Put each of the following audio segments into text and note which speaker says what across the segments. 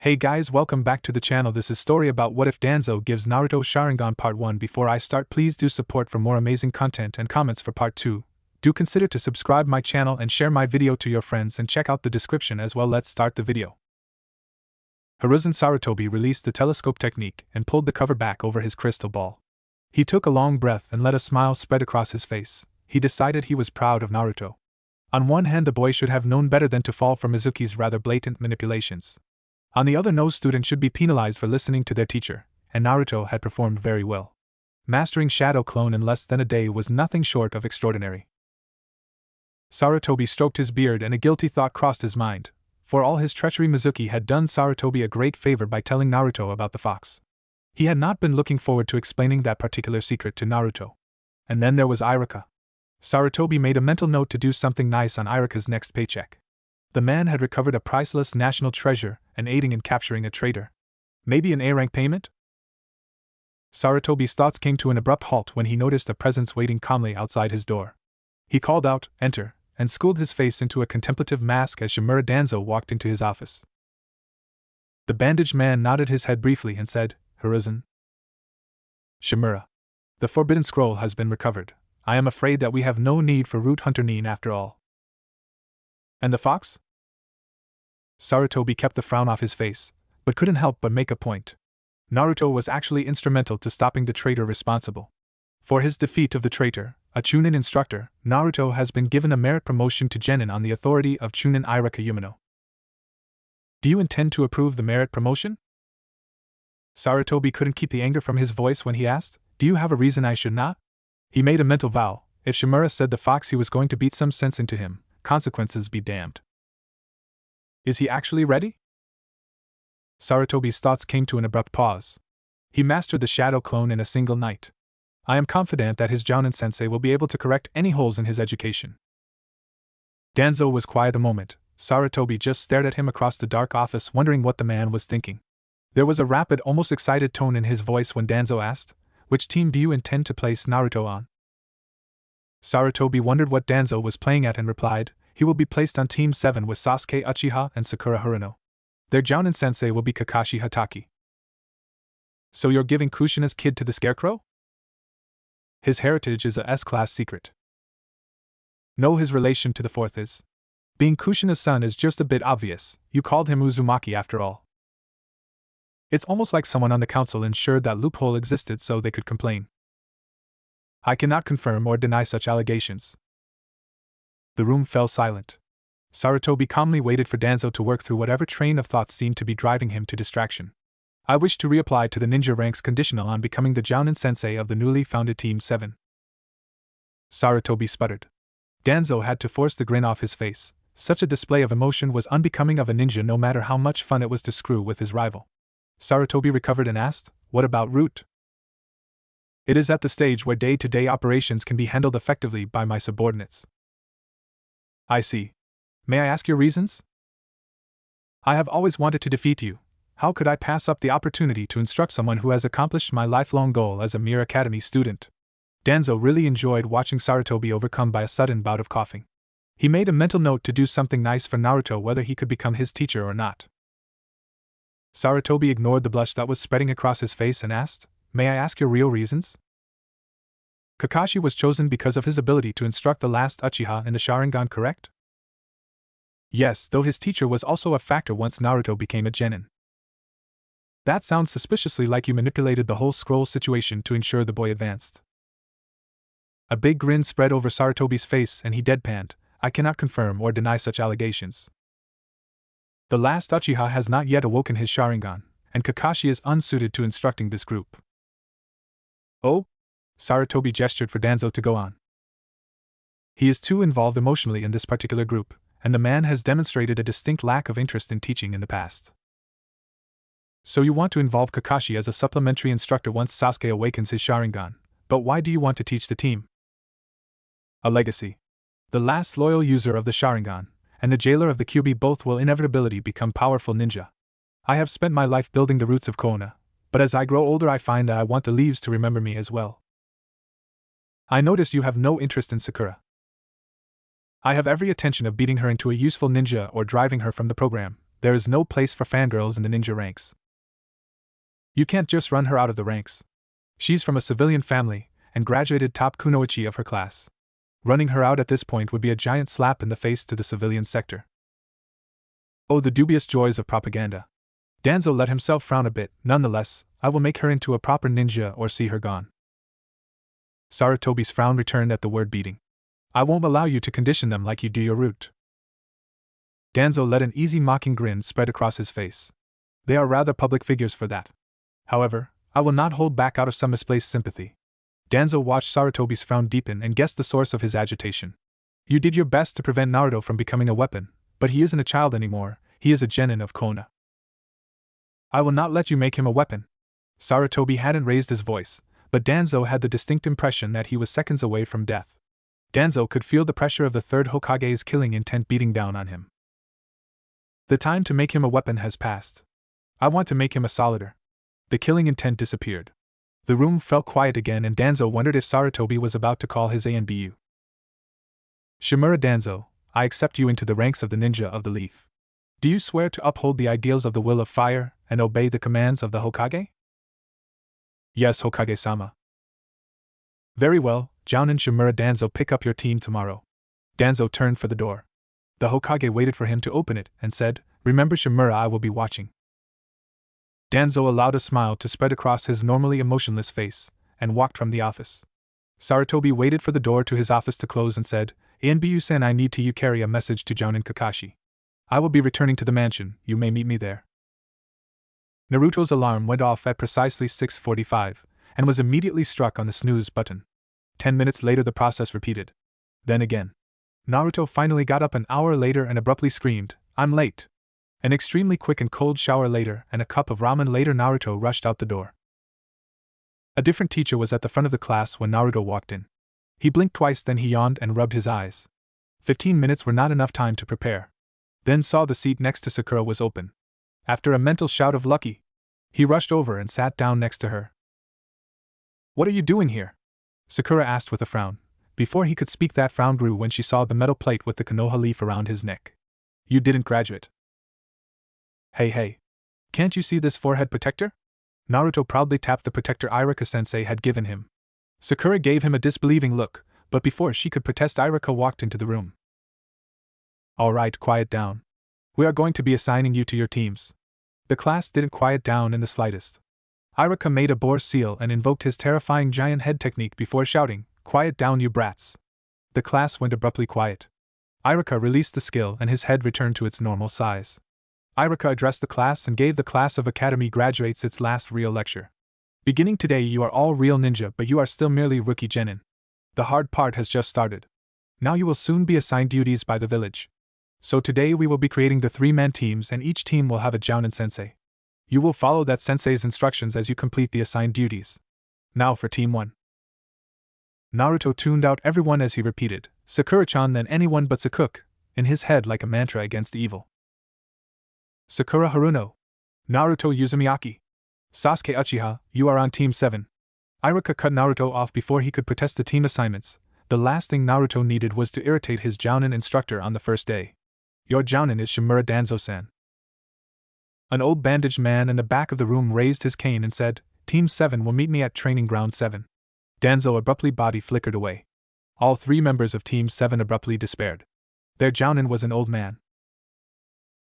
Speaker 1: Hey guys, welcome back to the channel. This is story about what if Danzo gives Naruto Sharingan part 1. Before I start, please do support for more amazing content and comments for part 2. Do consider to subscribe my channel and share my video to your friends and check out the description as well. Let's start the video. Hiruzen Sarutobi released the telescope technique and pulled the cover back over his crystal ball. He took a long breath and let a smile spread across his face. He decided he was proud of Naruto. On one hand, the boy should have known better than to fall for Mizuki's rather blatant manipulations. On the other, no student should be penalized for listening to their teacher, and Naruto had performed very well. Mastering Shadow Clone in less than a day was nothing short of extraordinary. Sarutobi stroked his beard and a guilty thought crossed his mind. For all his treachery, Mizuki had done Sarutobi a great favor by telling Naruto about the fox. He had not been looking forward to explaining that particular secret to Naruto. And then there was Irika. Sarutobi made a mental note to do something nice on Irika's next paycheck. The man had recovered a priceless national treasure and aiding in capturing a traitor. Maybe an A-rank payment? Sarutobi's thoughts came to an abrupt halt when he noticed a presence waiting calmly outside his door. He called out, "Enter," and schooled his face into a contemplative mask as Shimura Danzo walked into his office. The bandaged man nodded his head briefly and said, "Hiruzen." "Shimura. The Forbidden Scroll has been recovered. I am afraid that we have no need for Root Hunter Nin after all." "And the fox?" Sarutobi kept the frown off his face, but couldn't help but make a point. Naruto was actually instrumental to stopping the traitor responsible. For his defeat of the traitor, a Chunin instructor, Naruto has been given a merit promotion to Genin on the authority of Chunin Irika Yumino. "Do you intend to approve the merit promotion?" Sarutobi couldn't keep the anger from his voice when he asked, "Do you have a reason I should not?" He made a mental vow: if Shimura said the fox, he was going to beat some sense into him. Consequences be damned. Is he actually ready? Sarutobi's thoughts came to an abrupt pause. He mastered the Shadow Clone in a single night. I am confident that his Jounin sensei will be able to correct any holes in his education. Danzo was quiet a moment. Sarutobi just stared at him across the dark office, wondering what the man was thinking. There was a rapid, almost excited tone in his voice when Danzo asked, "Which team do you intend to place Naruto on?" Sarutobi wondered what Danzo was playing at and replied, "He will be placed on Team 7 with Sasuke Uchiha and Sakura Haruno. Their Jounin sensei will be Kakashi Hatake." "So you're giving Kushina's kid to the Scarecrow?" "His heritage is a S-class secret." "No, his relation to the fourth is. Being Kushina's son is just a bit obvious. You called him Uzumaki after all." "It's almost like someone on the council ensured that loophole existed so they could complain." "I cannot confirm or deny such allegations." The room fell silent. Sarutobi calmly waited for Danzo to work through whatever train of thoughts seemed to be driving him to distraction. "I wish to reapply to the ninja ranks conditional on becoming the Jounin sensei of the newly founded Team 7. Sarutobi sputtered. Danzo had to force the grin off his face. Such a display of emotion was unbecoming of a ninja, no matter how much fun it was to screw with his rival. Sarutobi recovered and asked, "What about Root?" "It is at the stage where day-to-day operations can be handled effectively by my subordinates." "I see. May I ask your reasons?" "I have always wanted to defeat you. How could I pass up the opportunity to instruct someone who has accomplished my lifelong goal as a mere academy student?" Danzo really enjoyed watching Sarutobi overcome by a sudden bout of coughing. He made a mental note to do something nice for Naruto whether he could become his teacher or not. Sarutobi ignored the blush that was spreading across his face and asked, "May I ask your real reasons?" "Kakashi was chosen because of his ability to instruct the last Uchiha in the Sharingan, correct?" "Yes, though his teacher was also a factor once Naruto became a genin." "That sounds suspiciously like you manipulated the whole scroll situation to ensure the boy advanced." A big grin spread over Sarutobi's face and he deadpanned, "I cannot confirm or deny such allegations. The last Uchiha has not yet awoken his Sharingan, and Kakashi is unsuited to instructing this group." "Oh?" Sarutobi gestured for Danzo to go on. "He is too involved emotionally in this particular group, and the man has demonstrated a distinct lack of interest in teaching in the past." "So you want to involve Kakashi as a supplementary instructor once Sasuke awakens his Sharingan, but why do you want to teach the team?" "A legacy. The last loyal user of the Sharingan and the jailer of the Kyuubi both will inevitably become powerful ninja. I have spent my life building the roots of Konoha, but as I grow older I find that I want the leaves to remember me as well." "I notice you have no interest in Sakura." "I have every intention of beating her into a useful ninja or driving her from the program, There is no place for fangirls in the ninja ranks. You can't just run her out of the ranks. She's from a civilian family, and graduated top kunoichi of her class. Running her out at this point would be a giant slap in the face to the civilian sector. Oh, the dubious joys of propaganda. Danzo let himself frown a bit. Nonetheless, I will make her into a proper ninja or see her gone. Sarutobi's frown returned at the word beating. I won't allow you to condition them like you do your root. Danzo let an easy mocking grin spread across his face. They are rather public figures for that. However, I will not hold back out of some misplaced sympathy. Danzo watched Sarutobi's frown deepen and guessed the source of his agitation. You did your best to prevent Naruto from becoming a weapon, but he isn't a child anymore, he is a genin of Konoha. I will not let you make him a weapon. Sarutobi hadn't raised his voice, but Danzo had the distinct impression that he was seconds away from death. Danzo could feel the pressure of the third Hokage's killing intent beating down on him. The time to make him a weapon has passed. I want to make him a solider. The killing intent disappeared. The room fell quiet again and Danzo wondered if Sarutobi was about to call his ANBU. Shimura Danzo, I accept you into the ranks of the ninja of the leaf. Do you swear to uphold the ideals of the will of fire and obey the commands of the Hokage? Yes, Hokage-sama. Very well, Jounin Shimura Danzo, pick up your team tomorrow. Danzo turned for the door. The Hokage waited for him to open it and said, Remember Shimura, I will be watching. Danzo allowed a smile to spread across his normally emotionless face, and walked from the office. Sarutobi waited for the door to his office to close and said, Anbu-san, I need you carry a message to Jounin Kakashi. I will be returning to the mansion, you may meet me there. Naruto's alarm went off at precisely 6:45, and was immediately struck on the snooze button. 10 minutes later the process repeated. Then again. Naruto finally got up an hour later and abruptly screamed, I'm late. An extremely quick and cold shower later and a cup of ramen later Naruto rushed out the door. A different teacher was at the front of the class when Naruto walked in. He blinked twice, then he yawned and rubbed his eyes. 15 minutes were not enough time to prepare. Then saw the seat next to Sakura was open. After a mental shout of lucky, he rushed over and sat down next to her. What are you doing here? Sakura asked with a frown. Before he could speak, that frown grew when she saw the metal plate with the Konoha leaf around his neck. You didn't graduate. Hey. Can't you see this forehead protector? Naruto proudly tapped the protector Iruka-sensei had given him. Sakura gave him a disbelieving look, but before she could protest, Iruka walked into the room. Alright, quiet down. We are going to be assigning you to your teams. The class didn't quiet down in the slightest. Iruka made a boar seal and invoked his terrifying giant head technique before shouting, Quiet down, you brats. The class went abruptly quiet. Iruka released the skill and his head returned to its normal size. Iruka addressed the class and gave the class of Academy graduates its last real lecture. Beginning today you are all real ninja, but you are still merely rookie genin. The hard part has just started. Now you will soon be assigned duties by the village. So today we will be creating the 3-man teams and each team will have a Jounin sensei. You will follow that sensei's instructions as you complete the assigned duties. Now for Team 1. Naruto tuned out everyone as he repeated, Sakura-chan, then anyone but Sakuk, in his head like a mantra against evil. Sakura Haruno. Naruto Uzumaki. Sasuke Uchiha, you are on Team 7. Iruka cut Naruto off before he could protest the team assignments. The last thing Naruto needed was to irritate his Jounin instructor on the first day. Your Jounin is Shimura Danzo-san. An old bandaged man in the back of the room raised his cane and said, Team 7 will meet me at Training Ground 7. Danzo abruptly body flickered away. All 3 members of Team 7 abruptly despaired. Their Jounin was an old man.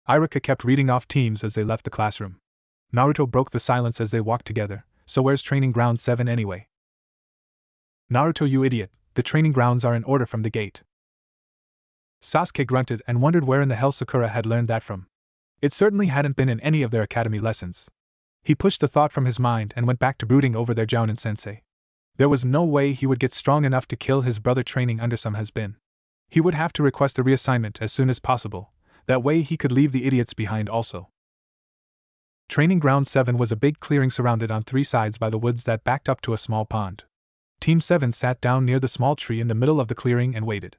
Speaker 1: Iruka kept reading off teams as they left the classroom. Naruto broke the silence as they walked together, so where's Training Ground 7 anyway? Naruto, you idiot, the training grounds are in order from the gate. Sasuke grunted and wondered where in the hell Sakura had learned that from. It certainly hadn't been in any of their academy lessons. He pushed the thought from his mind and went back to brooding over their Jounin sensei. There was no way he would get strong enough to kill his brother training under some has-been. He would have to request a reassignment as soon as possible. That way he could leave the idiots behind also. Training Ground 7 was a big clearing surrounded on 3 sides by the woods that backed up to a small pond. Team 7 sat down near the small tree in the middle of the clearing and waited.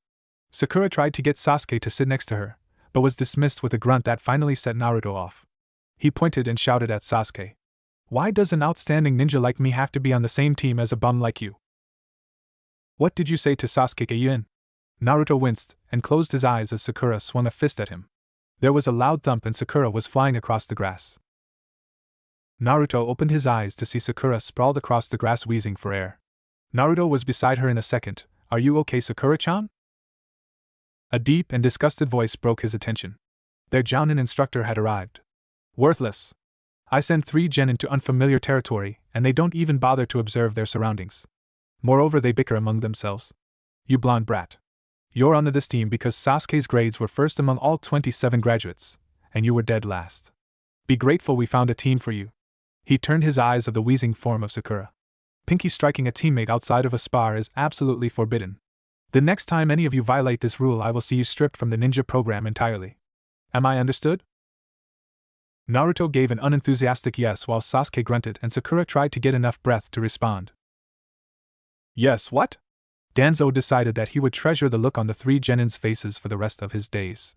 Speaker 1: Sakura tried to get Sasuke to sit next to her, but was dismissed with a grunt that finally set Naruto off. He pointed and shouted at Sasuke. Why does an outstanding ninja like me have to be on the same team as a bum like you? What did you say to Sasuke Yun? Naruto winced and closed his eyes as Sakura swung a fist at him. There was a loud thump and Sakura was flying across the grass. Naruto opened his eyes to see Sakura sprawled across the grass wheezing for air. Naruto was beside her in a second. "Are you okay, Sakura-chan?" A deep and disgusted voice broke his attention. Their jounin instructor had arrived. "Worthless. I send 3 gen into unfamiliar territory, and they don't even bother to observe their surroundings. Moreover, they bicker among themselves. You blonde brat. You're on this team because Sasuke's grades were first among all 27 graduates, and you were dead last. Be grateful we found a team for you." He turned his eyes of the wheezing form of Sakura. "Pinky striking a teammate outside of a spar is absolutely forbidden. The next time any of you violate this rule, I will see you stripped from the ninja program entirely. Am I understood?" Naruto gave an unenthusiastic yes while Sasuke grunted and Sakura tried to get enough breath to respond. "Yes, what?" Danzo decided that he would treasure the look on the 3 genins' faces for the rest of his days.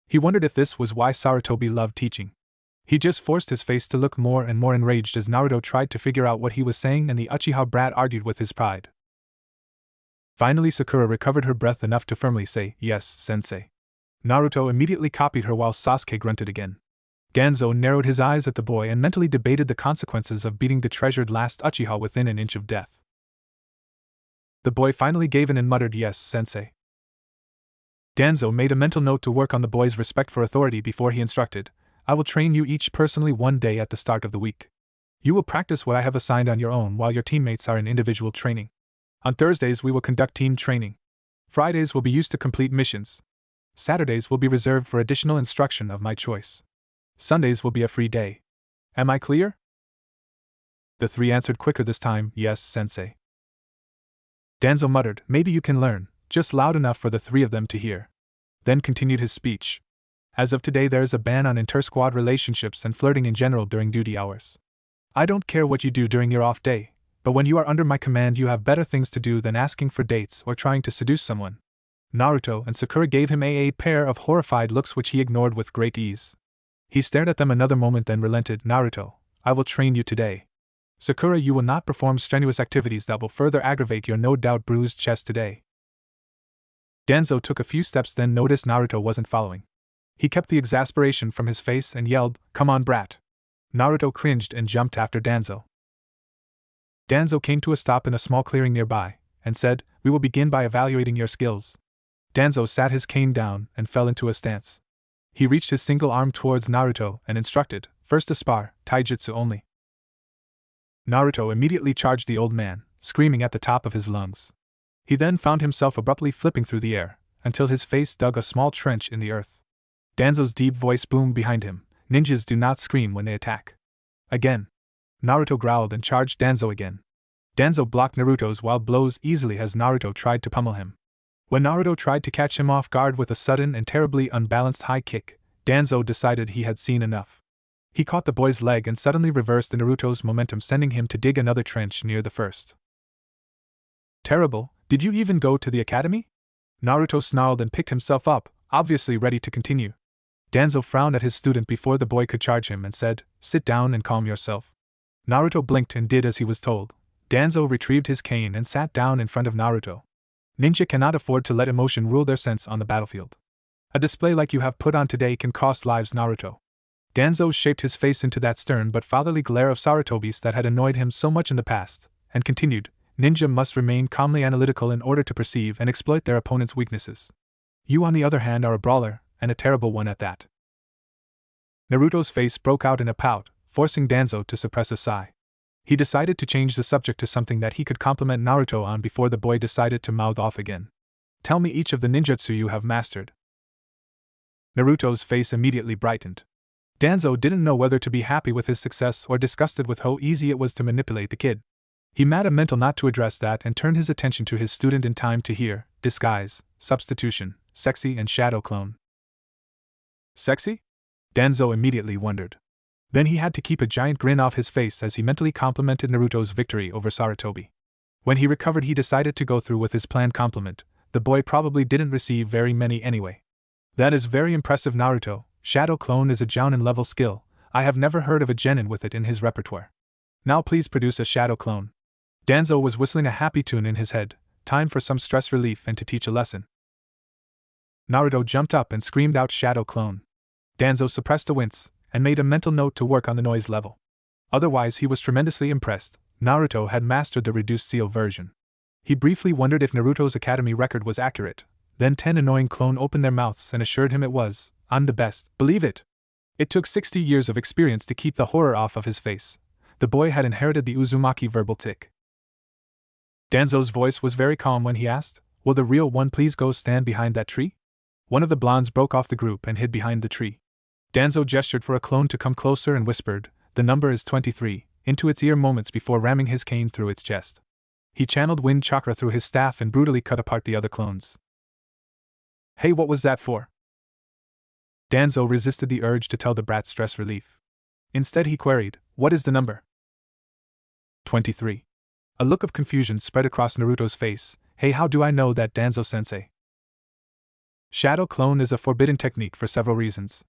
Speaker 1: He wondered if this was why Sarutobi loved teaching. He just forced his face to look more and more enraged as Naruto tried to figure out what he was saying and the Uchiha brat argued with his pride. Finally, Sakura recovered her breath enough to firmly say, "Yes, sensei." Naruto immediately copied her while Sasuke grunted again. Danzo narrowed his eyes at the boy and mentally debated the consequences of beating the treasured last Uchiha within an inch of death. The boy finally gave in and muttered, "Yes, sensei." Danzo made a mental note to work on the boy's respect for authority before he instructed, "I will train you each personally one day at the start of the week. You will practice what I have assigned on your own while your teammates are in individual training. On Thursdays we will conduct team training. Fridays will be used to complete missions. Saturdays will be reserved for additional instruction of my choice. Sundays will be a free day. Am I clear?" The 3 answered quicker this time, "Yes, sensei." Danzo muttered, "Maybe you can learn," just loud enough for the 3 of them to hear. Then continued his speech. "As of today there is a ban on inter-squad relationships and flirting in general during duty hours. I don't care what you do during your off day, but when you are under my command you have better things to do than asking for dates or trying to seduce someone." Naruto and Sakura gave him a pair of horrified looks which he ignored with great ease. He stared at them another moment then relented. "Naruto, I will train you today. Sakura, you will not perform strenuous activities that will further aggravate your no doubt bruised chest today." Danzo took a few steps then noticed Naruto wasn't following. He kept the exasperation from his face and yelled, "Come on, brat." Naruto cringed and jumped after Danzo. Danzo came to a stop in a small clearing nearby, and said, "We will begin by evaluating your skills." Danzo sat his cane down and fell into a stance. He reached his single arm towards Naruto and instructed, "First a spar, taijutsu only." Naruto immediately charged the old man, screaming at the top of his lungs. He then found himself abruptly flipping through the air, until his face dug a small trench in the earth. Danzo's deep voice boomed behind him, "Ninjas do not scream when they attack." Again. Naruto growled and charged Danzo again. Danzo blocked Naruto's wild blows easily as Naruto tried to pummel him. When Naruto tried to catch him off guard with a sudden and terribly unbalanced high kick, Danzo decided he had seen enough. He caught the boy's leg and suddenly reversed Naruto's momentum, sending him to dig another trench near the first. "Terrible, did you even go to the academy?" Naruto snarled and picked himself up, obviously ready to continue. Danzo frowned at his student before the boy could charge him and said, "Sit down and calm yourself." Naruto blinked and did as he was told. Danzo retrieved his cane and sat down in front of Naruto. Ninja cannot afford to let emotion rule their sense on the battlefield. A display like you have put on today can cost lives, Naruto. Danzo shaped his face into that stern but fatherly glare of Sarutobi's that had annoyed him so much in the past, and continued, "Ninja must remain calmly analytical in order to perceive and exploit their opponent's weaknesses. You on the other hand are a brawler, and a terrible one at that." Naruto's face broke out in a pout, forcing Danzo to suppress a sigh. He decided to change the subject to something that he could compliment Naruto on before the boy decided to mouth off again. "Tell me each of the ninjutsu you have mastered." Naruto's face immediately brightened. Danzo didn't know whether to be happy with his success or disgusted with how easy it was to manipulate the kid. He made a mental not to address that and turned his attention to his student in time to hear, disguise, substitution, sexy and shadow clone. Sexy? Danzo immediately wondered. Then he had to keep a giant grin off his face as he mentally complimented Naruto's victory over Sarutobi. When he recovered he decided to go through with his planned compliment. The boy probably didn't receive very many anyway. "That is very impressive, Naruto. Shadow clone is a jounin level skill. I have never heard of a genin with it in his repertoire. Now please produce a shadow clone." Danzo was whistling a happy tune in his head. Time for some stress relief and to teach a lesson. Naruto jumped up and screamed out, "Shadow clone." Danzo suppressed a wince, and made a mental note to work on the noise level. Otherwise, he was tremendously impressed. Naruto had mastered the reduced seal version. He briefly wondered if Naruto's academy record was accurate. Then 10 annoying clone opened their mouths and assured him it was. I'm the best, believe it! It took 60 years of experience to keep the horror off of his face. The boy had inherited the Uzumaki verbal tic. Danzo's voice was very calm when he asked, "Will the real one please go stand behind that tree?" One of the blondes broke off the group and hid behind the tree. Danzo gestured for a clone to come closer and whispered, "The number is 23, into its ear moments before ramming his cane through its chest. He channeled wind chakra through his staff and brutally cut apart the other clones. "Hey, what was that for?" Danzo resisted the urge to tell the brat's stress relief. Instead he queried, "What is the number?" 23. A look of confusion spread across Naruto's face. "Hey, how do I know that, Danzo-sensei?" Shadow clone is a forbidden technique for several reasons.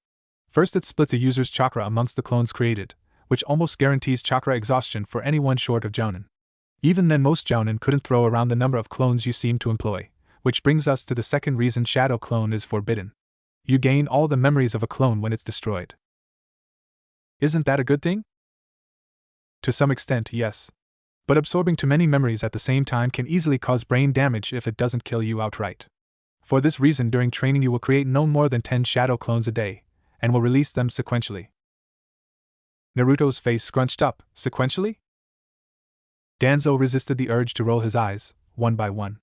Speaker 1: First, it splits a user's chakra amongst the clones created, which almost guarantees chakra exhaustion for anyone short of Jounin. Even then, most Jounin couldn't throw around the number of clones you seem to employ, which brings us to the second reason shadow clone is forbidden. You gain all the memories of a clone when it's destroyed. Isn't that a good thing? To some extent, yes. But absorbing too many memories at the same time can easily cause brain damage if it doesn't kill you outright. For this reason, during training you will create no more than 10 shadow clones a day, and will release them sequentially. Naruto's face scrunched up. Sequentially? Danzo resisted the urge to roll his eyes, one by one.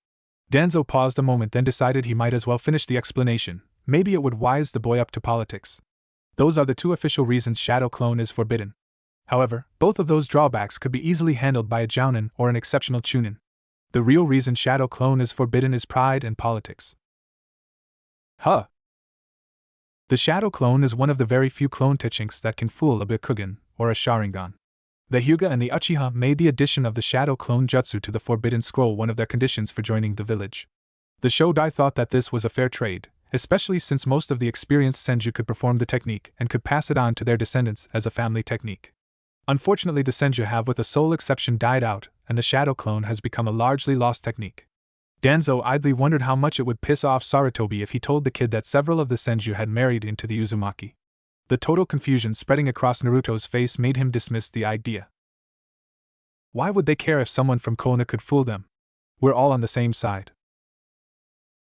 Speaker 1: Danzo paused a moment, then decided he might as well finish the explanation. Maybe it would wise the boy up to politics. Those are the two official reasons shadow clone is forbidden. However, both of those drawbacks could be easily handled by a Jounin or an exceptional Chunin. The real reason shadow clone is forbidden is pride and politics. Huh. The shadow clone is one of the very few clone techniques that can fool a Byakugan or a Sharingan. The Hyuga and the Uchiha made the addition of the shadow clone jutsu to the Forbidden Scroll one of their conditions for joining the village. The Shodai thought that this was a fair trade, especially since most of the experienced Senju could perform the technique and could pass it on to their descendants as a family technique. Unfortunately, the Senju have, with a sole exception, died out, and the shadow clone has become a largely lost technique. Danzo idly wondered how much it would piss off Sarutobi if he told the kid that several of the Senju had married into the Uzumaki. The total confusion spreading across Naruto's face made him dismiss the idea. Why would they care if someone from Konoha could fool them? We're all on the same side.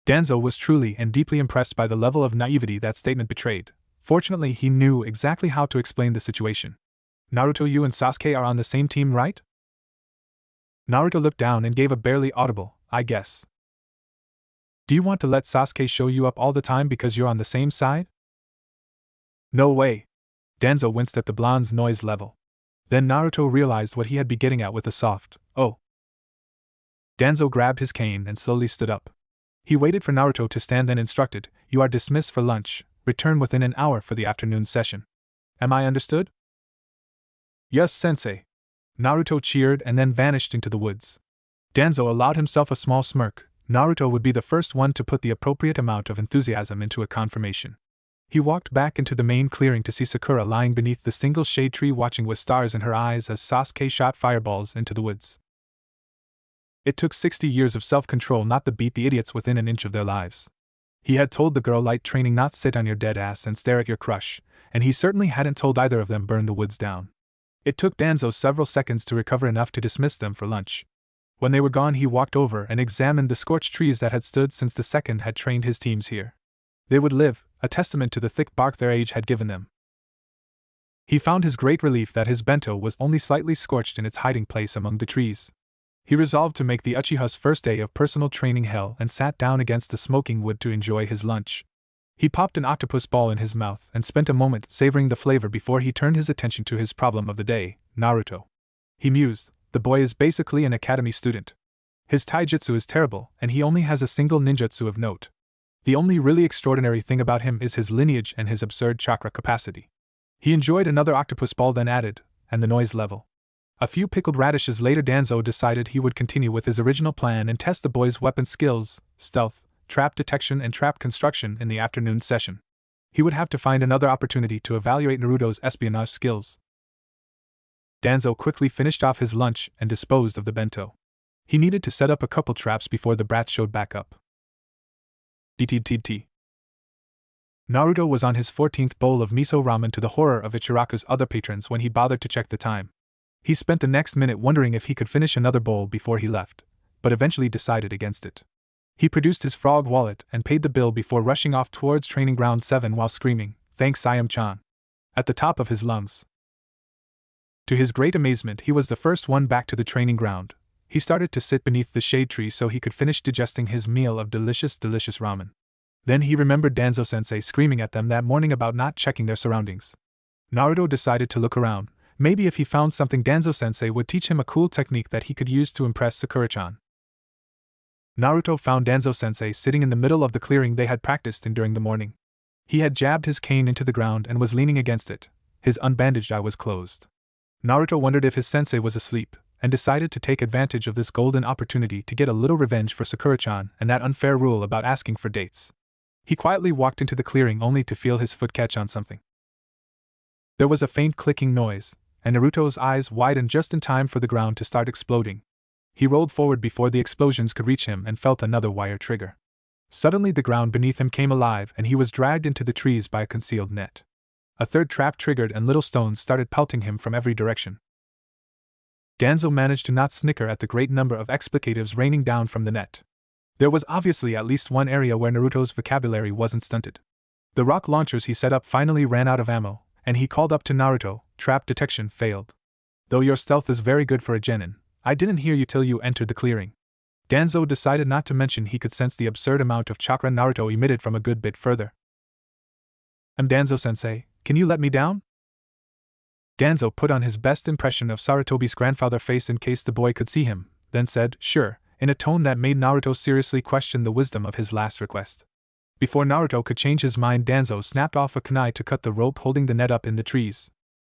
Speaker 1: Danzo was truly and deeply impressed by the level of naivety that statement betrayed. Fortunately, he knew exactly how to explain the situation. Naruto, you and Sasuke are on the same team, right? Naruto looked down and gave a barely audible, "I guess." Do you want to let Sasuke show you up all the time because you're on the same side? No way. Danzo winced at the blonde's noise level. Then Naruto realized what he had been getting at with a soft, "Oh." Danzo grabbed his cane and slowly stood up. He waited for Naruto to stand, then instructed, "You are dismissed for lunch. Return within an hour for the afternoon session. Am I understood?" "Yes, sensei." Naruto cheered and then vanished into the woods. Danzo allowed himself a small smirk. Naruto would be the first one to put the appropriate amount of enthusiasm into a confirmation. He walked back into the main clearing to see Sakura lying beneath the single shade tree watching with stars in her eyes as Sasuke shot fireballs into the woods. It took 60 years of self-control not to beat the idiots within an inch of their lives. He had told the girl light training not sit on your dead ass and stare at your crush, and he certainly hadn't told either of them burn the woods down. It took Danzo several seconds to recover enough to dismiss them for lunch. When they were gone, he walked over and examined the scorched trees that had stood since the second had trained his teams here. They would live, a testament to the thick bark their age had given them. He found his great relief that his bento was only slightly scorched in its hiding place among the trees. He resolved to make the Uchiha's first day of personal training hell and sat down against the smoking wood to enjoy his lunch. He popped an octopus ball in his mouth and spent a moment savoring the flavor before he turned his attention to his problem of the day, Naruto. He mused, the boy is basically an academy student. His taijutsu is terrible, and he only has a single ninjutsu of note. The only really extraordinary thing about him is his lineage and his absurd chakra capacity. He enjoyed another octopus ball, then added, and the noise level. A few pickled radishes later, Danzo decided he would continue with his original plan and test the boy's weapon skills, stealth, trap detection and trap construction in the afternoon session. He would have to find another opportunity to evaluate Naruto's espionage skills. Danzo quickly finished off his lunch and disposed of the bento. He needed to set up a couple traps before the brat showed back up. DTTT. Naruto was on his 14th bowl of miso ramen to the horror of Ichiraku's other patrons when he bothered to check the time. He spent the next minute wondering if he could finish another bowl before he left, but eventually decided against it. He produced his frog wallet and paid the bill before rushing off towards Training Ground 7 while screaming, "Thanks, Sayam-chan," at the top of his lungs. To his great amazement, he was the first one back to the training ground. He started to sit beneath the shade tree so he could finish digesting his meal of delicious ramen. Then he remembered Danzo-sensei screaming at them that morning about not checking their surroundings. Naruto decided to look around. Maybe if he found something, Danzo-sensei would teach him a cool technique that he could use to impress Sakura-chan. Naruto found Danzo-sensei sitting in the middle of the clearing they had practiced in during the morning. He had jabbed his cane into the ground and was leaning against it. His unbandaged eye was closed. Naruto wondered if his sensei was asleep, and decided to take advantage of this golden opportunity to get a little revenge for Sakura-chan and that unfair rule about asking for dates. He quietly walked into the clearing only to feel his foot catch on something. There was a faint clicking noise, and Naruto's eyes widened just in time for the ground to start exploding. He rolled forward before the explosions could reach him and felt another wire trigger. Suddenly the ground beneath him came alive and he was dragged into the trees by a concealed net. A third trap triggered and little stones started pelting him from every direction. Danzo managed to not snicker at the great number of explicatives raining down from the net. There was obviously at least one area where Naruto's vocabulary wasn't stunted. The rock launchers he set up finally ran out of ammo, and he called up to Naruto, "Trap detection failed. Though your stealth is very good for a genin, I didn't hear you till you entered the clearing." Danzo decided not to mention he could sense the absurd amount of chakra Naruto emitted from a good bit further. "I'm Danzo-sensei, can you let me down?" Danzo put on his best impression of Sarutobi's grandfather face in case the boy could see him, then said, "Sure," in a tone that made Naruto seriously question the wisdom of his last request. Before Naruto could change his mind, Danzo snapped off a kunai to cut the rope holding the net up in the trees.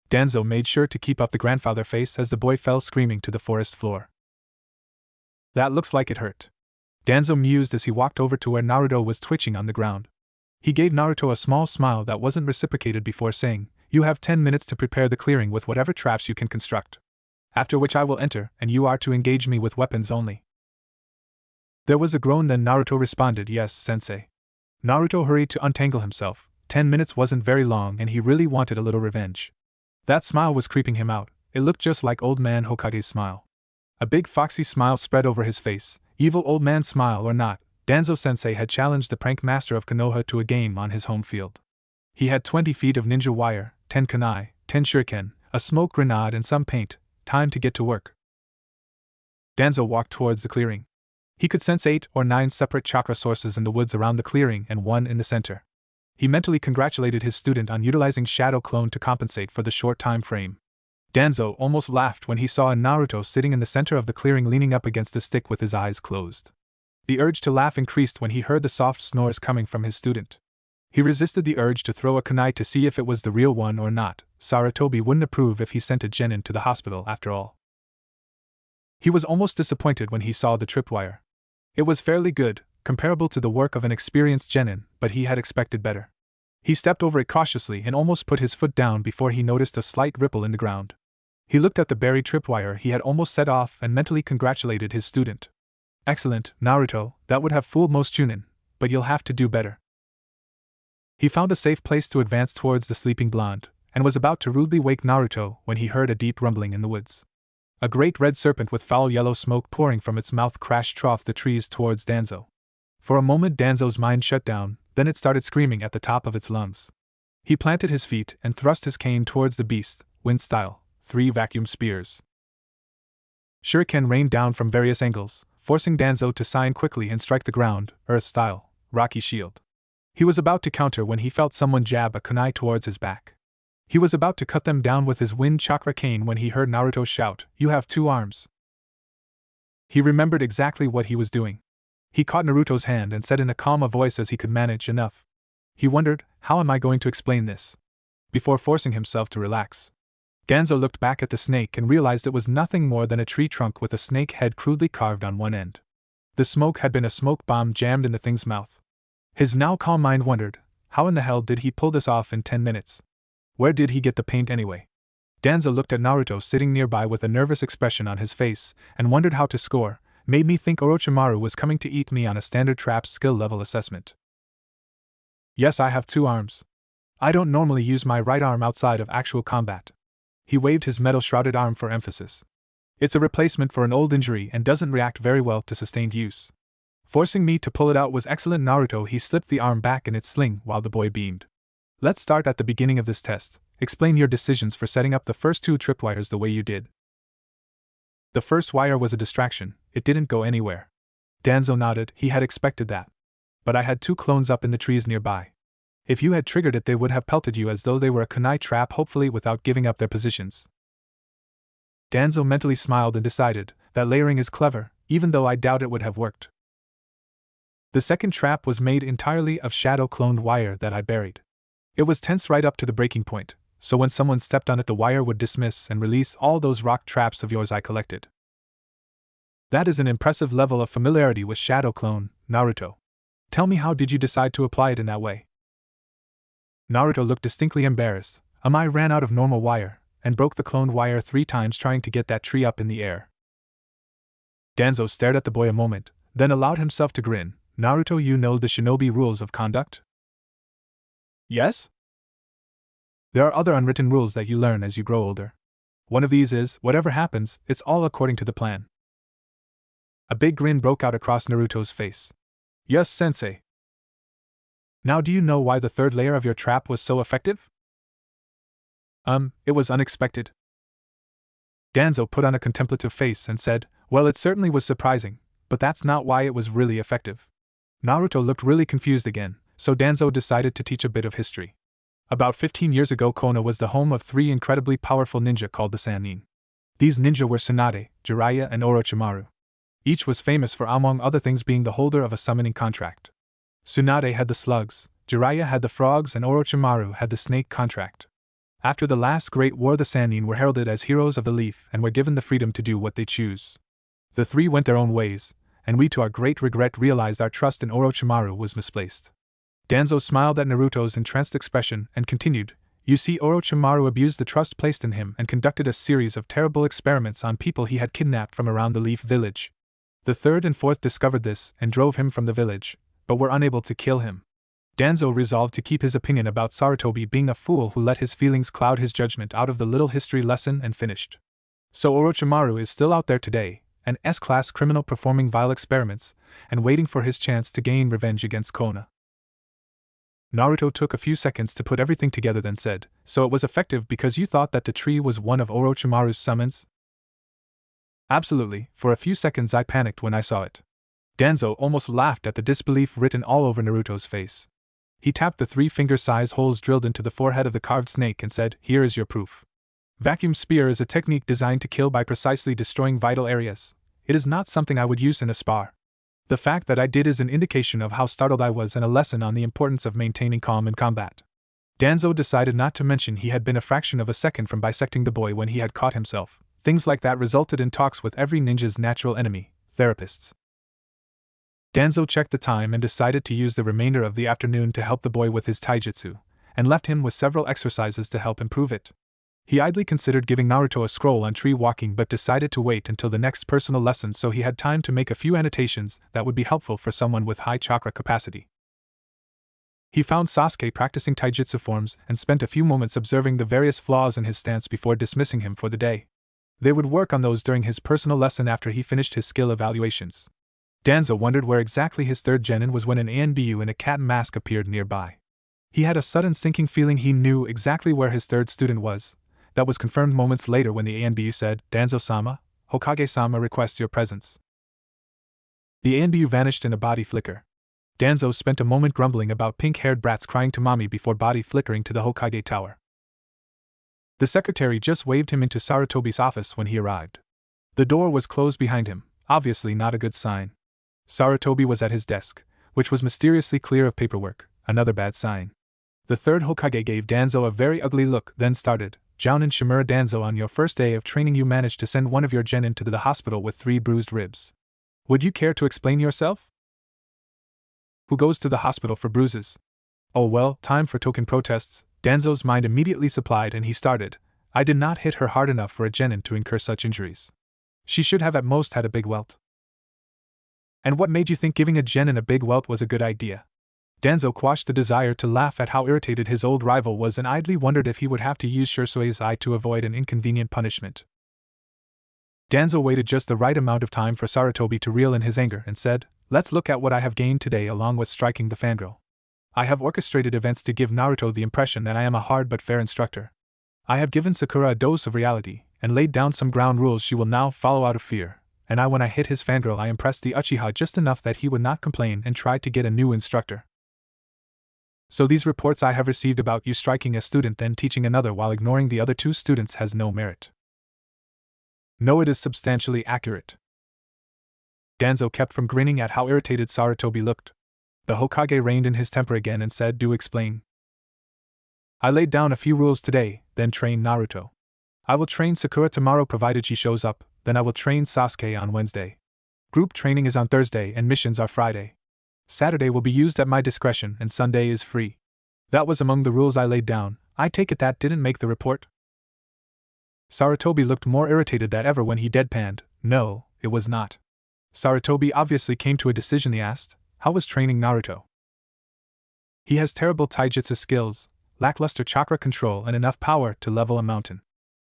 Speaker 1: Danzo made sure to keep up the grandfather face as the boy fell screaming to the forest floor. "That looks like it hurt," Danzo mused as he walked over to where Naruto was twitching on the ground. He gave Naruto a small smile that wasn't reciprocated before saying, "You have 10 minutes to prepare the clearing with whatever traps you can construct. After which I will enter, and you are to engage me with weapons only." There was a groan, then Naruto responded, "Yes, sensei." Naruto hurried to untangle himself. 10 minutes wasn't very long and he really wanted a little revenge. That smile was creeping him out. It looked just like old man Hokage's smile. A big foxy smile spread over his face. Evil old man smile or not, Danzo-sensei had challenged the prank master of Konoha to a game on his home field. He had 20 feet of ninja wire, 10 kunai, 10 shuriken, a smoke grenade and some paint. Time to get to work. Danzo walked towards the clearing. He could sense 8 or 9 separate chakra sources in the woods around the clearing and one in the center. He mentally congratulated his student on utilizing Shadow Clone to compensate for the short time frame. Danzo almost laughed when he saw Naruto sitting in the center of the clearing leaning up against a stick with his eyes closed. The urge to laugh increased when he heard the soft snores coming from his student. He resisted the urge to throw a kunai to see if it was the real one or not. Sarutobi wouldn't approve if he sent a genin to the hospital after all. He was almost disappointed when he saw the tripwire. It was fairly good, comparable to the work of an experienced genin, but he had expected better. He stepped over it cautiously and almost put his foot down before he noticed a slight ripple in the ground. He looked at the buried tripwire he had almost set off and mentally congratulated his student. "Excellent, Naruto, that would have fooled most Chunin, but you'll have to do better." He found a safe place to advance towards the sleeping blonde, and was about to rudely wake Naruto when he heard a deep rumbling in the woods. A great red serpent with foul yellow smoke pouring from its mouth crashed off the trees towards Danzo. For a moment Danzo's mind shut down, then it started screaming at the top of its lungs. He planted his feet and thrust his cane towards the beast, wind style, 3 vacuum spears. Shuriken rained down from various angles, forcing Danzo to sign quickly and strike the ground, earth style, rocky shield. He was about to counter when he felt someone jab a kunai towards his back. He was about to cut them down with his wind chakra cane when he heard Naruto shout, "You have 2 arms." He remembered exactly what he was doing. He caught Naruto's hand and said in a calm voice as he could manage, "Enough." He wondered, how am I going to explain this? Before forcing himself to relax. Danzo looked back at the snake and realized it was nothing more than a tree trunk with a snake head crudely carved on one end. The smoke had been a smoke bomb jammed in the thing's mouth. His now calm mind wondered, how in the hell did he pull this off in 10 minutes? Where did he get the paint anyway? Danzo looked at Naruto sitting nearby with a nervous expression on his face, and wondered how to score. Made me think Orochimaru was coming to eat me on a standard trap skill level assessment. Yes, I have 2 arms. I don't normally use my right arm outside of actual combat. He waved his metal-shrouded arm for emphasis. It's a replacement for an old injury and doesn't react very well to sustained use. Forcing me to pull it out was excellent, Naruto. He slipped the arm back in its sling while the boy beamed. Let's start at the beginning of this test. Explain your decisions for setting up the first 2 tripwires the way you did. The first wire was a distraction, it didn't go anywhere. Danzo nodded, he had expected that. But I had 2 clones up in the trees nearby. If you had triggered it, they would have pelted you as though they were a kunai trap, hopefully without giving up their positions. Danzo mentally smiled and decided, that layering is clever, even though I doubt it would have worked. The second trap was made entirely of shadow-cloned wire that I buried. It was tense right up to the breaking point, so when someone stepped on it the wire would dismiss and release all those rock traps of yours I collected. That is an impressive level of familiarity with shadow clone, Naruto. Tell me, how did you decide to apply it in that way? Naruto looked distinctly embarrassed. I ran out of normal wire, and broke the cloned wire 3 times trying to get that tree up in the air. Danzo stared at the boy a moment, then allowed himself to grin. Naruto, you know the shinobi rules of conduct? Yes? There are other unwritten rules that you learn as you grow older. One of these is, whatever happens, it's all according to the plan. A big grin broke out across Naruto's face. Yes, sensei. Now do you know why the 3rd layer of your trap was so effective? It was unexpected. Danzo put on a contemplative face and said, well, it certainly was surprising, but that's not why it was really effective. Naruto looked really confused again, so Danzo decided to teach a bit of history. About 15 years ago, Konoha was the home of 3 incredibly powerful ninja called the Sannin. These ninja were Tsunade, Jiraiya, and Orochimaru. Each was famous for, among other things, being the holder of a summoning contract. Tsunade had the slugs, Jiraiya had the frogs, and Orochimaru had the snake contract. After the last great war, the Sannin were heralded as heroes of the leaf and were given the freedom to do what they choose. The 3 went their own ways, and we to our great regret realized our trust in Orochimaru was misplaced. Danzo smiled at Naruto's entranced expression and continued, you see, Orochimaru abused the trust placed in him and conducted a series of terrible experiments on people he had kidnapped from around the Leaf Village. The 3rd and 4th discovered this and drove him from the village, but were unable to kill him. Danzo resolved to keep his opinion about Sarutobi being a fool who let his feelings cloud his judgment out of the little history lesson and finished. So Orochimaru is still out there today, an S-class criminal performing vile experiments, and waiting for his chance to gain revenge against Konoha. Naruto took a few seconds to put everything together, then said, so it was effective because you thought that the tree was one of Orochimaru's summons? Absolutely, for a few seconds I panicked when I saw it. Danzo almost laughed at the disbelief written all over Naruto's face. He tapped the 3 finger-size holes drilled into the forehead of the carved snake and said, here is your proof. Vacuum spear is a technique designed to kill by precisely destroying vital areas. It is not something I would use in a spar. The fact that I did is an indication of how startled I was and a lesson on the importance of maintaining calm in combat. Danzo decided not to mention he had been a fraction of a second from bisecting the boy when he had caught himself. Things like that resulted in talks with every ninja's natural enemy, therapists. Danzo checked the time and decided to use the remainder of the afternoon to help the boy with his taijutsu, and left him with several exercises to help improve it. He idly considered giving Naruto a scroll on tree walking but decided to wait until the next personal lesson so he had time to make a few annotations that would be helpful for someone with high chakra capacity. He found Sasuke practicing taijutsu forms and spent a few moments observing the various flaws in his stance before dismissing him for the day. They would work on those during his personal lesson after he finished his skill evaluations. Danzo wondered where exactly his 3rd genin was when an ANBU in a cat mask appeared nearby. He had a sudden sinking feeling he knew exactly where his 3rd student was. That was confirmed moments later when the ANBU said, Danzo-sama, Hokage-sama requests your presence. The ANBU vanished in a body flicker. Danzo spent a moment grumbling about pink-haired brats crying to mommy before body flickering to the Hokage tower. The secretary just waved him into Sarutobi's office when he arrived. The door was closed behind him, obviously not a good sign. Sarutobi was at his desk, which was mysteriously clear of paperwork, another bad sign. The 3rd Hokage gave Danzo a very ugly look, then started, Jounin Shimura. Danzo, on your first day of training you managed to send one of your genin to the hospital with 3 bruised ribs. Would you care to explain yourself? Who goes to the hospital for bruises? Oh well, time for token protests. Danzo's mind immediately supplied and he started, I did not hit her hard enough for a genin to incur such injuries. She should have at most had a big welt. And what made you think giving a genin a big welt was a good idea? Danzo quashed the desire to laugh at how irritated his old rival was and idly wondered if he would have to use Shusui's eye to avoid an inconvenient punishment. Danzo waited just the right amount of time for Sarutobi to reel in his anger and said, "Let's look at what I have gained today along with striking the fangirl. I have orchestrated events to give Naruto the impression that I am a hard but fair instructor. I have given Sakura a dose of reality, and laid down some ground rules she will now follow out of fear, and when I hit his fangirl I impressed the Uchiha just enough that he would not complain and tried to get a new instructor. So these reports I have received about you striking a student then teaching another while ignoring the other two students has no merit. No, it is substantially accurate." Danzo kept from grinning at how irritated Sarutobi looked. The Hokage reined in his temper again and said, "Do explain." "I laid down a few rules today, then trained Naruto. I will train Sakura tomorrow provided she shows up, then I will train Sasuke on Wednesday. Group training is on Thursday and missions are Friday. Saturday will be used at my discretion and Sunday is free. That was among the rules I laid down. I take it that didn't make the report?" Sarutobi looked more irritated than ever when he deadpanned, "No, it was not." Sarutobi obviously came to a decision. He asked, "How was training Naruto?" "He has terrible taijutsu skills, lackluster chakra control and enough power to level a mountain.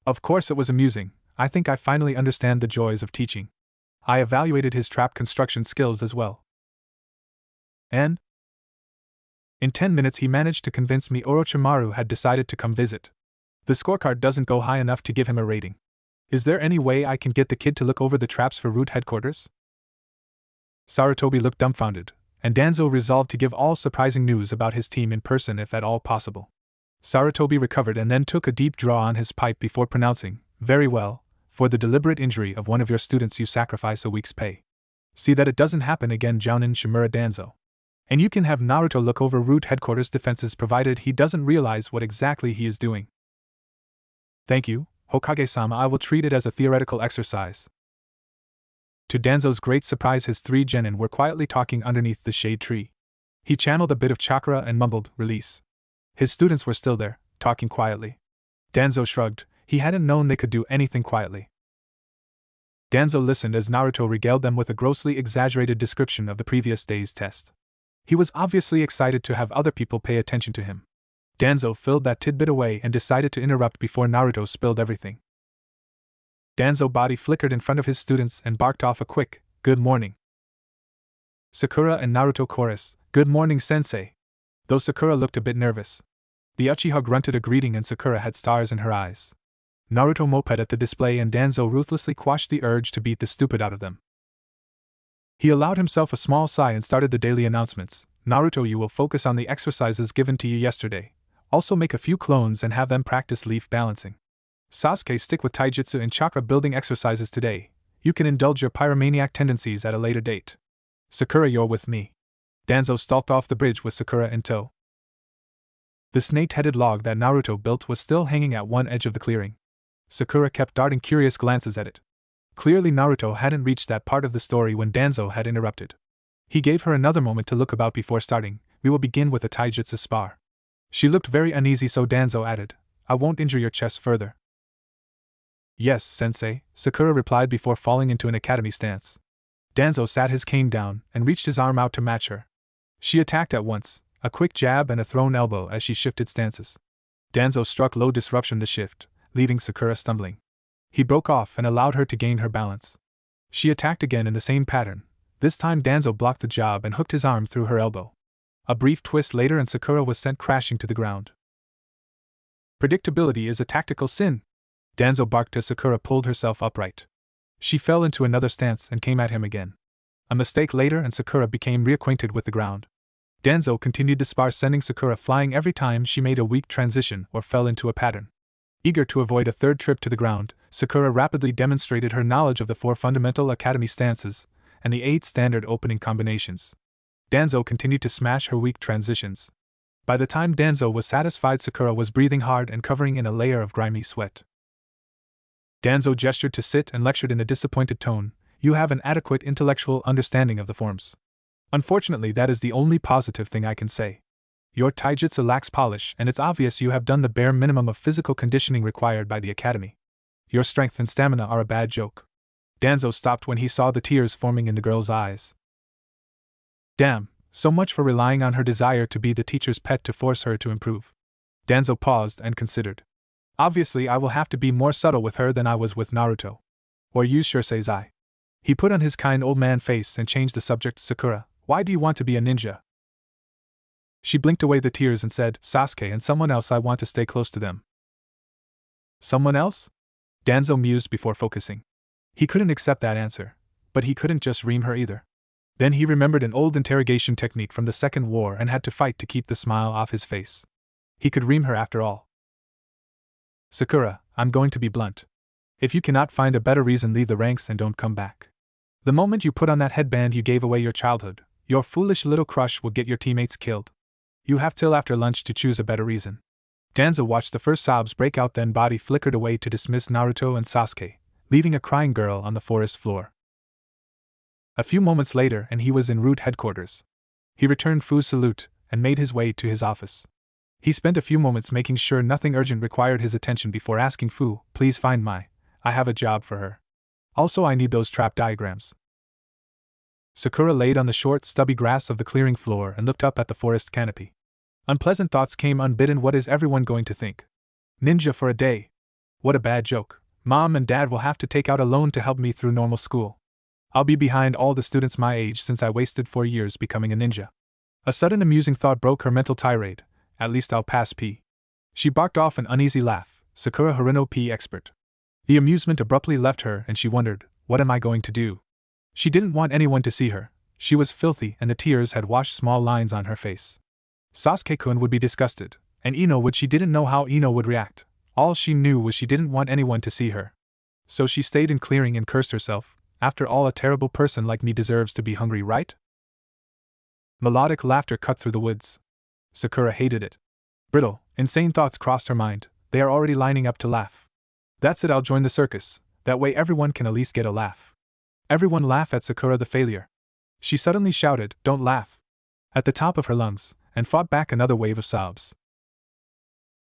Speaker 1: Of course it was amusing. I think I finally understand the joys of teaching. I evaluated his trap construction skills as well. And in 10 minutes he managed to convince me Orochimaru had decided to come visit. The scorecard doesn't go high enough to give him a rating. Is there any way I can get the kid to look over the traps for root headquarters?" Sarutobi looked dumbfounded, and Danzo resolved to give all surprising news about his team in person if at all possible. Sarutobi recovered and then took a deep draw on his pipe before pronouncing, "Very well, for the deliberate injury of one of your students you sacrifice a week's pay. See that it doesn't happen again, Jounin Shimura Danzo. And you can have Naruto look over root headquarters defenses provided he doesn't realize what exactly he is doing." "Thank you, Hokage-sama. I will treat it as a theoretical exercise." To Danzo's great surprise, his 3 genin were quietly talking underneath the shade tree. He channeled a bit of chakra and mumbled, "Release." His students were still there, talking quietly. Danzo shrugged. He hadn't known they could do anything quietly. Danzo listened as Naruto regaled them with a grossly exaggerated description of the previous day's test. He was obviously excited to have other people pay attention to him. Danzo filled that tidbit away and decided to interrupt before Naruto spilled everything. Danzo's body flickered in front of his students and barked off a quick, "Good morning." Sakura and Naruto chorused, "Good morning, sensei." Though Sakura looked a bit nervous. The Uchiha grunted a greeting and Sakura had stars in her eyes. Naruto moped at the display and Danzo ruthlessly quashed the urge to beat the stupid out of them. He allowed himself a small sigh and started the daily announcements. "Naruto, you will focus on the exercises given to you yesterday. Also make a few clones and have them practice leaf balancing. Sasuke, stick with taijutsu and chakra building exercises today. You can indulge your pyromaniac tendencies at a later date. Sakura, you're with me." Danzo stalked off the bridge with Sakura in tow. The snake-headed log that Naruto built was still hanging at one edge of the clearing. Sakura kept darting curious glances at it. Clearly Naruto hadn't reached that part of the story when Danzo had interrupted. He gave her another moment to look about before starting. "We will begin with a taijutsu spar." She looked very uneasy, so Danzo added, "I won't injure your chest further." "Yes, sensei," Sakura replied before falling into an academy stance. Danzo sat his cane down and reached his arm out to match her. She attacked at once, a quick jab and a thrown elbow as she shifted stances. Danzo struck low, disruption the shift, leaving Sakura stumbling. He broke off and allowed her to gain her balance. She attacked again in the same pattern. This time Danzo blocked the jab and hooked his arm through her elbow. A brief twist later and Sakura was sent crashing to the ground. "Predictability is a tactical sin," Danzo barked as Sakura pulled herself upright. She fell into another stance and came at him again. A mistake later and Sakura became reacquainted with the ground. Danzo continued the spar, sending Sakura flying every time she made a weak transition or fell into a pattern. Eager to avoid a third trip to the ground, Sakura rapidly demonstrated her knowledge of the 4 fundamental academy stances and the 8 standard opening combinations. Danzo continued to smash her weak transitions. By the time Danzo was satisfied, Sakura was breathing hard and covering in a layer of grimy sweat. Danzo gestured to sit and lectured in a disappointed tone, "You have an adequate intellectual understanding of the forms. Unfortunately, that is the only positive thing I can say. Your taijutsu lacks polish, and it's obvious you have done the bare minimum of physical conditioning required by the academy. Your strength and stamina are a bad joke." Danzo stopped when he saw the tears forming in the girl's eyes. "Damn, So much for relying on her desire to be the teacher's pet to force her to improve. Danzo paused and considered. Obviously, I will have to be more subtle with her than I was with Naruto. Or use Shirsei's. He put on his kind old man face and changed the subject. Sakura, why do you want to be a ninja? She blinked away the tears and said, Sasuke and someone else, I want to stay close to them. Someone else? Danzo mused before focusing. He couldn't accept that answer, but he couldn't just ream her either. Then he remembered an old interrogation technique from the Second War and had to fight to keep the smile off his face. He could ream her after all. Sakura, I'm going to be blunt. If you cannot find a better reason, leave the ranks and don't come back. The moment you put on that headband, you gave away your childhood. Your foolish little crush will get your teammates killed. You have till after lunch to choose a better reason. Danzo watched the first sobs break out, then body flickered away to dismiss Naruto and Sasuke, leaving a crying girl on the forest floor. A few moments later and he was in route headquarters. He returned Fu's salute and made his way to his office. He spent a few moments making sure nothing urgent required his attention before asking Fu, please find I have a job for her. Also, I need those trap diagrams. Sakura laid on the short, stubby grass of the clearing floor and looked up at the forest canopy. Unpleasant thoughts came unbidden. What is everyone going to think? Ninja for a day. What a bad joke. Mom and Dad will have to take out a loan to help me through normal school. I'll be behind all the students my age since I wasted 4 years becoming a ninja. A sudden amusing thought broke her mental tirade. At least I'll pass P. She barked off an uneasy laugh. Sakura Harino P expert. The amusement abruptly left her and she wondered, what am I going to do? She didn't want anyone to see her. She was filthy and the tears had washed small lines on her face. Sasuke-kun would be disgusted, and she didn't know how Ino would react. All she knew was she didn't want anyone to see her. So she stayed in clearing and cursed herself. After all, a terrible person like me deserves to be hungry, right? Melodic laughter cut through the woods. Sakura hated it. Brittle, insane thoughts crossed her mind. They are already lining up to laugh. That's it, I'll join the circus. That way everyone can at least get a laugh. Everyone laugh at Sakura the failure. She suddenly shouted, don't laugh, at the top of her lungs, and fought back another wave of sobs.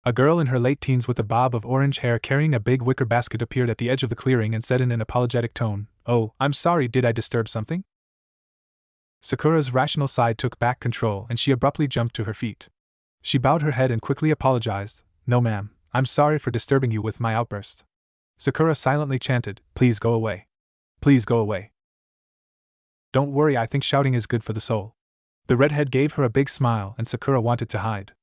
Speaker 1: A girl in her late teens with a bob of orange hair carrying a big wicker basket appeared at the edge of the clearing and said in an apologetic tone, oh, I'm sorry, did I disturb something? Sakura's rational side took back control and she abruptly jumped to her feet. She bowed her head and quickly apologized, no ma'am, I'm sorry for disturbing you with my outburst. Sakura silently chanted, please go away. Please go away. Don't worry, I think shouting is good for the soul. The redhead gave her a big smile and Sakura wanted to hide.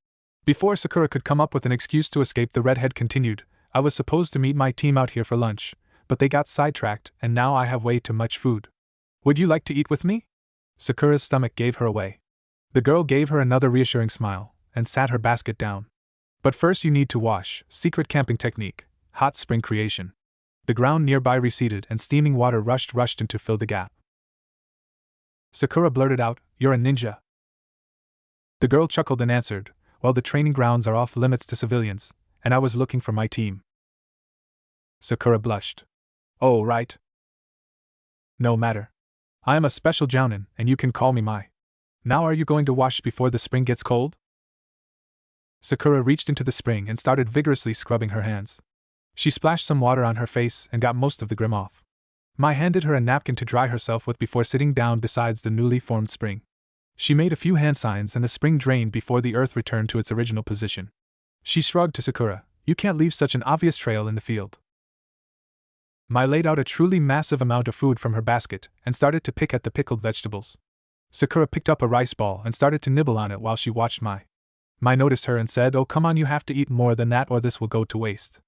Speaker 1: Before Sakura could come up with an excuse to escape, the redhead continued, I was supposed to meet my team out here for lunch, but they got sidetracked and now I have way too much food. Would you like to eat with me? Sakura's stomach gave her away. The girl gave her another reassuring smile and sat her basket down. But first you need to wash. Secret camping technique. Hot spring creation. The ground nearby receded and steaming water rushed in to fill the gap. Sakura blurted out, you're a ninja. The girl chuckled and answered, well, the training grounds are off limits to civilians, and I was looking for my team. Sakura blushed. Oh, right. No matter. I am a special jounin, and you can call me Mai. Now are you going to wash before the spring gets cold? Sakura reached into the spring and started vigorously scrubbing her hands. She splashed some water on her face and got most of the grim off. Mai handed her a napkin to dry herself with before sitting down beside the newly formed spring. She made a few hand signs and the spring drained before the earth returned to its original position. She shrugged to Sakura, you can't leave such an obvious trail in the field. Mai laid out a truly massive amount of food from her basket and started to pick at the pickled vegetables. Sakura picked up a rice ball and started to nibble on it while she watched Mai. Mai noticed her and said, oh come on, you have to eat more than that or this will go to waste.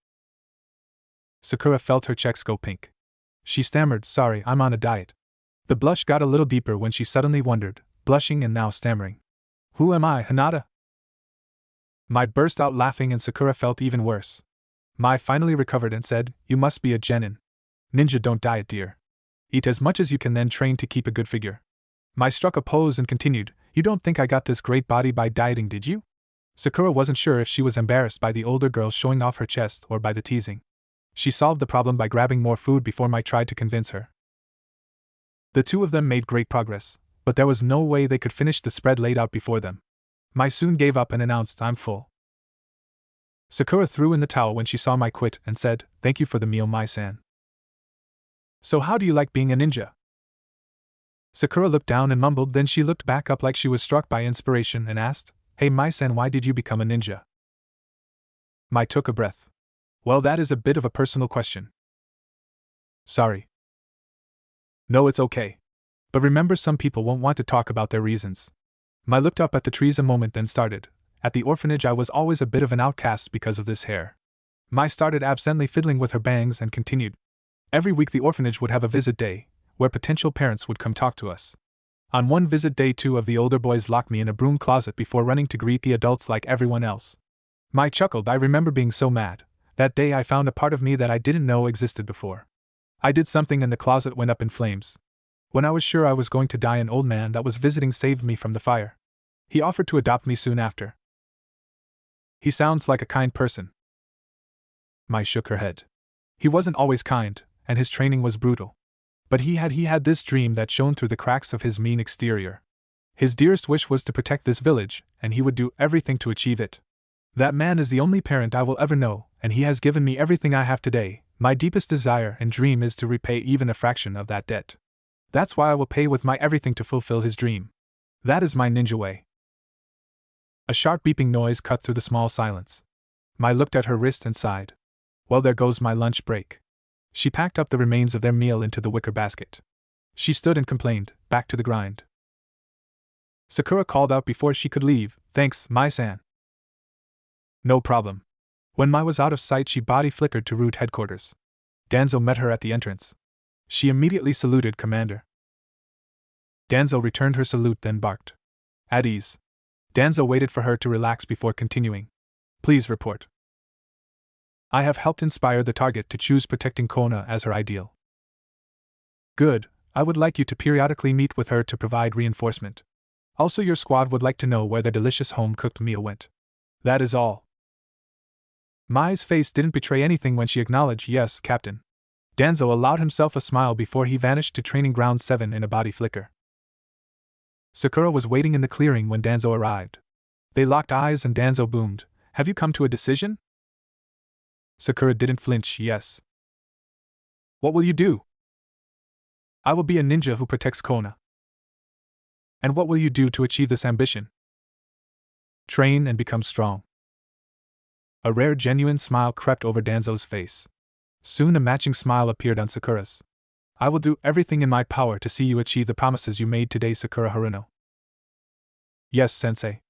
Speaker 1: Sakura felt her cheeks go pink. She stammered, sorry, I'm on a diet. The blush got a little deeper when she suddenly wondered, blushing and now stammering. Who am I, Hinata? Mai burst out laughing and Sakura felt even worse. Mai finally recovered and said, you must be a genin. Ninja don't diet, dear. Eat as much as you can then train to keep a good figure. Mai struck a pose and continued, you don't think I got this great body by dieting, did you? Sakura wasn't sure if she was embarrassed by the older girl showing off her chest or by the teasing. She solved the problem by grabbing more food before Mai tried to convince her. The two of them made great progress, but there was no way they could finish the spread laid out before them. Mai soon gave up and announced, I'm full. Sakura threw in the towel when she saw Mai quit and said, thank you for the meal, Mai-san. So how do you like being a ninja? Sakura looked down and mumbled, then she looked back up like she was struck by inspiration and asked, "Hey Mai-san, why did you become a ninja?" Mai took a breath. "Well, that is a bit of a personal question." "Sorry." "No, it's okay. But remember, some people won't want to talk about their reasons." Mai looked up at the trees a moment, then started. "At the orphanage I was always a bit of an outcast because of this hair." Mai started absently fiddling with her bangs and continued. "Every week the orphanage would have a visit day, where potential parents would come talk to us. On one visit day, 2 of the older boys locked me in a broom closet before running to greet the adults like everyone else." Mai chuckled. "I remember being so mad. That day I found a part of me that I didn't know existed before. I did something and the closet went up in flames. When I was sure I was going to die, an old man that was visiting saved me from the fire. He offered to adopt me soon after." "He sounds like a kind person." Mai shook her head. "He wasn't always kind, and his training was brutal. But he had this dream that shone through the cracks of his mean exterior. His dearest wish was to protect this village, and he would do everything to achieve it. That man is the only parent I will ever know, and he has given me everything I have today. My deepest desire and dream is to repay even a fraction of that debt. That's why I will pay with my everything to fulfill his dream. That is my ninja way." A sharp beeping noise cut through the small silence. Mai looked at her wrist and sighed. "Well, there goes my lunch break." She packed up the remains of their meal into the wicker basket. She stood and complained, "Back to the grind." Sakura called out before she could leave, "Thanks, Mai-san." "No problem." When Mai was out of sight, she body flickered to route headquarters. Danzo met her at the entrance. She immediately saluted Commander. Danzo returned her salute, then barked. "At ease." Danzo waited for her to relax before continuing. "Please report." "I have helped inspire the target to choose protecting Kona as her ideal." "Good. I would like you to periodically meet with her to provide reinforcement. Also, your squad would like to know where their delicious home-cooked meal went. That is all." Mai's face didn't betray anything when she acknowledged, "Yes, Captain." Danzo allowed himself a smile before he vanished to Training Ground 7 in a body flicker. Sakura was waiting in the clearing when Danzo arrived. They locked eyes and Danzo boomed, "Have you come to a decision?" Sakura didn't flinch. "Yes." "What will you do?" "I will be a ninja who protects Kona." "And what will you do to achieve this ambition?" "Train and become strong." A rare, genuine smile crept over Danzo's face. Soon a matching smile appeared on Sakura's. "I will do everything in my power to see you achieve the promises you made today, Sakura Haruno." "Yes, Sensei."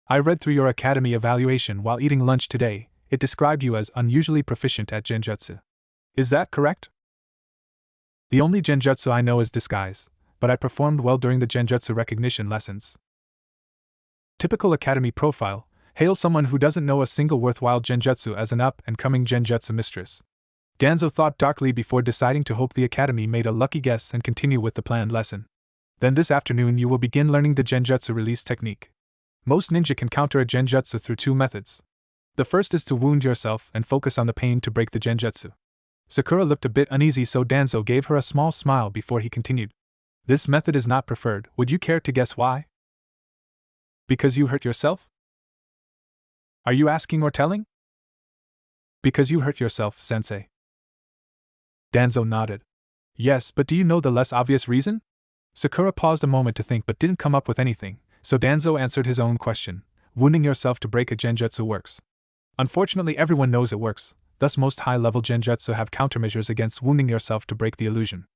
Speaker 1: "I read through your academy evaluation while eating lunch today. It described you as unusually proficient at genjutsu. Is that correct?" "The only genjutsu I know is disguise, but I performed well during the genjutsu recognition lessons." Typical academy profile: hail someone who doesn't know a single worthwhile genjutsu as an up-and-coming genjutsu mistress. Danzo thought darkly before deciding to hope the academy made a lucky guess and continue with the planned lesson. "Then this afternoon you will begin learning the genjutsu release technique. Most ninja can counter a genjutsu through 2 methods. The first is to wound yourself and focus on the pain to break the genjutsu." Sakura looked a bit uneasy, so Danzo gave her a small smile before he continued. "This method is not preferred. Would you care to guess why?" "Because you hurt yourself?" "Are you asking or telling?" "Because you hurt yourself, Sensei." Danzo nodded. "Yes, but do you know the less obvious reason?" Sakura paused a moment to think but didn't come up with anything, so Danzo answered his own question. "Wounding yourself to break a genjutsu works. Unfortunately, everyone knows it works, thus most high-level genjutsu have countermeasures against wounding yourself to break the illusion."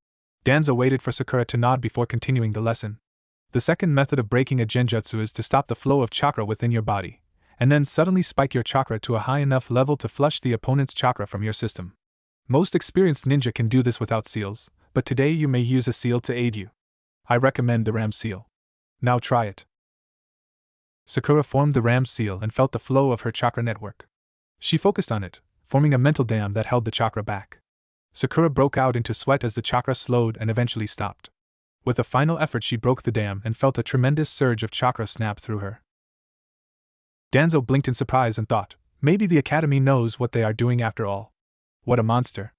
Speaker 1: Danzo waited for Sakura to nod before continuing the lesson. "The second method of breaking a genjutsu is to stop the flow of chakra within your body, and then suddenly spike your chakra to a high enough level to flush the opponent's chakra from your system. Most experienced ninja can do this without seals, but today you may use a seal to aid you. I recommend the ram seal. Now try it." Sakura formed the ram seal and felt the flow of her chakra network. She focused on it, forming a mental dam that held the chakra back. Sakura broke out into sweat as the chakra slowed and eventually stopped. With a final effort she broke the dam and felt a tremendous surge of chakra snap through her. Danzo blinked in surprise and thought, maybe the academy knows what they are doing after all. What a monster.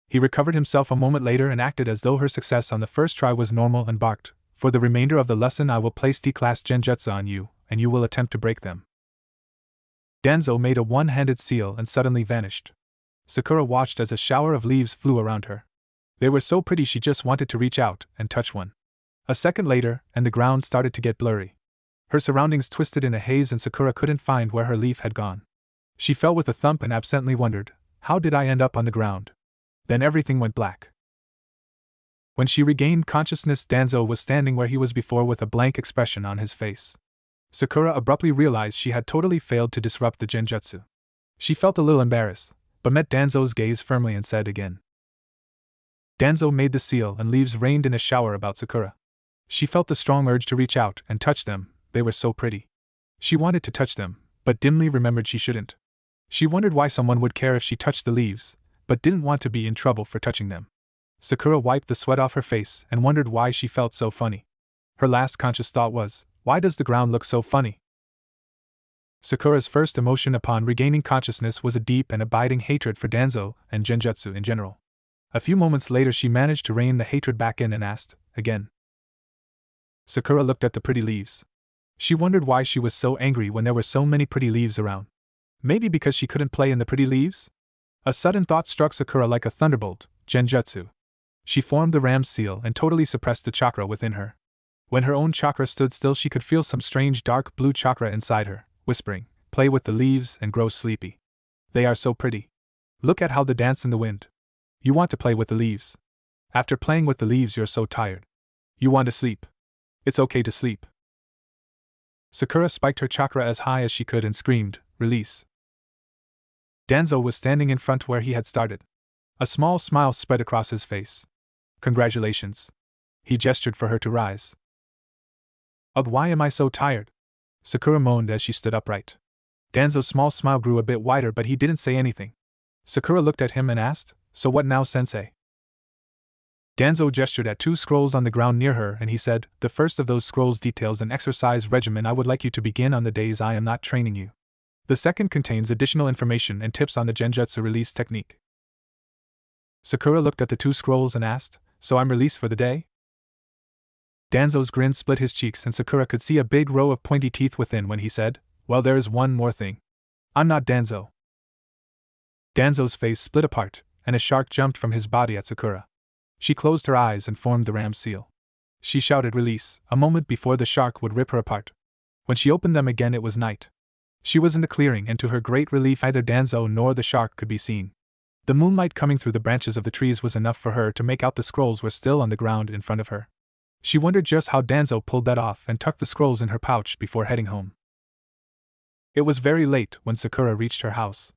Speaker 1: He recovered himself a moment later and acted as though her success on the first try was normal and barked, "For the remainder of the lesson I will place D-class genjutsu on you, and you will attempt to break them." Danzo made a one-handed seal and suddenly vanished. Sakura watched as a shower of leaves flew around her. They were so pretty she just wanted to reach out and touch one. A second later, and the ground started to get blurry. Her surroundings twisted in a haze and Sakura couldn't find where her leaf had gone. She fell with a thump and absently wondered, how did I end up on the ground? Then everything went black. When she regained consciousness, Danzo was standing where he was before with a blank expression on his face. Sakura abruptly realized she had totally failed to disrupt the genjutsu. She felt a little embarrassed, but met Danzo's gaze firmly and said again. Danzo made the seal and leaves rained in a shower about Sakura. She felt the strong urge to reach out and touch them, they were so pretty. She wanted to touch them, but dimly remembered she shouldn't. She wondered why someone would care if she touched the leaves, but didn't want to be in trouble for touching them. Sakura wiped the sweat off her face and wondered why she felt so funny. Her last conscious thought was, why does the ground look so funny? Sakura's first emotion upon regaining consciousness was a deep and abiding hatred for Danzo and genjutsu in general. A few moments later she managed to rein the hatred back in and asked, again. Sakura looked at the pretty leaves. She wondered why she was so angry when there were so many pretty leaves around. Maybe because she couldn't play in the pretty leaves? A sudden thought struck Sakura like a thunderbolt, genjutsu. She formed the ram's seal and totally suppressed the chakra within her. When her own chakra stood still she could feel some strange dark blue chakra inside her, whispering, play with the leaves and grow sleepy. They are so pretty. Look at how they dance in the wind. You want to play with the leaves. After playing with the leaves you're so tired. You want to sleep. It's okay to sleep. Sakura spiked her chakra as high as she could and screamed, release. Danzo was standing in front where he had started. A small smile spread across his face. Congratulations. He gestured for her to rise. Ugh, why am I so tired? Sakura moaned as she stood upright. Danzo's small smile grew a bit wider but he didn't say anything. Sakura looked at him and asked, so what now, sensei? Danzo gestured at 2 scrolls on the ground near her and he said, the first of those scrolls details an exercise regimen I would like you to begin on the days I am not training you. The second contains additional information and tips on the genjutsu release technique. Sakura looked at the 2 scrolls and asked, so I'm released for the day? Danzo's grin split his cheeks and Sakura could see a big row of pointy teeth within when he said, well, there is one more thing. I'm not Danzo. Danzo's face split apart, and a shark jumped from his body at Sakura. She closed her eyes and formed the ram seal. She shouted release, a moment before the shark would rip her apart. When she opened them again it was night. She was in the clearing and to her great relief neither Danzo nor the shark could be seen. The moonlight coming through the branches of the trees was enough for her to make out the scrolls were still on the ground in front of her. She wondered just how Danzo pulled that off and tucked the scrolls in her pouch before heading home. It was very late when Sakura reached her house.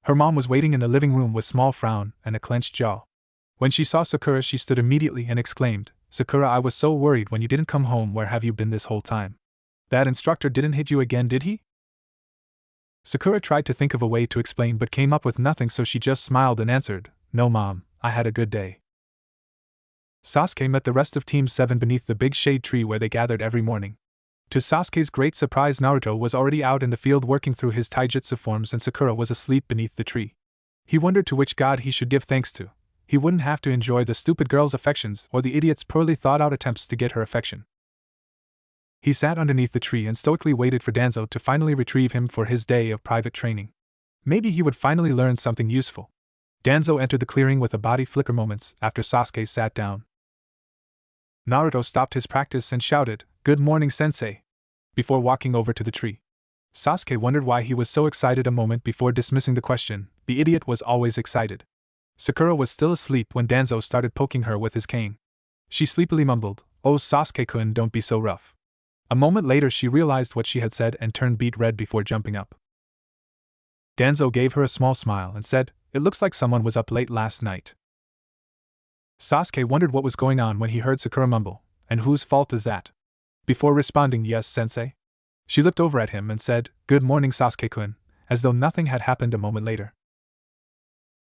Speaker 1: Her mom was waiting in the living room with small frown and a clenched jaw. When she saw Sakura she stood immediately and exclaimed, Sakura, I was so worried when you didn't come home. Where have you been this whole time? That instructor didn't hit you again, did he? Sakura tried to think of a way to explain but came up with nothing, so she just smiled and answered, no mom, I had a good day. Sasuke met the rest of Team 7 beneath the big shade tree where they gathered every morning. To Sasuke's great surprise, Naruto was already out in the field working through his taijutsu forms and Sakura was asleep beneath the tree. He wondered to which god he should give thanks to. He wouldn't have to enjoy the stupid girl's affections or the idiot's poorly thought-out attempts to get her affection. He sat underneath the tree and stoically waited for Danzo to finally retrieve him for his day of private training. Maybe he would finally learn something useful. Danzo entered the clearing with a body flicker moments after Sasuke sat down. Naruto stopped his practice and shouted, "Good morning, sensei," before walking over to the tree. Sasuke wondered why he was so excited a moment before dismissing the question. The idiot was always excited. Sakura was still asleep when Danzo started poking her with his cane. She sleepily mumbled, "Oh Sasuke-kun, don't be so rough." A moment later she realized what she had said and turned beet red before jumping up. Danzo gave her a small smile and said, "It looks like someone was up late last night." Sasuke wondered what was going on when he heard Sakura mumble, "And whose fault is that?" Before responding, "Yes, sensei." She looked over at him and said, "Good morning, Sasuke-kun," as though nothing had happened a moment later.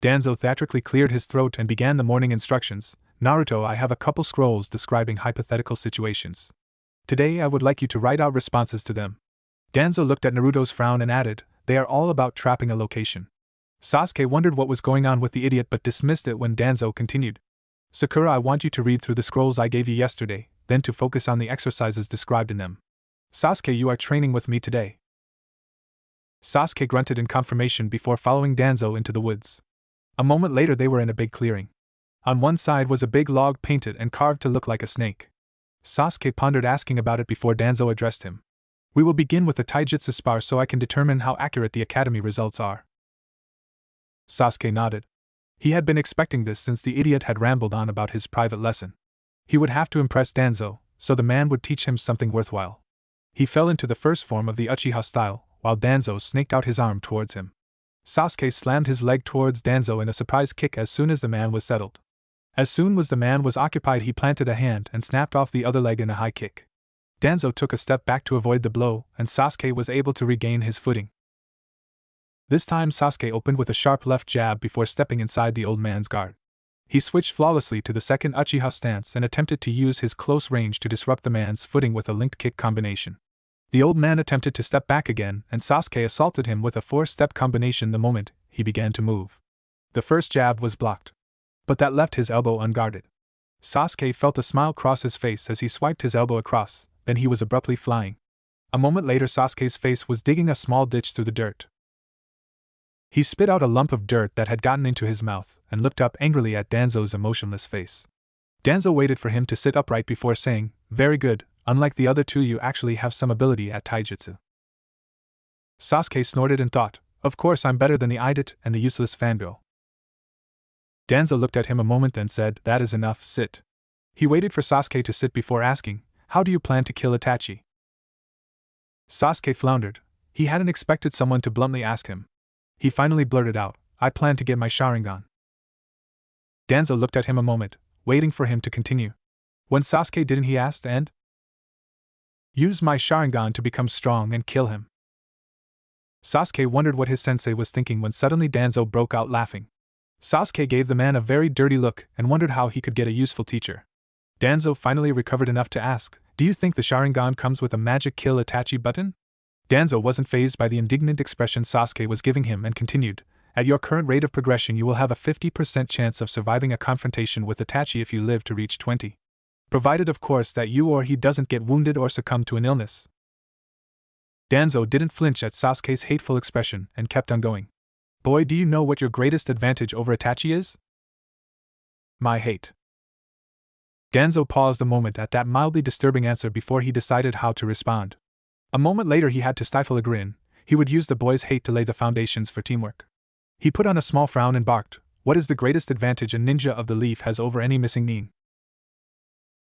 Speaker 1: Danzo theatrically cleared his throat and began the morning instructions. "Naruto, I have a couple scrolls describing hypothetical situations. Today I would like you to write out responses to them." Danzo looked at Naruto's frown and added, "They are all about trapping a location." Sasuke wondered what was going on with the idiot but dismissed it when Danzo continued. "Sakura, I want you to read through the scrolls I gave you yesterday, then to focus on the exercises described in them. Sasuke, you are training with me today." Sasuke grunted in confirmation before following Danzo into the woods. A moment later they were in a big clearing. On one side was a big log painted and carved to look like a snake. Sasuke pondered asking about it before Danzo addressed him. We will begin with the taijutsu spar so I can determine how accurate the academy results are. Sasuke nodded. He had been expecting this since the idiot had rambled on about his private lesson. He would have to impress Danzo, so the man would teach him something worthwhile. He fell into the first form of the Uchiha style, while Danzo snaked out his arm towards him. Sasuke slammed his leg towards Danzo in a surprise kick as soon as the man was settled. As soon as the man was occupied, he planted a hand and snapped off the other leg in a high kick. Danzo took a step back to avoid the blow, and Sasuke was able to regain his footing. This time Sasuke opened with a sharp left jab before stepping inside the old man's guard. He switched flawlessly to the second Uchiha stance and attempted to use his close range to disrupt the man's footing with a linked kick combination. The old man attempted to step back again, and Sasuke assaulted him with a 4-step combination the moment he began to move. The first jab was blocked, but that left his elbow unguarded. Sasuke felt a smile cross his face as he swiped his elbow across, then he was abruptly flying. A moment later Sasuke's face was digging a small ditch through the dirt. He spit out a lump of dirt that had gotten into his mouth and looked up angrily at Danzo's emotionless face. Danzo waited for him to sit upright before saying, "Very good, unlike the other two you actually have some ability at taijutsu." Sasuke snorted and thought, "Of course I'm better than the idiot and the useless fangirl." Danzo looked at him a moment then said, "That is enough, sit." He waited for Sasuke to sit before asking, "How do you plan to kill Itachi?" Sasuke floundered. He hadn't expected someone to bluntly ask him. He finally blurted out, "I plan to get my Sharingan." Danzo looked at him a moment, waiting for him to continue. "When Sasuke didn't he ask and use my Sharingan to become strong and kill him?" Sasuke wondered what his sensei was thinking when suddenly Danzo broke out laughing. Sasuke gave the man a very dirty look and wondered how he could get a useful teacher. Danzo finally recovered enough to ask, "Do you think the Sharingan comes with a magic kill Itachi button?" Danzo wasn't fazed by the indignant expression Sasuke was giving him and continued, "At your current rate of progression you will have a 50% chance of surviving a confrontation with Itachi if you live to reach 20. Provided of course that you or he doesn't get wounded or succumb to an illness." Danzo didn't flinch at Sasuke's hateful expression and kept on going. "Boy, do you know what your greatest advantage over Itachi is?" "My hate." Danzo paused a moment at that mildly disturbing answer before he decided how to respond. A moment later he had to stifle a grin. He would use the boy's hate to lay the foundations for teamwork. He put on a small frown and barked, "What is the greatest advantage a ninja of the leaf has over any missing nin?"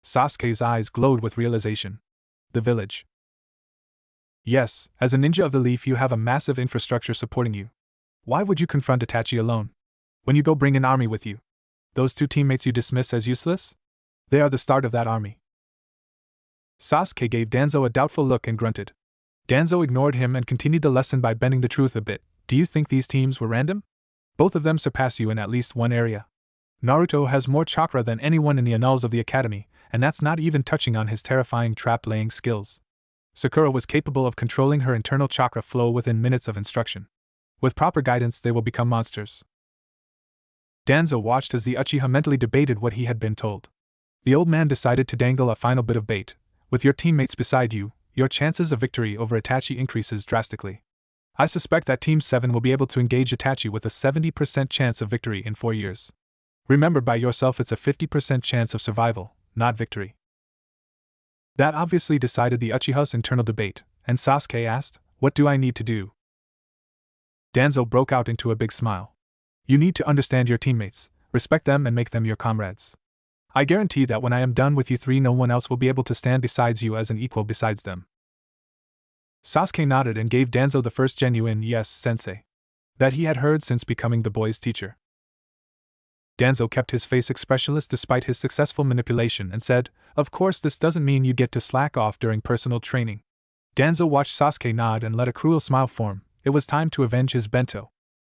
Speaker 1: Sasuke's eyes glowed with realization. "The village." "Yes, as a ninja of the leaf you have a massive infrastructure supporting you. Why would you confront Itachi alone? When you go bring an army with you. Those two teammates you dismiss as useless? They are the start of that army." Sasuke gave Danzo a doubtful look and grunted. Danzo ignored him and continued the lesson by bending the truth a bit. "Do you think these teams were random? Both of them surpass you in at least one area. Naruto has more chakra than anyone in the annals of the academy, and that's not even touching on his terrifying trap-laying skills. Sakura was capable of controlling her internal chakra flow within minutes of instruction. With proper guidance they will become monsters." Danzo watched as the Uchiha mentally debated what he had been told. The old man decided to dangle a final bit of bait. "With your teammates beside you, your chances of victory over Itachi increases drastically. I suspect that Team 7 will be able to engage Itachi with a 70% chance of victory in 4 years. Remember, by yourself it's a 50% chance of survival, not victory." That obviously decided the Uchiha's internal debate, and Sasuke asked, "What do I need to do?" Danzo broke out into a big smile. "You need to understand your teammates, respect them and make them your comrades. I guarantee that when I am done with you three no one else will be able to stand besides you as an equal besides them." Sasuke nodded and gave Danzo the first genuine "yes, sensei" that he had heard since becoming the boy's teacher. Danzo kept his face expressionless despite his successful manipulation and said, "Of course this doesn't mean you get to slack off during personal training." Danzo watched Sasuke nod and let a cruel smile form. It was time to avenge his bento.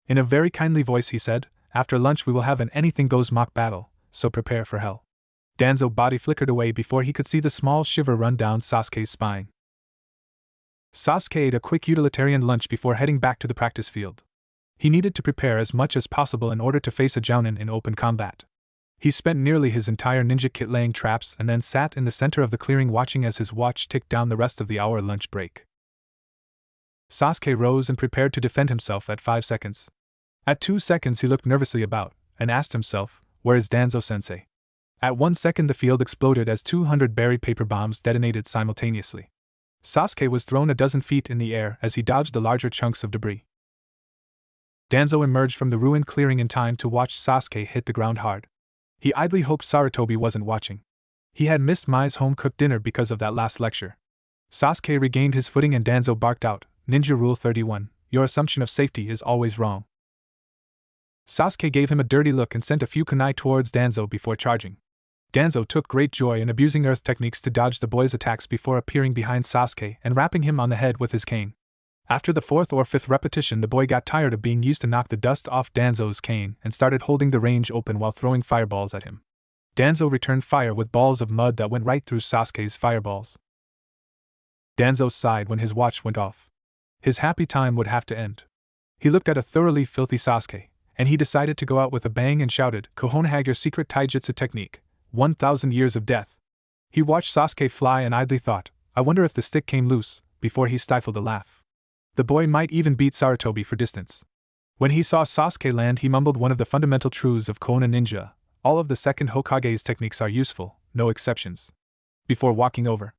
Speaker 1: In a very kindly voice he said, "After lunch we will have an anything-goes mock battle, so prepare for hell." Danzo's body flickered away before he could see the small shiver run down Sasuke's spine. Sasuke ate a quick utilitarian lunch before heading back to the practice field. He needed to prepare as much as possible in order to face a jounin in open combat. He spent nearly his entire ninja kit laying traps and then sat in the center of the clearing watching as his watch ticked down the rest of the hour lunch break. Sasuke rose and prepared to defend himself at 5 seconds. At 2 seconds he looked nervously about, and asked himself, "Where is Danzo-sensei?" At 1 second, the field exploded as 200 berry paper bombs detonated simultaneously. Sasuke was thrown a dozen feet in the air as he dodged the larger chunks of debris. Danzo emerged from the ruined clearing in time to watch Sasuke hit the ground hard. He idly hoped Sarutobi wasn't watching. He had missed Mai's home-cooked dinner because of that last lecture. Sasuke regained his footing and Danzo barked out, "Ninja Rule 31, your assumption of safety is always wrong." Sasuke gave him a dirty look and sent a few kunai towards Danzo before charging. Danzo took great joy in abusing earth techniques to dodge the boy's attacks before appearing behind Sasuke and rapping him on the head with his cane. After the fourth or fifth repetition, the boy got tired of being used to knock the dust off Danzo's cane and started holding the range open while throwing fireballs at him. Danzo returned fire with balls of mud that went right through Sasuke's fireballs. Danzo sighed when his watch went off. His happy time would have to end. He looked at a thoroughly filthy Sasuke, and he decided to go out with a bang and shouted, "Kohonhag, your secret taijutsu technique, 1,000 years of death." He watched Sasuke fly and idly thought, "I wonder if the stick came loose," before he stifled a laugh. The boy might even beat Sarutobi for distance. When he saw Sasuke land, he mumbled one of the fundamental truths of Konoha Ninja: all of the second Hokage's techniques are useful, no exceptions. Before walking over,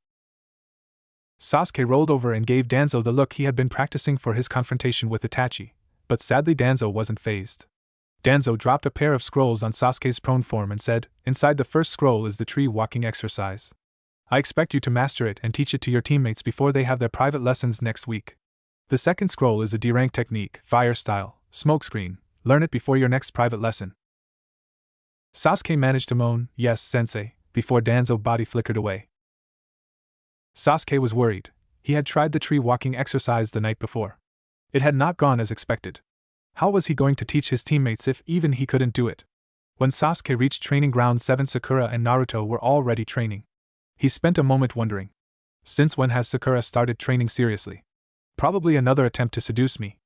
Speaker 1: Sasuke rolled over and gave Danzo the look he had been practicing for his confrontation with Itachi, but sadly Danzo wasn't fazed. Danzo dropped a pair of scrolls on Sasuke's prone form and said, "Inside the first scroll is the tree walking exercise. I expect you to master it and teach it to your teammates before they have their private lessons next week. The second scroll is a D-rank technique, fire style, smokescreen. Learn it before your next private lesson." Sasuke managed to moan, "Yes, sensei," before Danzo's body flickered away. Sasuke was worried. He had tried the tree walking exercise the night before. It had not gone as expected. How was he going to teach his teammates if even he couldn't do it? When Sasuke reached Training Ground 7, Sakura and Naruto were already training. He spent a moment wondering. Since when has Sakura started training seriously? Probably another attempt to seduce me.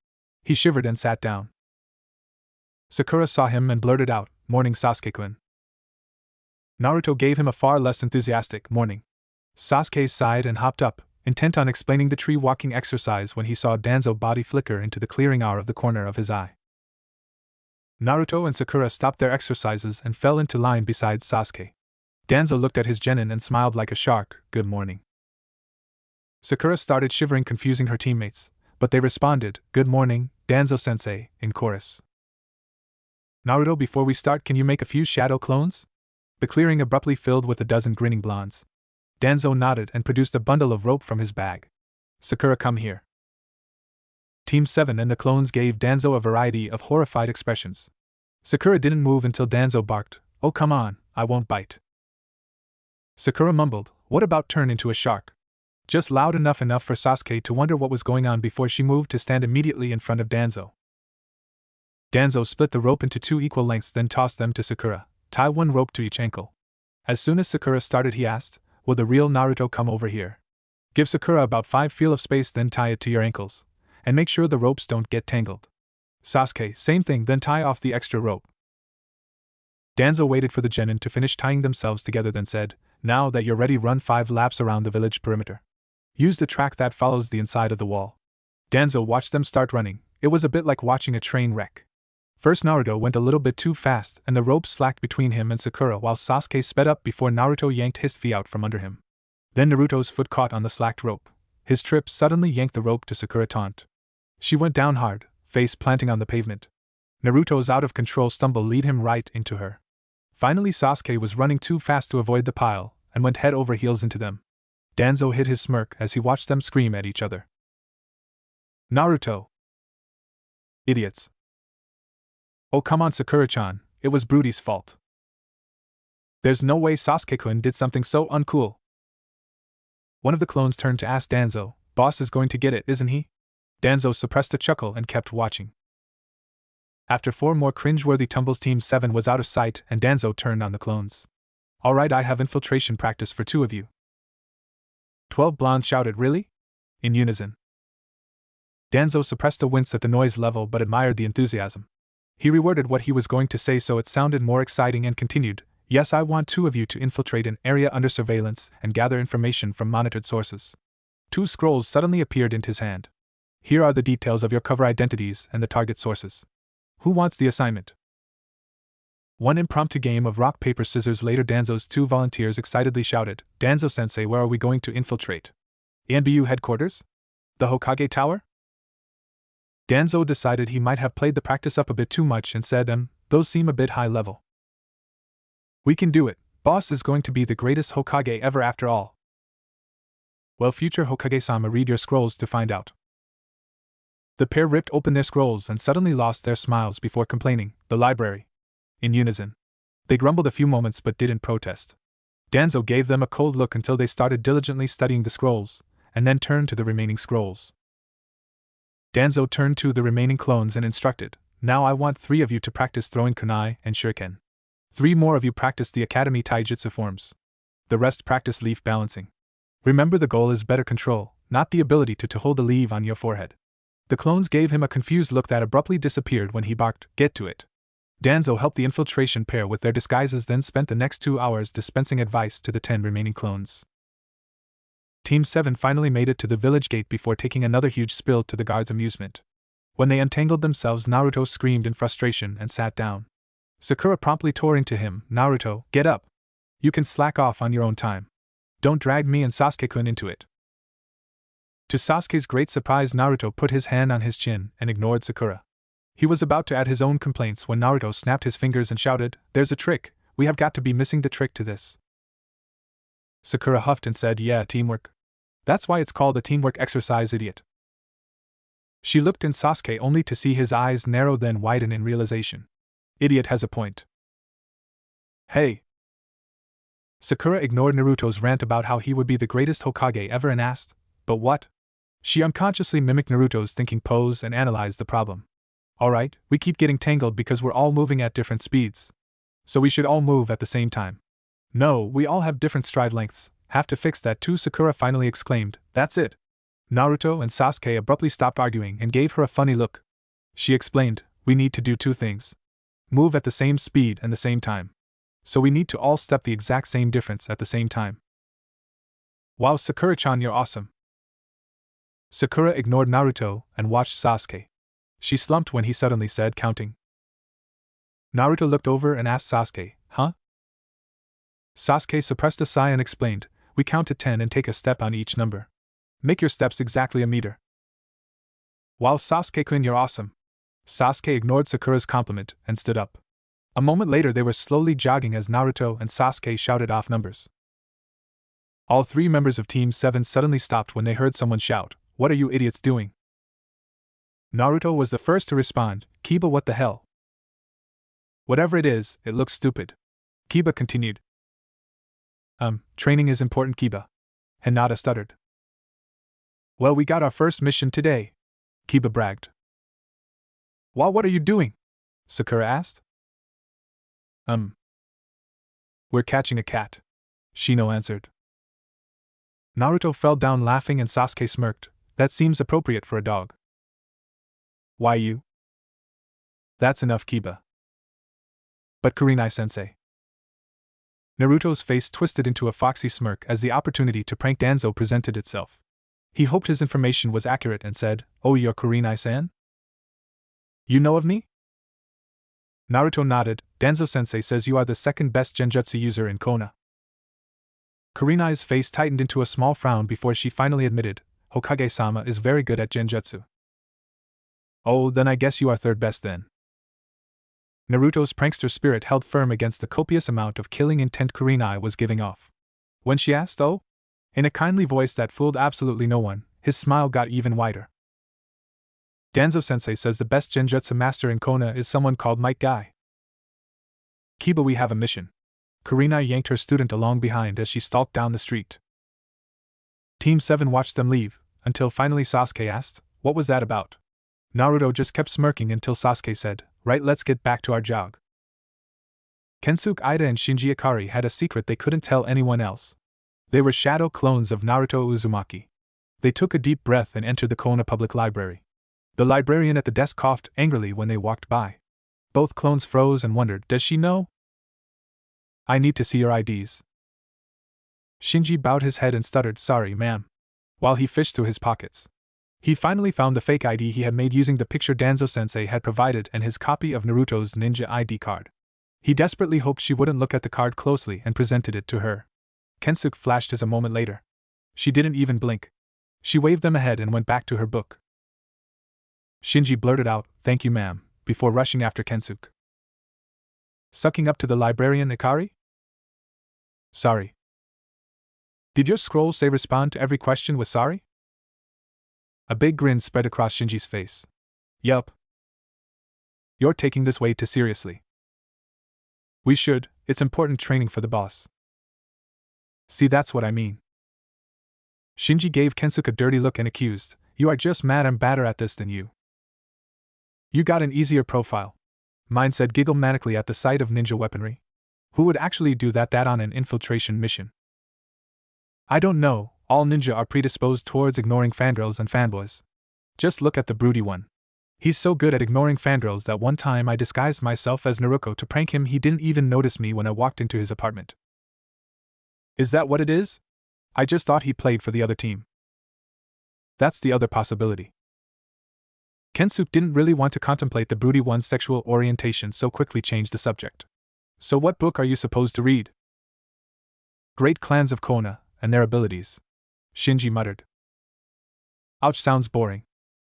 Speaker 1: He shivered and sat down. Sakura saw him and blurted out, "Morning, Sasuke-kun." Naruto gave him a far less enthusiastic morning. Sasuke sighed and hopped up, intent on explaining the tree walking exercise when he saw Danzo's body flicker into the clearing out of the corner of his eye. Naruto and Sakura stopped their exercises and fell into line beside Sasuke. Danzo looked at his genin and smiled like a shark, "Good morning." Sakura started shivering, confusing her teammates, but they responded, "Good morning, Danzo-sensei," in chorus. "Naruto, before we start, can you make a few shadow clones?" The clearing abruptly filled with a dozen grinning blondes. Danzo nodded and produced a bundle of rope from his bag. "Sakura, come here." Team 7 and the clones gave Danzo a variety of horrified expressions. Sakura didn't move until Danzo barked, "Oh come on, I won't bite." Sakura mumbled, "What about turn into a shark?" Just loud enough for Sasuke to wonder what was going on before she moved to stand immediately in front of Danzo. Danzo split the rope into 2 equal lengths, then tossed them to Sakura. "Tie 1 rope to each ankle." As soon as Sakura started, he asked, "Will the real Naruto come over here?" "Give Sakura about 5 feet of space, then tie it to your ankles. And make sure the ropes don't get tangled." Sasuke, "Same thing, then tie off the extra rope." Danzo waited for the genin to finish tying themselves together, then said, "Now that you're ready, run 5 laps around the village perimeter. Use the track that follows the inside of the wall." Danzo watched them start running. It was a bit like watching a train wreck. First Naruto went a little bit too fast and the rope slacked between him and Sakura while Sasuke sped up before Naruto yanked his feet out from under him. Then Naruto's foot caught on the slacked rope. His trip suddenly yanked the rope to Sakura taunt. She went down hard, face planting on the pavement. Naruto's out-of-control stumble led him right into her. Finally Sasuke was running too fast to avoid the pile, and went head over heels into them. Danzo hid his smirk as he watched them scream at each other. "Naruto! Idiots! Oh come on Sakura-chan, it was Brody's fault. There's no way Sasuke-kun did something so uncool." One of the clones turned to ask Danzo, "Boss is going to get it, isn't he?" Danzo suppressed a chuckle and kept watching. After 4 more cringe-worthy tumbles, Team 7 was out of sight and Danzo turned on the clones. "Alright, I have infiltration practice for 2 of you." 12 blondes shouted, "Really?" in unison. Danzo suppressed a wince at the noise level but admired the enthusiasm. He reworded what he was going to say so it sounded more exciting and continued, "Yes, I want 2 of you to infiltrate an area under surveillance and gather information from monitored sources." 2 scrolls suddenly appeared in his hand. "Here are the details of your cover identities and the target sources. Who wants the assignment?" One impromptu game of rock, paper, scissors later, Danzo's two volunteers excitedly shouted, "Danzo-sensei, where are we going to infiltrate? ANBU headquarters? The Hokage Tower?" Danzo decided he might have played the practice up a bit too much and said, those seem a bit high level. "We can do it. Boss is going to be the greatest Hokage ever after all." "Well, future Hokage-sama, read your scrolls to find out." The pair ripped open their scrolls and suddenly lost their smiles before complaining, "The library." In unison. They grumbled a few moments but didn't protest. Danzo gave them a cold look until they started diligently studying the scrolls, and then turned to the remaining scrolls. Danzo turned to the remaining clones and instructed, "Now I want 3 of you to practice throwing kunai and shuriken. 3 more of you practice the academy taijutsu forms. The rest practice leaf balancing. Remember, the goal is better control, not the ability to hold the leaf on your forehead." The clones gave him a confused look that abruptly disappeared when he barked, "Get to it." Danzo helped the infiltration pair with their disguises, then spent the next 2 hours dispensing advice to the 10 remaining clones. Team 7 finally made it to the village gate before taking another huge spill to the guards' amusement. When they untangled themselves, Naruto screamed in frustration and sat down. Sakura promptly tore into him, "Naruto, get up! You can slack off on your own time. Don't drag me and Sasuke-kun into it." To Sasuke's great surprise, Naruto put his hand on his chin and ignored Sakura. He was about to add his own complaints when Naruto snapped his fingers and shouted, "There's a trick, we have got to be missing the trick to this." Sakura huffed and said, "Yeah, teamwork. That's why it's called a teamwork exercise, idiot." She looked in Sasuke only to see his eyes narrow then widen in realization. Idiot has a point. "Hey!" Sakura ignored Naruto's rant about how he would be the greatest Hokage ever and asked, "But what?" She unconsciously mimicked Naruto's thinking pose and analyzed the problem. "Alright, we keep getting tangled because we're all moving at different speeds. So we should all move at the same time." "No, we all have different stride lengths, have to fix that too," Sakura finally exclaimed. "That's it." Naruto and Sasuke abruptly stopped arguing and gave her a funny look. She explained, "We need to do 2 things. Move at the same speed and the same time. So we need to all step the exact same difference at the same time." "Wow, Sakura-chan, you're awesome." Sakura ignored Naruto and watched Sasuke. She slumped when he suddenly said, "Counting." Naruto looked over and asked Sasuke, "Huh?" Sasuke suppressed a sigh and explained, "We count to 10 and take a step on each number. Make your steps exactly a meter." "Wow, Sasuke-kun, you're awesome." Sasuke ignored Sakura's compliment and stood up. A moment later they were slowly jogging as Naruto and Sasuke shouted off numbers. All 3 members of Team 7 suddenly stopped when they heard someone shout, "What are you idiots doing?" Naruto was the first to respond, "Kiba, what the hell?" "Whatever it is, it looks stupid." Kiba continued. Training is important, Kiba." Hinata stuttered. "Well, we got our first mission today," Kiba bragged. "Wow, what are you doing?" Sakura asked. We're catching a cat," Shino answered. Naruto fell down laughing and Sasuke smirked. "That seems appropriate for a dog." "Why you?" "That's enough, Kiba." "But Kurenai-sensei." Naruto's face twisted into a foxy smirk as the opportunity to prank Danzo presented itself. He hoped his information was accurate and said, "Oh, you're Kurenai-san? You know of me?" Naruto nodded. "Danzo-sensei says you are the second best genjutsu user in Konoha." Kurenai's face tightened into a small frown before she finally admitted, "Hokage-sama is very good at genjutsu." "Oh, then I guess you are third best then." Naruto's prankster spirit held firm against the copious amount of killing intent Kurenai was giving off. When she asked, "Oh?" in a kindly voice that fooled absolutely no one, his smile got even wider. "Danzo-sensei says the best genjutsu master in Konoha is someone called Might Guy." "Kiba, we have a mission." Kurenai yanked her student along behind as she stalked down the street. Team 7 watched them leave, until finally Sasuke asked, "What was that about?" Naruto just kept smirking until Sasuke said, "Right, let's get back to our jog." Kensuke Ida and Shinji Ikari had a secret they couldn't tell anyone else. They were shadow clones of Naruto Uzumaki. They took a deep breath and entered the Konoha Public Library. The librarian at the desk coughed angrily when they walked by. Both clones froze and wondered, "Does she know?" "I need to see your IDs." Shinji bowed his head and stuttered, "Sorry, ma'am," while he fished through his pockets. He finally found the fake ID he had made using the picture Danzo-sensei had provided and his copy of Naruto's ninja ID card. He desperately hoped she wouldn't look at the card closely and presented it to her. Kensuke flashed his a moment later. She didn't even blink. She waved them ahead and went back to her book. Shinji blurted out, "Thank you, ma'am," before rushing after Kensuke. "Sucking up to the librarian Ikari?" "Sorry." "Did your scroll say respond to every question with sorry?" A big grin spread across Shinji's face. "Yup. You're taking this way too seriously." "We should, it's important training for the boss." "See, that's what I mean." Shinji gave Kensuke a dirty look and accused, "You are just mad I'm better at this than you." "You got an easier profile," Mine said, giggled manically at the sight of ninja weaponry. "Who would actually do that on an infiltration mission?" "I don't know, all ninja are predisposed towards ignoring fangirls and fanboys. Just look at the broody one. He's so good at ignoring fangirls that one time I disguised myself as Naruto to prank him. He didn't even notice me when I walked into his apartment." "Is that what it is? I just thought he played for the other team." "That's the other possibility." Kensuke didn't really want to contemplate the broody one's sexual orientation, so quickly changed the subject. "So what book are you supposed to read?" "Great Clans of Konoha and Their Abilities," Shinji muttered. "Ouch, sounds boring.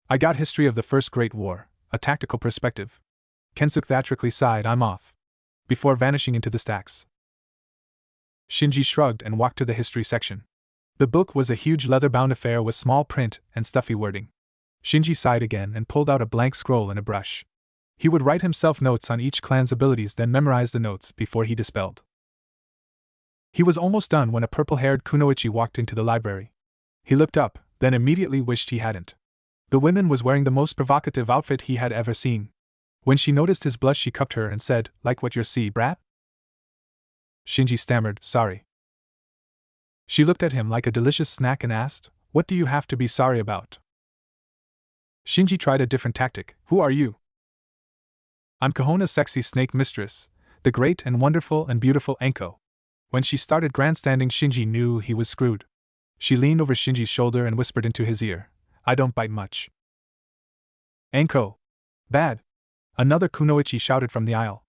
Speaker 1: I got History of the First Great War, a tactical perspective." Kensuke theatrically sighed, "I'm off," before vanishing into the stacks. Shinji shrugged and walked to the history section. The book was a huge leather-bound affair with small print and stuffy wording. Shinji sighed again and pulled out a blank scroll and a brush. He would write himself notes on each clan's abilities, then memorize the notes before he dispelled. He was almost done when a purple-haired kunoichi walked into the library. He looked up, then immediately wished he hadn't. The woman was wearing the most provocative outfit he had ever seen. When she noticed his blush, she cupped her and said, "Like what you see, brat?" Shinji stammered, "Sorry." She looked at him like a delicious snack and asked, "What do you have to be sorry about?" Shinji tried a different tactic. "Who are you?" "I'm Konoha's sexy snake mistress, the great and wonderful and beautiful Enko." When she started grandstanding, Shinji knew he was screwed. She leaned over Shinji's shoulder and whispered into his ear, "I don't bite much." "Enko! Bad!" another kunoichi shouted from the aisle.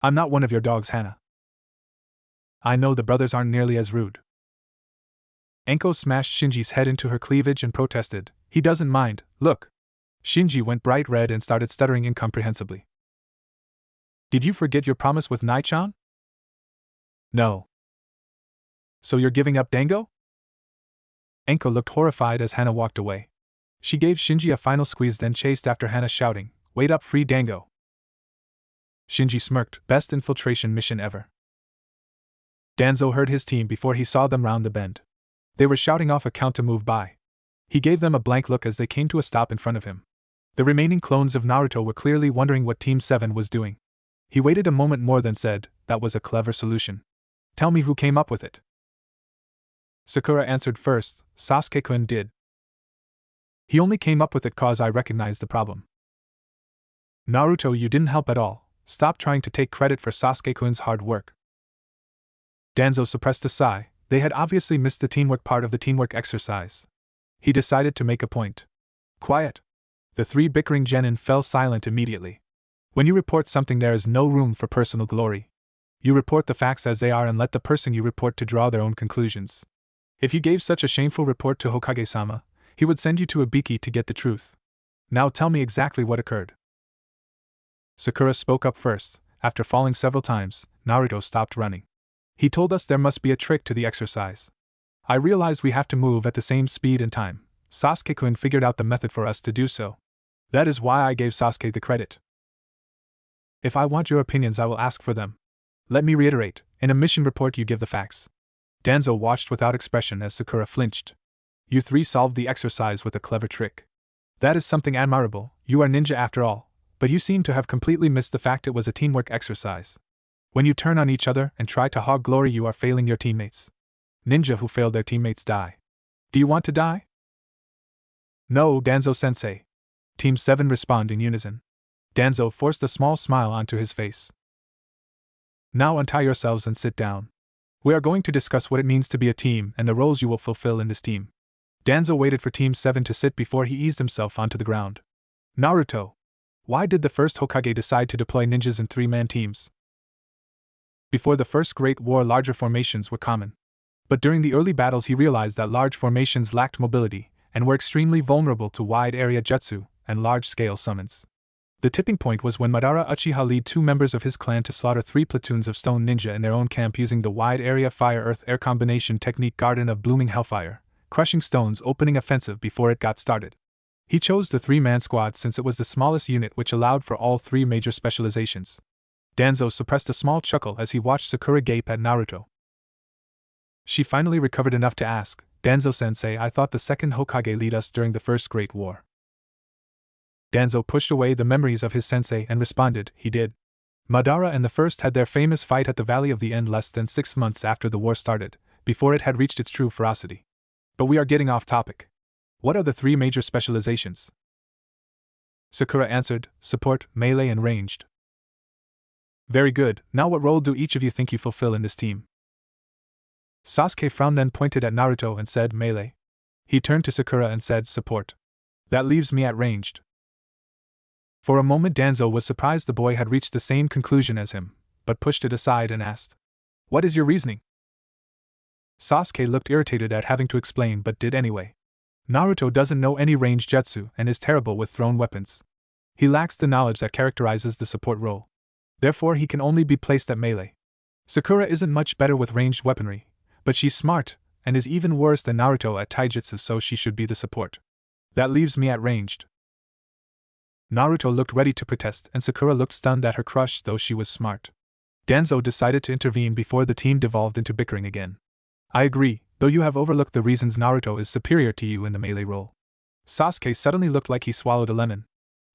Speaker 1: "I'm not one of your dogs, Hana." "I know the brothers aren't nearly as rude." Enko smashed Shinji's head into her cleavage and protested, "He doesn't mind, look." Shinji went bright red and started stuttering incomprehensibly. "Did you forget your promise with Nai-chan?" "No." "So you're giving up Dango?" Enko looked horrified as Hana walked away. She gave Shinji a final squeeze, then chased after Hana, shouting, "Wait up, free Dango." Shinji smirked, best infiltration mission ever. Danzo heard his team before he saw them round the bend. They were shouting off a count to move by. He gave them a blank look as they came to a stop in front of him. The remaining clones of Naruto were clearly wondering what Team 7 was doing. He waited a moment more, then said, "That was a clever solution. Tell me who came up with it." Sakura answered first. "Sasuke-kun did. He only came up with it cause I recognized the problem." "Naruto, you didn't help at all. Stop trying to take credit for Sasuke-kun's hard work." Danzo suppressed a sigh. They had obviously missed the teamwork part of the teamwork exercise. He decided to make a point. "Quiet." The three bickering genin fell silent immediately. When you report something, there is no room for personal glory. You report the facts as they are and let the person you report to draw their own conclusions. If you gave such a shameful report to Hokage-sama, he would send you to a Biki to get the truth. Now tell me exactly what occurred." Sakura spoke up first. "After falling several times, Naruto stopped running. He told us there must be a trick to the exercise. I realized we have to move at the same speed and time. Sasuke-kun figured out the method for us to do so. That is why I gave Sasuke the credit. If I want your opinions, I will ask for them. Let me reiterate, in a mission report you give the facts." Danzo watched without expression as Sakura flinched. "You three solved the exercise with a clever trick. That is something admirable, you are ninja after all, but you seem to have completely missed the fact it was a teamwork exercise. When you turn on each other and try to hog glory, you are failing your teammates. Ninja who fail their teammates die. Do you want to die?" "No, Danzo-sensei." Team 7 responded in unison. Danzo forced a small smile onto his face. "Now untie yourselves and sit down. We are going to discuss what it means to be a team and the roles you will fulfill in this team." Danzo waited for Team 7 to sit before he eased himself onto the ground. "Naruto, Why did the first Hokage decide to deploy ninjas in three-man teams? Before the First Great War, larger formations were common. But during the early battles, he realized that large formations lacked mobility and were extremely vulnerable to wide-area jutsu and large-scale summons. The tipping point was when Madara Uchiha led 2 members of his clan to slaughter 3 platoons of stone ninja in their own camp using the wide-area fire-earth-air combination technique Garden of Blooming Hellfire, crushing stones opening offensive before it got started. He chose the 3-man squad since it was the smallest unit, which allowed for all 3 major specializations. Danzo suppressed a small chuckle as he watched Sakura gape at Naruto. She finally recovered enough to ask, "Danzo-sensei, I thought the second Hokage led us during the First Great War." Danzo pushed away the memories of his sensei and responded, "He did. Madara and the first had their famous fight at the Valley of the End less than 6 months after the war started, before it had reached its true ferocity. But we are getting off topic. What are the 3 major specializations?" Sakura answered, "Support, melee and ranged." "Very good, now what role do each of you think you fulfill in this team?" Sasuke frowned, then pointed at Naruto and said, "Melee." He turned to Sakura and said, "Support." "That leaves me at ranged." For a moment Danzo was surprised the boy had reached the same conclusion as him, but pushed it aside and asked, "What is your reasoning?" Sasuke looked irritated at having to explain but did anyway. Naruto doesn't know any ranged jutsu and is terrible with thrown weapons. He lacks the knowledge that characterizes the support role. Therefore he can only be placed at melee. Sakura isn't much better with ranged weaponry, but she's smart, and is even worse than Naruto at taijutsu, so she should be the support. That leaves me at ranged. Naruto looked ready to protest and Sakura looked stunned at her crush, though she was smart. Danzo decided to intervene before the team devolved into bickering again. "I agree, though you have overlooked the reasons Naruto is superior to you in the melee role." Sasuke suddenly looked like he swallowed a lemon.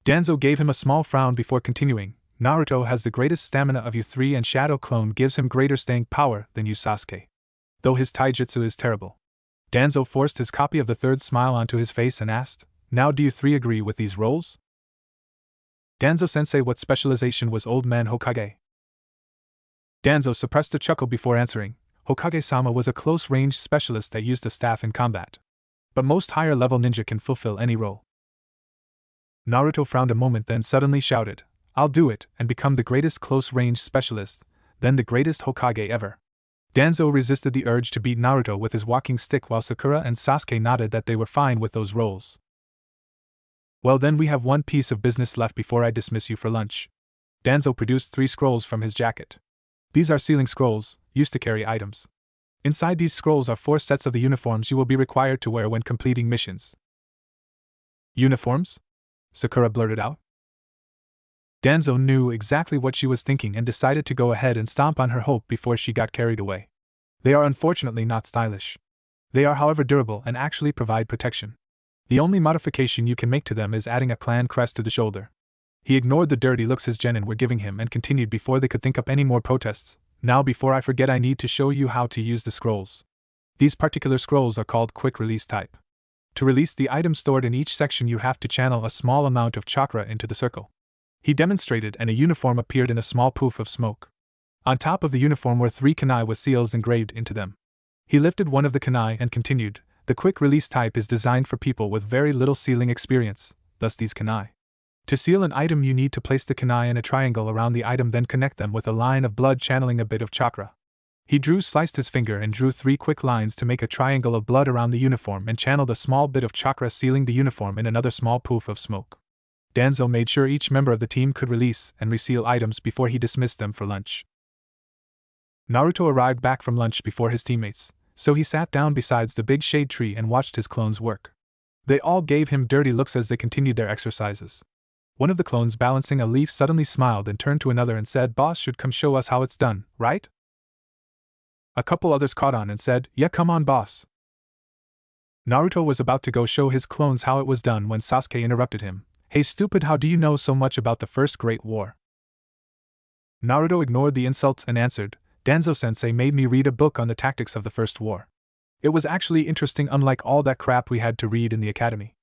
Speaker 1: Danzo gave him a small frown before continuing, "Naruto has the greatest stamina of you 3 and Shadow Clone gives him greater staying power than you, Sasuke. Though his taijutsu is terrible." Danzo forced his copy of the third smile onto his face and asked, "Now do you 3 agree with these roles?" "Danzo-sensei, what specialization was Old Man Hokage?" Danzo suppressed a chuckle before answering, "Hokage-sama was a close-range specialist that used a staff in combat. But most higher-level ninja can fulfill any role." Naruto frowned a moment, then suddenly shouted, "I'll do it and become the greatest close-range specialist, then the greatest Hokage ever." Danzo resisted the urge to beat Naruto with his walking stick while Sakura and Sasuke nodded that they were fine with those roles. "Well, then we have one piece of business left before I dismiss you for lunch." Danzo produced 3 scrolls from his jacket. These are sealing scrolls, used to carry items. Inside these scrolls are 4 sets of the uniforms you will be required to wear when completing missions. "Uniforms?" Sakura blurted out. Danzo knew exactly what she was thinking and decided to go ahead and stomp on her hope before she got carried away. They are unfortunately not stylish. They are, however, durable and actually provide protection. The only modification you can make to them is adding a clan crest to the shoulder. He ignored the dirty looks his genin were giving him and continued before they could think up any more protests. "Now, before I forget, I need to show you how to use the scrolls. These particular scrolls are called quick release type. To release the items stored in each section, you have to channel a small amount of chakra into the circle." He demonstrated, and a uniform appeared in a small poof of smoke. On top of the uniform were 3 kunai with seals engraved into them. He lifted one of the kunai and continued, "The quick release type is designed for people with very little sealing experience, thus these kunai. To seal an item, you need to place the kunai in a triangle around the item, then connect them with a line of blood channeling a bit of chakra." He sliced his finger and drew 3 quick lines to make a triangle of blood around the uniform and channeled a small bit of chakra, sealing the uniform in another small poof of smoke. Danzo made sure each member of the team could release and reseal items before he dismissed them for lunch. Naruto arrived back from lunch before his teammates, so he sat down beside the big shade tree and watched his clones work. They all gave him dirty looks as they continued their exercises. One of the clones balancing a leaf suddenly smiled and turned to another and said, "Boss should come show us how it's done, right?" A couple others caught on and said, "Yeah, come on, boss." Naruto was about to go show his clones how it was done when Sasuke interrupted him. "Hey stupid, how do you know so much about the First Great War?" Naruto ignored the insult and answered, "Danzo-sensei made me read a book on the tactics of the First War. It was actually interesting, unlike all that crap we had to read in the academy."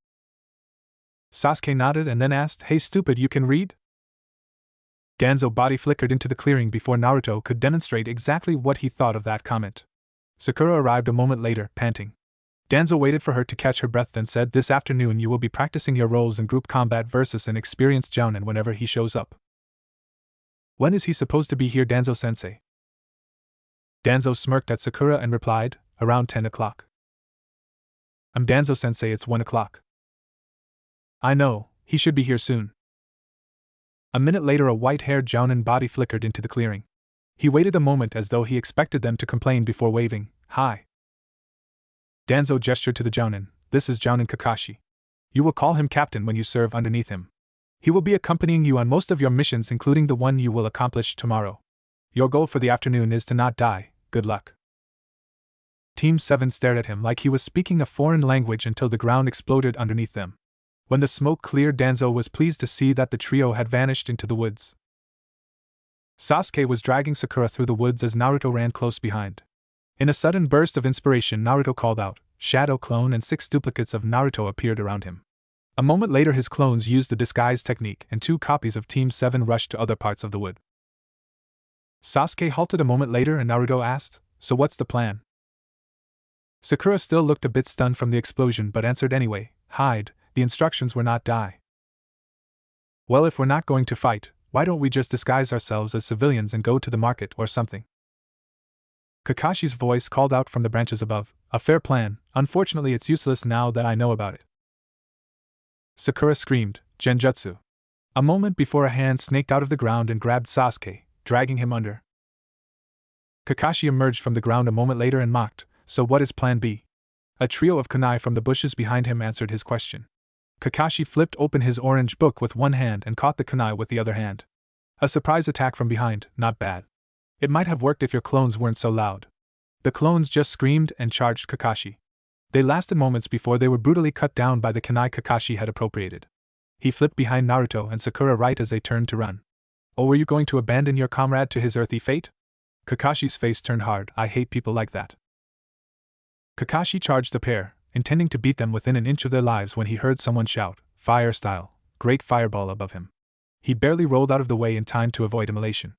Speaker 1: Sasuke nodded and then asked, "Hey stupid, you can read?" Danzo body flickered into the clearing before Naruto could demonstrate exactly what he thought of that comment. Sakura arrived a moment later, panting. Danzo waited for her to catch her breath, then said, "This afternoon you will be practicing your roles in group combat versus an experienced jounin whenever he shows up." "When is he supposed to be here, Danzo-sensei?" Danzo smirked at Sakura and replied, "Around 10 o'clock. Danzo-sensei, it's 1 o'clock. I know, he should be here soon." A minute later, a white-haired jounin body flickered into the clearing. He waited a moment as though he expected them to complain before waving, "Hi." Danzo gestured to the jounin. "This is Jounin Kakashi. You will call him captain when you serve underneath him. He will be accompanying you on most of your missions, including the one you will accomplish tomorrow. Your goal for the afternoon is to not die. Good luck." Team 7 stared at him like he was speaking a foreign language until the ground exploded underneath them. When the smoke cleared, Danzo was pleased to see that the trio had vanished into the woods. Sasuke was dragging Sakura through the woods as Naruto ran close behind. In a sudden burst of inspiration, Naruto called out, "Shadow clone," and 6 duplicates of Naruto appeared around him. A moment later, his clones used the disguise technique, and 2 copies of Team 7 rushed to other parts of the wood. Sasuke halted a moment later and Naruto asked, "So what's the plan?" Sakura still looked a bit stunned from the explosion but answered anyway, "Hide, the instructions were not die." "Well, if we're not going to fight, why don't we just disguise ourselves as civilians and go to the market or something?" Kakashi's voice called out from the branches above, "A fair plan, unfortunately it's useless now that I know about it." Sakura screamed, "Genjutsu!" A moment before, a hand snaked out of the ground and grabbed Sasuke, dragging him under. Kakashi emerged from the ground a moment later and mocked, "So what is plan B?" A trio of kunai from the bushes behind him answered his question. Kakashi flipped open his orange book with one hand and caught the kunai with the other hand. A surprise attack from behind, not bad. It might have worked if your clones weren't so loud. The clones just screamed and charged Kakashi. They lasted moments before they were brutally cut down by the kunai Kakashi had appropriated. He flipped behind Naruto and Sakura right as they turned to run. "Oh, were you going to abandon your comrade to his earthy fate?" Kakashi's face turned hard. "I hate people like that." Kakashi charged the pair, intending to beat them within an inch of their lives when he heard someone shout, "Fire style!" Great fireball above him. He barely rolled out of the way in time to avoid immolation.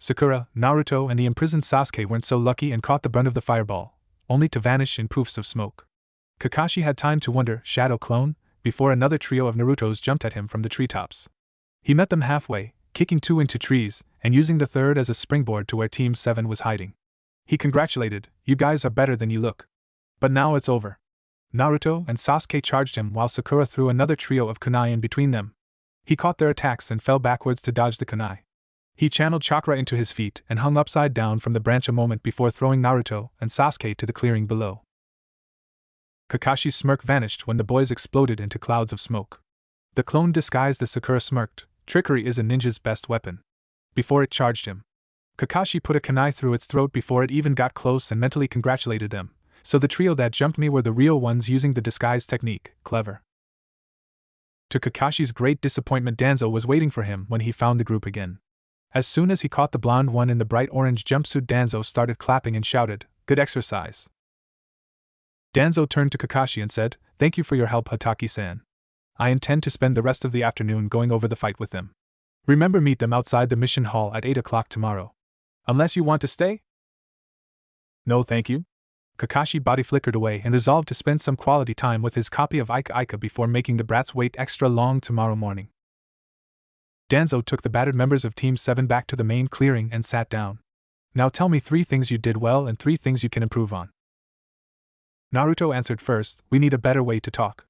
Speaker 1: Sakura, Naruto, and the imprisoned Sasuke weren't so lucky and caught the brunt of the fireball, only to vanish in poofs of smoke. Kakashi had time to wonder, "Shadow clone?" before another trio of Narutos jumped at him from the treetops. He met them halfway, kicking 2 into trees, and using the third as a springboard to where Team 7 was hiding. He congratulated, "You guys are better than you look. But now it's over." Naruto and Sasuke charged him while Sakura threw another trio of kunai in between them. He caught their attacks and fell backwards to dodge the kunai. He channeled chakra into his feet and hung upside down from the branch a moment before throwing Naruto and Sasuke to the clearing below. Kakashi's smirk vanished when the boys exploded into clouds of smoke. The clone disguised as Sakura smirked, "Trickery is a ninja's best weapon." Before it charged him. Kakashi put a kunai through its throat before it even got close and mentally congratulated them. "So the trio that jumped me were the real ones using the disguise technique, clever." To Kakashi's great disappointment, Danzo was waiting for him when he found the group again. As soon as he caught the blonde one in the bright orange jumpsuit, Danzo started clapping and shouted, "Good exercise." Danzo turned to Kakashi and said, "Thank you for your help, Hataki-san. I intend to spend the rest of the afternoon going over the fight with them. Remember, meet them outside the mission hall at 8 o'clock tomorrow. Unless you want to stay?" "No thank you." Kakashi body flickered away and resolved to spend some quality time with his copy of Ika Ika before making the brats wait extra long tomorrow morning. Danzo took the battered members of Team 7 back to the main clearing and sat down. "Now tell me 3 things you did well and 3 things you can improve on." Naruto answered first, "We need a better way to talk.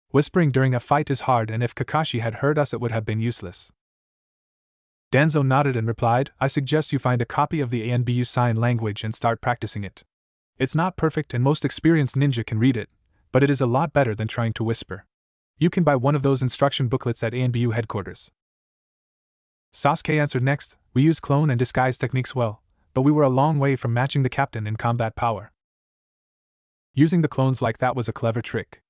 Speaker 1: Whispering during a fight is hard, and if Kakashi had heard us it would have been useless." Danzo nodded and replied, "I suggest you find a copy of the ANBU sign language and start practicing it. It's not perfect and most experienced ninja can read it, but it is a lot better than trying to whisper. You can buy one of those instruction booklets at ANBU headquarters." Sasuke answered next, "We use clone and disguise techniques well, but we were a long way from matching the captain in combat power. Using the clones like that was a clever trick.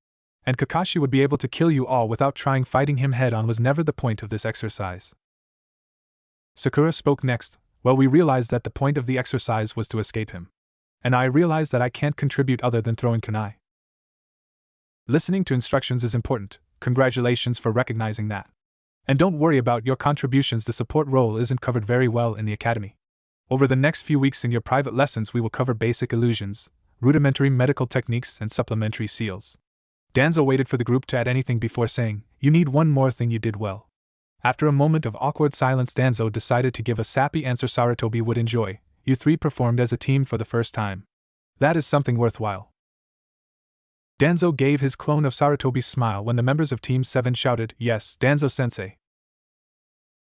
Speaker 1: And Kakashi would be able to kill you all without trying. Fighting him head-on was never the point of this exercise." Sakura spoke next, "Well, we realized that the point of the exercise was to escape him. And I realized that I can't contribute other than throwing kunai. Listening to instructions is important, congratulations for recognizing that. And don't worry about your contributions, the support role isn't covered very well in the academy. Over the next few weeks in your private lessons we will cover basic illusions, rudimentary medical techniques, and supplementary seals. Danzo waited for the group to add anything before saying, "You need one more thing you did well." After a moment of awkward silence, Danzo decided to give a sappy answer Sarutobi would enjoy. "You three performed as a team for the first time. That is something worthwhile." Danzo gave his clone of Sarutobi's smile when the members of Team 7 shouted, "Yes, Danzo-sensei."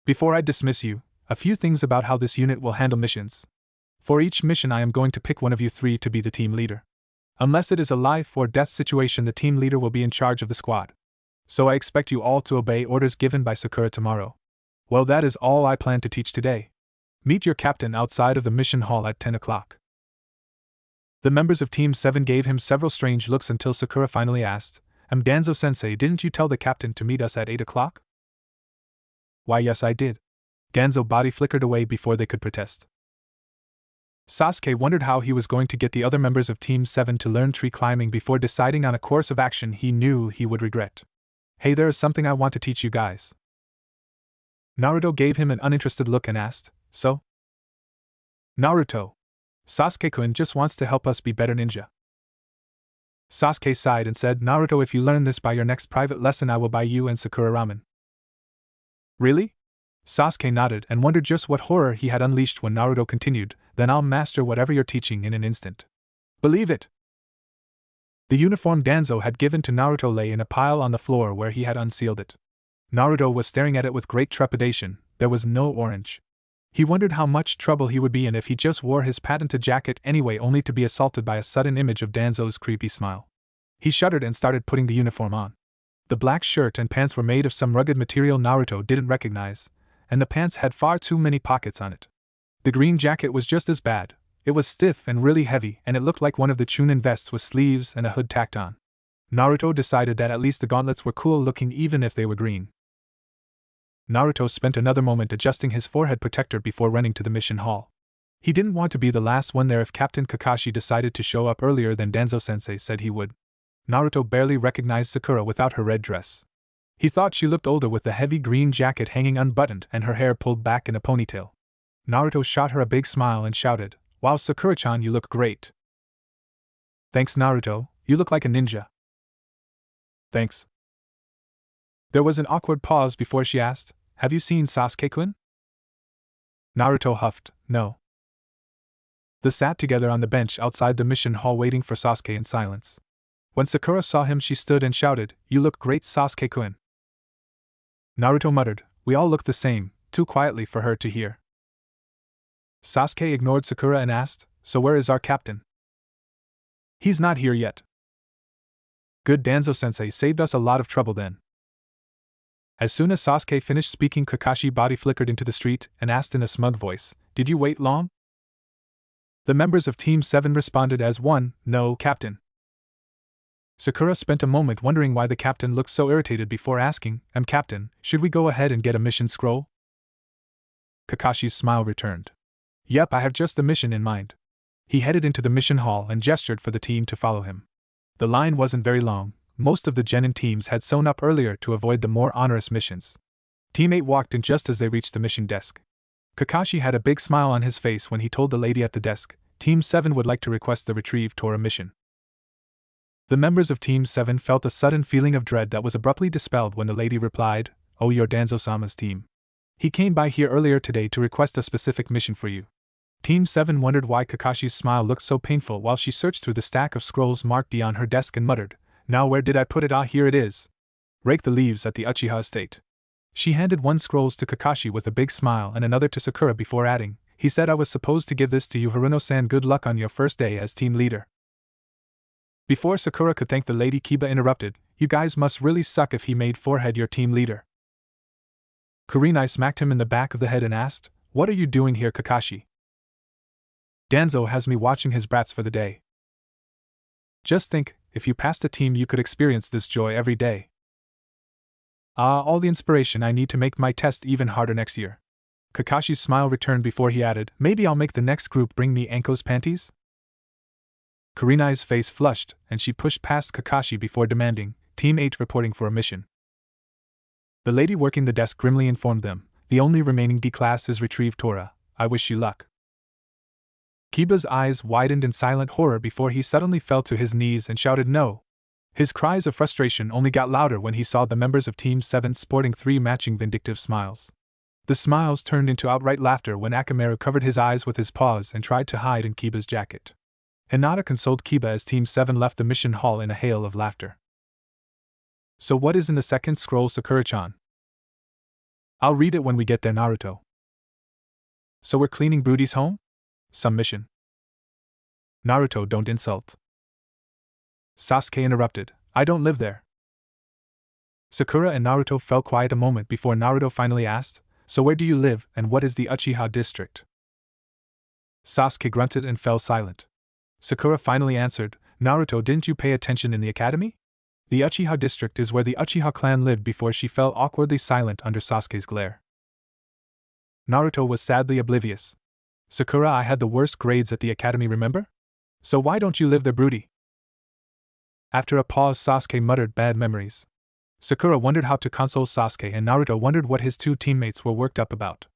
Speaker 1: "Before I dismiss you, a few things about how this unit will handle missions. For each mission I am going to pick one of you three to be the team leader. Unless it is a life or death situation, the team leader will be in charge of the squad. So I expect you all to obey orders given by Sakura tomorrow. Well, that is all I plan to teach today. Meet your captain outside of the mission hall at 10 o'clock. The members of Team 7 gave him several strange looks until Sakura finally asked, Danzo-sensei, didn't you tell the captain to meet us at 8 o'clock? Why, yes, I did. Danzo body flickered away before they could protest. Sasuke wondered how he was going to get the other members of Team 7 to learn tree climbing before deciding on a course of action he knew he would regret. Hey, there is something I want to teach you guys. Naruto gave him an uninterested look and asked, So? Naruto. Sasuke-kun just wants to help us be better ninja. Sasuke sighed and said, Naruto, if you learn this by your next private lesson, I will buy you and Sakura ramen. Really? Sasuke nodded and wondered just what horror he had unleashed when Naruto continued, Then I'll master whatever you're teaching in an instant. Believe it! The uniform Danzo had given to Naruto lay in a pile on the floor where he had unsealed it. Naruto was staring at it with great trepidation. There was no orange. He wondered how much trouble he would be in if he just wore his patented jacket anyway, only to be assaulted by a sudden image of Danzo's creepy smile. He shuddered and started putting the uniform on. The black shirt and pants were made of some rugged material Naruto didn't recognize, and the pants had far too many pockets on it. The green jacket was just as bad. It was stiff and really heavy, and it looked like one of the Chunin vests with sleeves and a hood tacked on. Naruto decided that at least the gauntlets were cool looking even if they were green. Naruto spent another moment adjusting his forehead protector before running to the mission hall. He didn't want to be the last one there if Captain Kakashi decided to show up earlier than Danzo-sensei said he would. Naruto barely recognized Sakura without her red dress. He thought she looked older with the heavy green jacket hanging unbuttoned and her hair pulled back in a ponytail. Naruto shot her a big smile and shouted, Wow, Sakura-chan, you look great. Thanks, Naruto, you look like a ninja. Thanks. There was an awkward pause before she asked, Have you seen Sasuke-kun? Naruto huffed, No. They sat together on the bench outside the mission hall waiting for Sasuke in silence. When Sakura saw him, she stood and shouted, You look great, Sasuke-kun. Naruto muttered, We all look the same, too quietly for her to hear. Sasuke ignored Sakura and asked, So where is our captain? He's not here yet. Good, Danzo-sensei saved us a lot of trouble then. As soon as Sasuke finished speaking, Kakashi body flickered into the street and asked in a smug voice, Did you wait long? The members of Team 7 responded as one, No, Captain. Sakura spent a moment wondering why the captain looked so irritated before asking, Captain, should we go ahead and get a mission scroll? Kakashi's smile returned. Yep, I have just the mission in mind. He headed into the mission hall and gestured for the team to follow him. The line wasn't very long. Most of the genin teams had sewn up earlier to avoid the more onerous missions. Team 8 walked in just as they reached the mission desk. Kakashi had a big smile on his face when he told the lady at the desk, Team 7 would like to request the Retrieve Tora mission. The members of Team 7 felt a sudden feeling of dread that was abruptly dispelled when the lady replied, Oh, you're Danzo-sama's team. He came by here earlier today to request a specific mission for you. Team 7 wondered why Kakashi's smile looked so painful while she searched through the stack of scrolls marked D on her desk and muttered, Now where did I put it? Ah, here it is. Rake the leaves at the Uchiha estate. She handed one scroll to Kakashi with a big smile and another to Sakura before adding, He said I was supposed to give this to you, Haruno-san. Good luck on your first day as team leader. Before Sakura could thank the lady, Kiba interrupted, You guys must really suck if he made Forehead your team leader. Kurenai smacked him in the back of the head and asked, What are you doing here, Kakashi? Danzo has me watching his brats for the day. Just think, if you passed a team you could experience this joy every day. All the inspiration I need to make my test even harder next year. Kakashi's smile returned before he added, Maybe I'll make the next group bring me Anko's panties? Kurenai's face flushed, and she pushed past Kakashi before demanding, Team 8 reporting for a mission. The lady working the desk grimly informed them, The only remaining D class is Retrieve Tora. I wish you luck. Kiba's eyes widened in silent horror before he suddenly fell to his knees and shouted no. His cries of frustration only got louder when he saw the members of Team 7 sporting 3 matching vindictive smiles. The smiles turned into outright laughter when Akamaru covered his eyes with his paws and tried to hide in Kiba's jacket. Hinata consoled Kiba as Team 7 left the mission hall in a hail of laughter. So what is in the second scroll, Sakura-chan? I'll read it when we get there, Naruto. So we're cleaning Brody's home? Some mission. Naruto, don't insult. Sasuke interrupted, I don't live there. Sakura and Naruto fell quiet a moment before Naruto finally asked, so where do you live and what is the Uchiha district? Sasuke grunted and fell silent. Sakura finally answered, Naruto, didn't you pay attention in the academy? The Uchiha district is where the Uchiha clan lived before she fell awkwardly silent under Sasuke's glare. Naruto was sadly oblivious. Sakura, I had the worst grades at the academy, remember? So why don't you live there, Broody? After a pause, Sasuke muttered, bad memories. Sakura wondered how to console Sasuke and Naruto wondered what his two teammates were worked up about.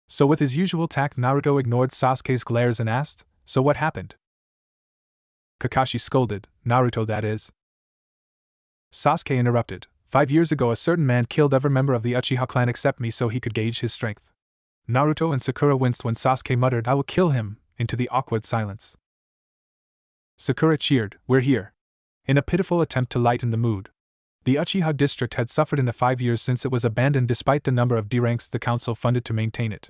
Speaker 1: So with his usual tact, Naruto ignored Sasuke's glares and asked, so what happened? Kakashi scolded, Naruto, that is. Sasuke interrupted, 5 years ago a certain man killed every member of the Uchiha clan except me so he could gauge his strength. Naruto and Sakura winced when Sasuke muttered, I will kill him, into the awkward silence. Sakura cheered, we're here. In a pitiful attempt to lighten the mood. The Uchiha district had suffered in the 5 years since it was abandoned despite the number of D-ranks the council funded to maintain it.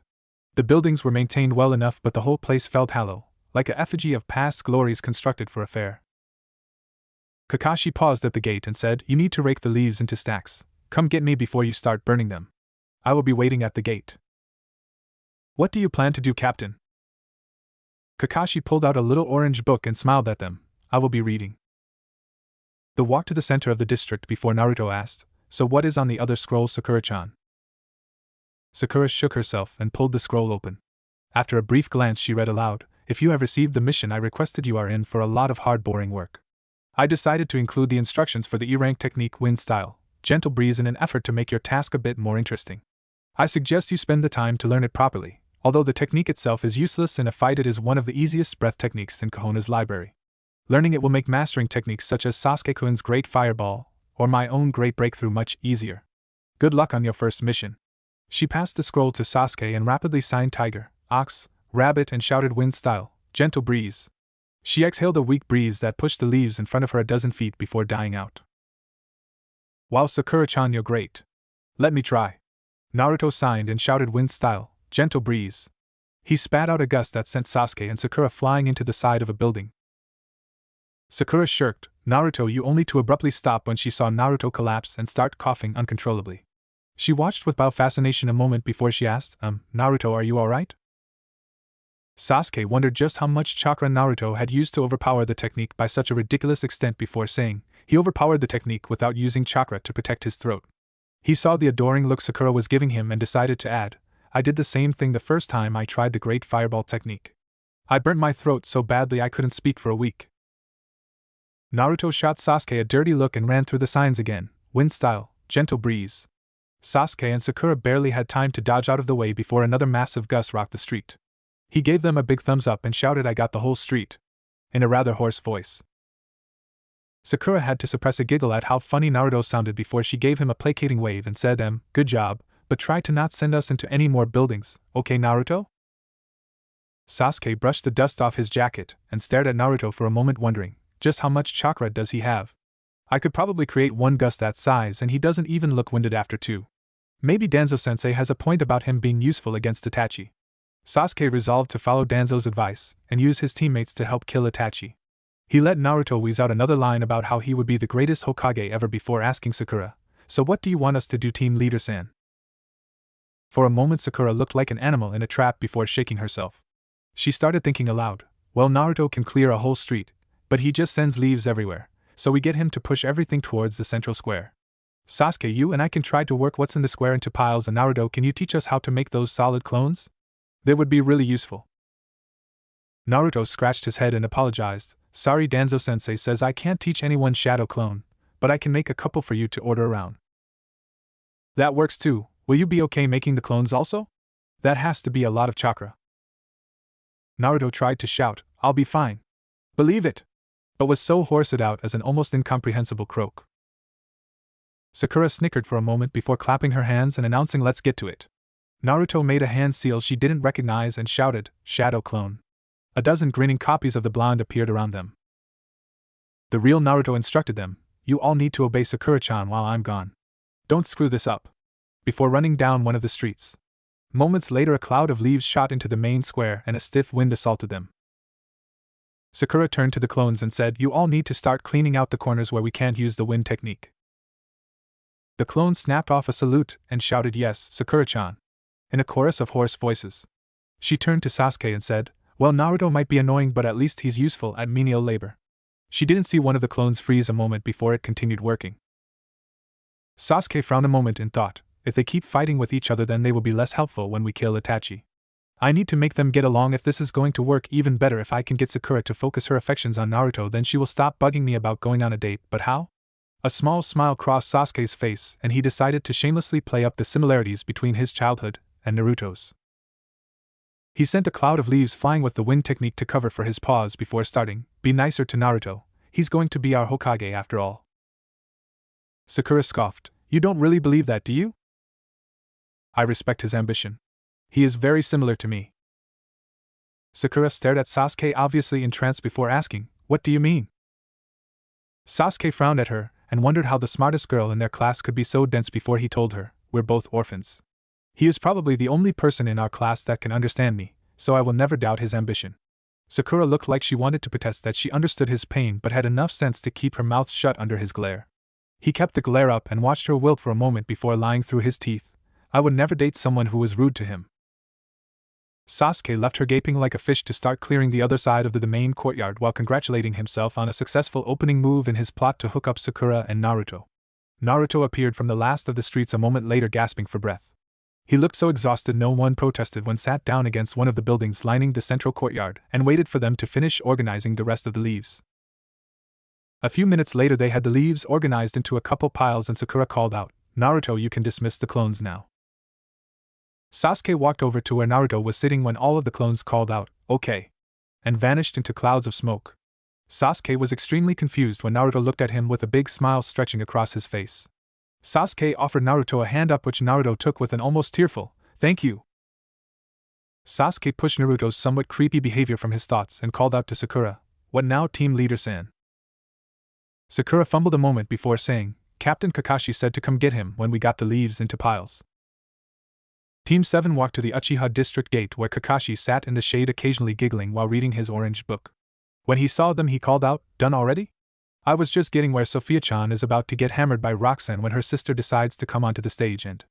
Speaker 1: The buildings were maintained well enough but the whole place felt hollow, like a effigy of past glories constructed for a fair. Kakashi paused at the gate and said, you need to rake the leaves into stacks. Come get me before you start burning them. I will be waiting at the gate. What do you plan to do, Captain? Kakashi pulled out a little orange book and smiled at them. I will be reading. The walk to the center of the district before Naruto asked, so what is on the other scroll, Sakura-chan? Sakura shook herself and pulled the scroll open. After a brief glance she read aloud, if you have received the mission I requested you are in for a lot of hard boring work. I decided to include the instructions for the E-rank technique wind style, gentle breeze in an effort to make your task a bit more interesting. I suggest you spend the time to learn it properly, although the technique itself is useless in a fight it is one of the easiest breath techniques in Kohona's library. Learning it will make mastering techniques such as Sasuke-kun's Great Fireball, or my own Great Breakthrough much easier. Good luck on your first mission. She passed the scroll to Sasuke and rapidly signed tiger, ox, rabbit and shouted wind style, gentle breeze. She exhaled a weak breeze that pushed the leaves in front of her a dozen feet before dying out. Wow, Sakura-chan, you're great. Let me try. Naruto signed and shouted wind style, gentle breeze. He spat out a gust that sent Sasuke and Sakura flying into the side of a building. Sakura shirked, Naruto, you, only to abruptly stop when she saw Naruto collapse and start coughing uncontrollably. She watched with fascination a moment before she asked, Naruto, are you alright? Sasuke wondered just how much chakra Naruto had used to overpower the technique by such a ridiculous extent before saying, he overpowered the technique without using chakra to protect his throat. He saw the adoring look Sakura was giving him and decided to add, I did the same thing the first time I tried the Great Fireball technique. I burnt my throat so badly I couldn't speak for a week. Naruto shot Sasuke a dirty look and ran through the signs again, wind style, gentle breeze. Sasuke and Sakura barely had time to dodge out of the way before another massive gust rocked the street. He gave them a big thumbs up and shouted, I got the whole street, in a rather hoarse voice. Sakura had to suppress a giggle at how funny Naruto sounded before she gave him a placating wave and said, good job, but try to not send us into any more buildings, okay, Naruto? Sasuke brushed the dust off his jacket and stared at Naruto for a moment wondering, just how much chakra does he have? I could probably create one gust that size and he doesn't even look winded after 2. Maybe Danzo-sensei has a point about him being useful against Itachi. Sasuke resolved to follow Danzo's advice and use his teammates to help kill Itachi. He let Naruto wheeze out another line about how he would be the greatest Hokage ever before asking Sakura, so what do you want us to do, team leader-san? For a moment Sakura looked like an animal in a trap before shaking herself. She started thinking aloud, well, Naruto can clear a whole street, but he just sends leaves everywhere, so we get him to push everything towards the central square. Sasuke, you and I can try to work what's in the square into piles, and Naruto, can you teach us how to make those solid clones? That would be really useful. Naruto scratched his head and apologized, sorry, Danzo-sensei says I can't teach anyone shadow clone, but I can make a couple for you to order around. That works too, will you be okay making the clones also? That has to be a lot of chakra. Naruto tried to shout, "I'll be fine. Believe it!" but was so hoarse it out as an almost incomprehensible croak. Sakura snickered for a moment before clapping her hands and announcing, "Let's get to it." Naruto made a hand seal she didn't recognize and shouted, "Shadow clone." A dozen grinning copies of the blonde appeared around them. The real Naruto instructed them, "You all need to obey Sakura-chan while I'm gone. Don't screw this up," before running down one of the streets. Moments later, a cloud of leaves shot into the main square and a stiff wind assaulted them. Sakura turned to the clones and said, "You all need to start cleaning out the corners where we can't use the wind technique." The clones snapped off a salute and shouted, "Yes, Sakura-chan," in a chorus of hoarse voices. She turned to Sasuke and said, "Well, Naruto might be annoying, but at least he's useful at menial labor." She didn't see one of the clones freeze a moment before it continued working. Sasuke frowned a moment and thought, if they keep fighting with each other, then they will be less helpful when we kill Itachi. I need to make them get along. If this is going to work, even better if I can get Sakura to focus her affections on Naruto, then she will stop bugging me about going on a date. But how? A small smile crossed Sasuke's face and he decided to shamelessly play up the similarities between his childhood and Naruto's. He sent a cloud of leaves flying with the wind technique to cover for his pause before starting, "Be nicer to Naruto, he's going to be our Hokage after all." Sakura scoffed, "You don't really believe that, do you?" "I respect his ambition. He is very similar to me." Sakura stared at Sasuke, obviously entranced, before asking, "What do you mean?" Sasuke frowned at her and wondered how the smartest girl in their class could be so dense before he told her, "We're both orphans. He is probably the only person in our class that can understand me, so I will never doubt his ambition." Sakura looked like she wanted to protest that she understood his pain but had enough sense to keep her mouth shut under his glare. He kept the glare up and watched her wilt for a moment before lying through his teeth, "I would never date someone who was rude to him." Sasuke left her gaping like a fish to start clearing the other side of the main courtyard while congratulating himself on a successful opening move in his plot to hook up Sakura and Naruto. Naruto appeared from the last of the streets a moment later, gasping for breath. He looked so exhausted no one protested when sat down against one of the buildings lining the central courtyard and waited for them to finish organizing the rest of the leaves. A few minutes later they had the leaves organized into a couple piles and Sakura called out, "Naruto, you can dismiss the clones now." Sasuke walked over to where Naruto was sitting when all of the clones called out, "Okay," and vanished into clouds of smoke. Sasuke was extremely confused when Naruto looked at him with a big smile stretching across his face. Sasuke offered Naruto a hand up, which Naruto took with an almost tearful, "Thank you." Sasuke pushed Naruto's somewhat creepy behavior from his thoughts and called out to Sakura, "What now, Team Leader-san?" Sakura fumbled a moment before saying, "Captain Kakashi said to come get him when we got the leaves into piles." Team 7 walked to the Uchiha district gate where Kakashi sat in the shade, occasionally giggling while reading his orange book. When he saw them he called out, "Done already? I was just getting where Sophia-chan is about to get hammered by Roxanne when her sister decides to come onto the stage and…"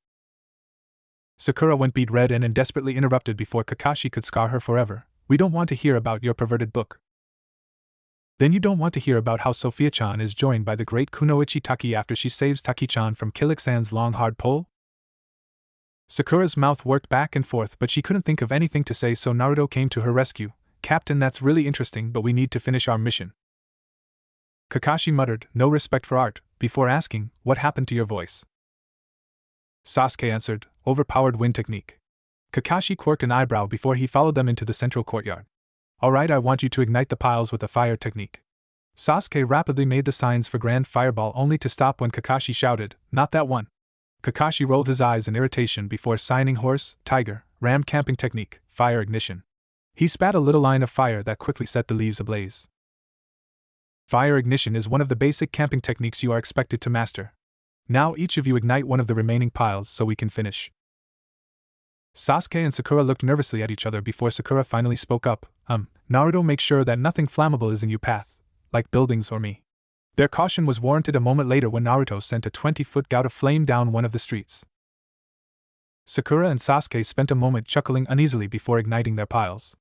Speaker 1: Sakura went beet red and desperately interrupted before Kakashi could scar her forever, "We don't want to hear about your perverted book." "Then you don't want to hear about how Sophia-chan is joined by the great Kunoichi Taki after she saves Taki-chan from Kilik-san's long hard pole?" Sakura's mouth worked back and forth, but she couldn't think of anything to say, so Naruto came to her rescue. "Captain, that's really interesting, but we need to finish our mission." Kakashi muttered, "No respect for art," before asking, "What happened to your voice?" Sasuke answered, "Overpowered wind technique." Kakashi quirked an eyebrow before he followed them into the central courtyard. "Alright, I want you to ignite the piles with the fire technique." Sasuke rapidly made the signs for Grand Fireball, only to stop when Kakashi shouted, "Not that one." Kakashi rolled his eyes in irritation before signing horse, tiger, ram camping technique, fire ignition. He spat a little line of fire that quickly set the leaves ablaze. Fire ignition is one of the basic camping techniques you are expected to master. Now each of you ignite one of the remaining piles so we can finish. Sasuke and Sakura looked nervously at each other before Sakura finally spoke up, Naruto, make sure that nothing flammable is in your path, like buildings or me." Their caution was warranted a moment later when Naruto sent a 20-foot gout of flame down one of the streets. Sakura and Sasuke spent a moment chuckling uneasily before igniting their piles.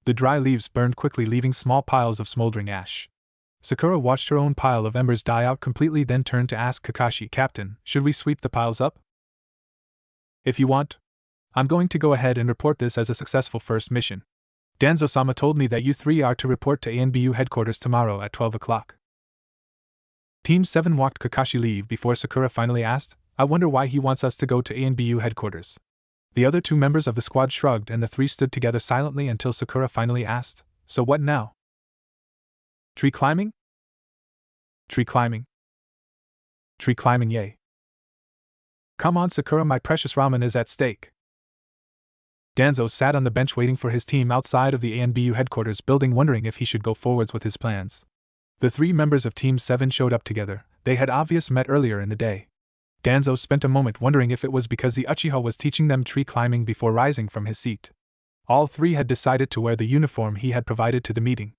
Speaker 1: The dry leaves burned quickly, leaving small piles of smoldering ash. Sakura watched her own pile of embers die out completely, then turned to ask Kakashi, "Captain, should we sweep the piles up?" "If you want. I'm going to go ahead and report this as a successful first mission. Danzo-sama told me that you three are to report to ANBU headquarters tomorrow at 12 o'clock. Team 7 walked Kakashi leave before Sakura finally asked, "I wonder why he wants us to go to ANBU headquarters." The other two members of the squad shrugged and the three stood together silently until Sakura finally asked, "So what now?" "Tree climbing?" "Tree climbing. Tree climbing, yay." "Come on, Sakura, my precious ramen is at stake." Danzo sat on the bench waiting for his team outside of the ANBU headquarters building, wondering if he should go forwards with his plans. The three members of Team 7 showed up together. They had obviously met earlier in the day. Danzo spent a moment wondering if it was because the Uchiha was teaching them tree climbing before rising from his seat. All three had decided to wear the uniform he had provided to the meeting.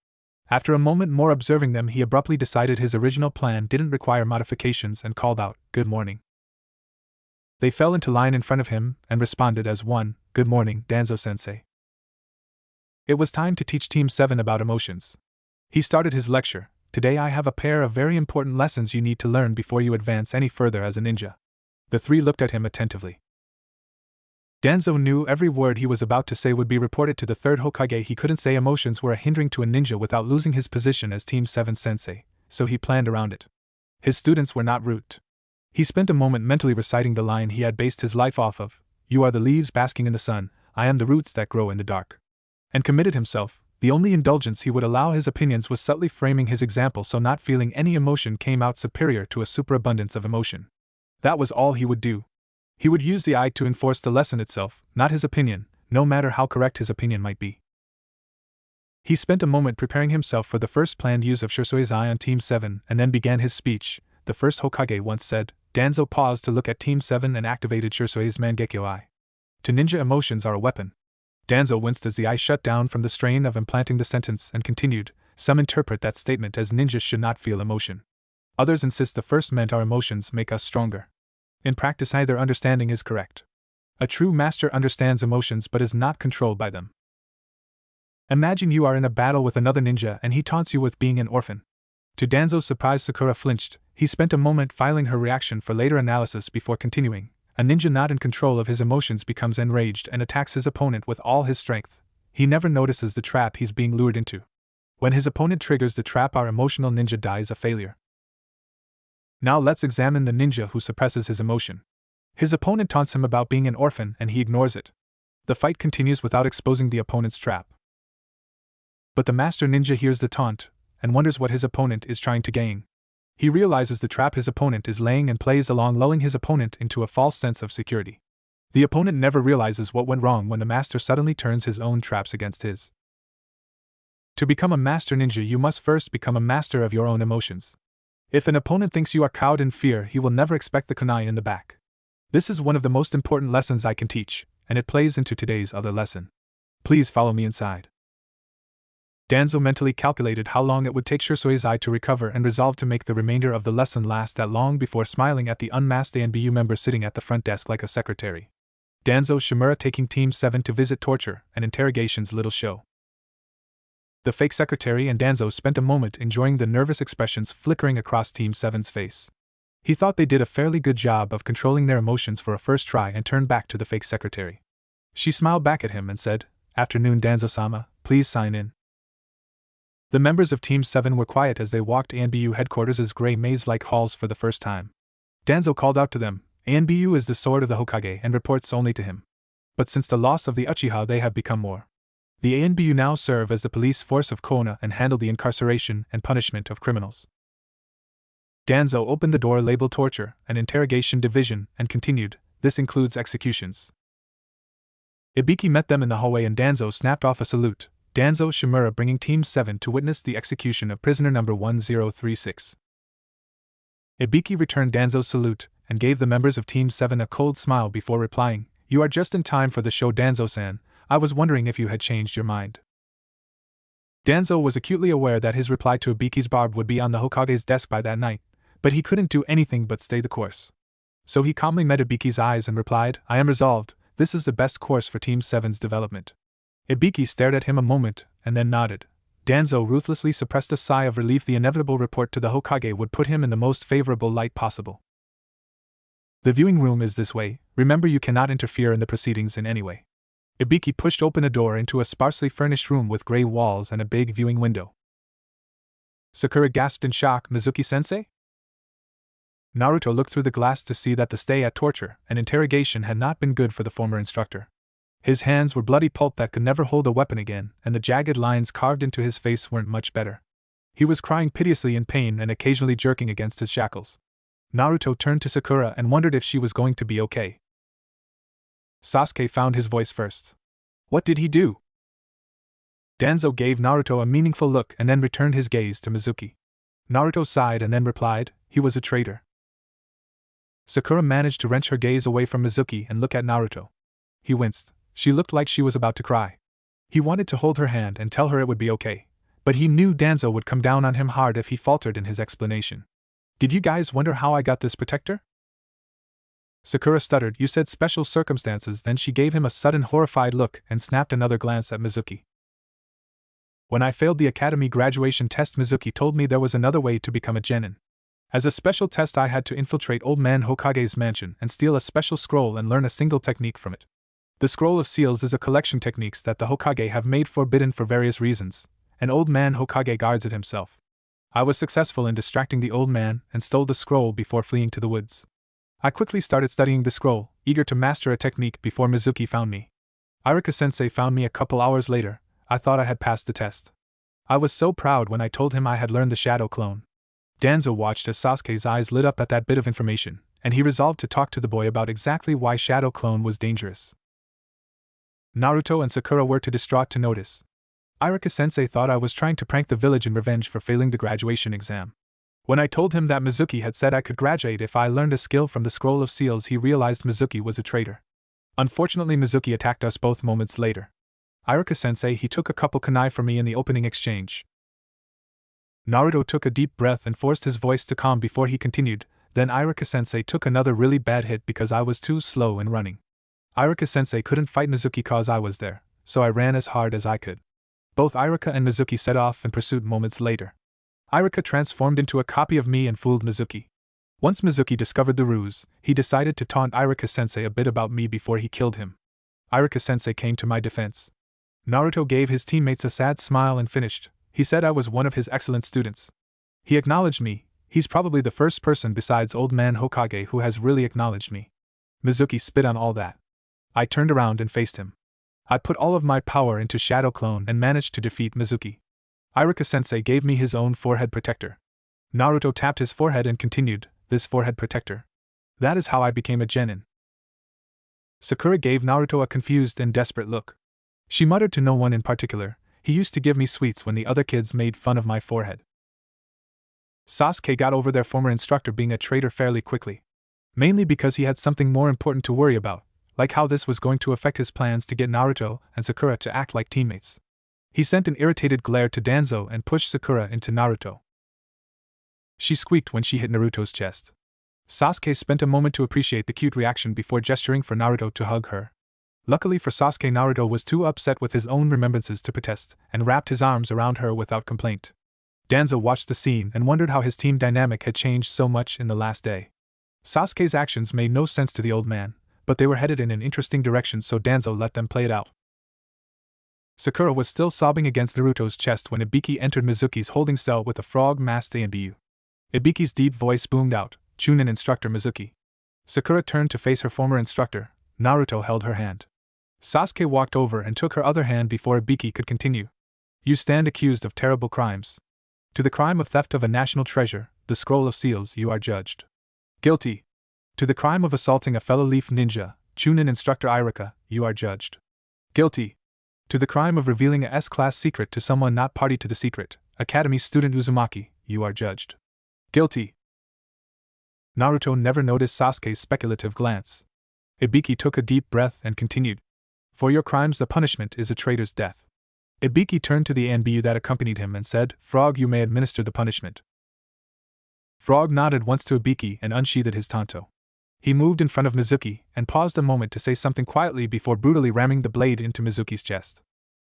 Speaker 1: After a moment more observing them, he abruptly decided his original plan didn't require modifications and called out, "Good morning." They fell into line in front of him and responded as one, "Good morning, Danzo-sensei." It was time to teach Team 7 about emotions. He started his lecture. "Today I have a pair of very important lessons you need to learn before you advance any further as a ninja." The three looked at him attentively. Danzo knew every word he was about to say would be reported to the third Hokage. He couldn't say emotions were a hindering to a ninja without losing his position as Team 7 sensei, so he planned around it. His students were not rude. He spent a moment mentally reciting the line he had based his life off of, "You are the leaves basking in the sun, I am the roots that grow in the dark," and committed himself. The only indulgence he would allow his opinions was subtly framing his example so not feeling any emotion came out superior to a superabundance of emotion. That was all he would do. He would use the eye to enforce the lesson itself, not his opinion, no matter how correct his opinion might be. He spent a moment preparing himself for the first planned use of Shursui's eye on Team 7 and then began his speech. The first Hokage once said. Danzo paused to look at Team 7 and activated Shursui's Mangekyo eye. To ninja, emotions are a weapon. Danzo winced as the eye shut down from the strain of implanting the sentence and continued, "Some interpret that statement as ninjas should not feel emotion. Others insist the first meant our emotions make us stronger. In practice, either understanding is correct. A true master understands emotions but is not controlled by them. Imagine you are in a battle with another ninja and he taunts you with being an orphan." To Danzo's surprise, Sakura flinched. He spent a moment filing her reaction for later analysis before continuing. "A ninja not in control of his emotions becomes enraged and attacks his opponent with all his strength. He never notices the trap he's being lured into. When his opponent triggers the trap, our emotional ninja dies a failure." Now let's examine the ninja who suppresses his emotion. His opponent taunts him about being an orphan and he ignores it. The fight continues without exposing the opponent's trap. But the master ninja hears the taunt and wonders what his opponent is trying to gain. He realizes the trap his opponent is laying and plays along, lulling his opponent into a false sense of security. The opponent never realizes what went wrong when the master suddenly turns his own traps against his. To become a master ninja, you must first become a master of your own emotions. If an opponent thinks you are cowed in fear, he will never expect the kunai in the back. This is one of the most important lessons I can teach, and it plays into today's other lesson. Please follow me inside. Danzo mentally calculated how long it would take Shursui's eye to recover and resolved to make the remainder of the lesson last that long before smiling at the unmasked ANBU member sitting at the front desk like a secretary. Danzo Shimura taking Team 7 to visit torture and interrogation's little show. The fake secretary and Danzo spent a moment enjoying the nervous expressions flickering across Team 7's face. He thought they did a fairly good job of controlling their emotions for a first try and turned back to the fake secretary. She smiled back at him and said, "Afternoon, Danzo-sama, please sign in." The members of Team 7 were quiet as they walked ANBU headquarters' gray maze-like halls for the first time. Danzo called out to them, "ANBU is the sword of the Hokage and reports only to him. But since the loss of the Uchiha, they have become more. The ANBU now serve as the police force of Konoha and handle the incarceration and punishment of criminals." Danzo opened the door labeled Torture and Interrogation Division and continued, "This includes executions." Ibiki met them in the hallway and Danzo snapped off a salute. Danzo Shimura bringing Team 7 to witness the execution of prisoner number 1036. Ibiki returned Danzo's salute and gave the members of Team 7 a cold smile before replying, "You are just in time for the show, Danzo-san. I was wondering if you had changed your mind." Danzo was acutely aware that his reply to Ibiki's barb would be on the Hokage's desk by that night, but he couldn't do anything but stay the course. So he calmly met Ibiki's eyes and replied, "I am resolved. This is the best course for Team 7's development." Ibiki stared at him a moment, and then nodded. Danzo ruthlessly suppressed a sigh of relief. The inevitable report to the Hokage would put him in the most favorable light possible. "The viewing room is this way. Remember, you cannot interfere in the proceedings in any way." Ibiki pushed open a door into a sparsely furnished room with gray walls and a big viewing window. Sakura gasped in shock, "Mizuki-sensei?" Naruto looked through the glass to see that the stay at torture and interrogation had not been good for the former instructor. His hands were bloody pulp that could never hold a weapon again, and the jagged lines carved into his face weren't much better. He was crying piteously in pain and occasionally jerking against his shackles. Naruto turned to Sakura and wondered if she was going to be okay. Sasuke found his voice first. What did he do? Danzo gave Naruto a meaningful look and then returned his gaze to Mizuki. Naruto sighed and then replied, he was a traitor. Sakura managed to wrench her gaze away from Mizuki and look at Naruto. He winced. She looked like she was about to cry. He wanted to hold her hand and tell her it would be okay, but he knew Danzo would come down on him hard if he faltered in his explanation. Did you guys wonder how I got this protector? Sakura stuttered. You said special circumstances. Then she gave him a sudden horrified look and snapped another glance at Mizuki. When I failed the academy graduation test, Mizuki told me there was another way to become a genin. As a special test, I had to infiltrate Old Man Hokage's mansion and steal a special scroll and learn a single technique from it. The Scroll of Seals is a collection techniques that the Hokage have made forbidden for various reasons, and Old Man Hokage guards it himself. I was successful in distracting the old man and stole the scroll before fleeing to the woods. I quickly started studying the scroll, eager to master a technique before Mizuki found me. Iruka-sensei found me a couple hours later. I thought I had passed the test. I was so proud when I told him I had learned the Shadow Clone. Danzo watched as Sasuke's eyes lit up at that bit of information, and he resolved to talk to the boy about exactly why Shadow Clone was dangerous. Naruto and Sakura were too distraught to notice. Iruka-sensei thought I was trying to prank the village in revenge for failing the graduation exam. When I told him that Mizuki had said I could graduate if I learned a skill from the Scroll of Seals, he realized Mizuki was a traitor. Unfortunately, Mizuki attacked us both moments later. Iruka-sensei, he took a couple kunai from me in the opening exchange. Naruto took a deep breath and forced his voice to calm before he continued. Then Iruka-sensei took another really bad hit because I was too slow in running. Iruka-sensei couldn't fight Mizuki cause I was there, so I ran as hard as I could. Both Iruka and Mizuki set off in pursuit moments later. Iruka transformed into a copy of me and fooled Mizuki. Once Mizuki discovered the ruse, he decided to taunt Iruka-sensei a bit about me before he killed him. Iruka-sensei came to my defense. Naruto gave his teammates a sad smile and finished. He said I was one of his excellent students. He acknowledged me. He's probably the first person besides Old Man Hokage who has really acknowledged me. Mizuki spit on all that. I turned around and faced him. I put all of my power into Shadow Clone and managed to defeat Mizuki. Iruka-sensei gave me his own forehead protector. Naruto tapped his forehead and continued, this forehead protector. That is how I became a genin. Sakura gave Naruto a confused and desperate look. She muttered to no one in particular, he used to give me sweets when the other kids made fun of my forehead. Sasuke got over their former instructor being a traitor fairly quickly. Mainly because he had something more important to worry about, like how this was going to affect his plans to get Naruto and Sakura to act like teammates. He sent an irritated glare to Danzo and pushed Sakura into Naruto. She squeaked when she hit Naruto's chest. Sasuke spent a moment to appreciate the cute reaction before gesturing for Naruto to hug her. Luckily for Sasuke, Naruto was too upset with his own remembrances to protest, and wrapped his arms around her without complaint. Danzo watched the scene and wondered how his team dynamic had changed so much in the last day. Sasuke's actions made no sense to the old man, but they were headed in an interesting direction, so Danzo let them play it out. Sakura was still sobbing against Naruto's chest when Ibiki entered Mizuki's holding cell with a frog-masked ANBU. Ibiki's deep voice boomed out, Chunin instructor Mizuki. Sakura turned to face her former instructor. Naruto held her hand. Sasuke walked over and took her other hand before Ibiki could continue. You stand accused of terrible crimes. To the crime of theft of a national treasure, the Scroll of Seals, you are judged. Guilty. To the crime of assaulting a fellow leaf ninja, Chunin instructor Iruka, you are judged. Guilty. To the crime of revealing a S-class secret to someone not party to the secret, Academy student Uzumaki, you are judged. Guilty. Naruto never noticed Sasuke's speculative glance. Ibiki took a deep breath and continued. For your crimes the punishment is a traitor's death. Ibiki turned to the ANBU that accompanied him and said, Frog, you may administer the punishment. Frog nodded once to Ibiki and unsheathed his tanto. He moved in front of Mizuki and paused a moment to say something quietly before brutally ramming the blade into Mizuki's chest.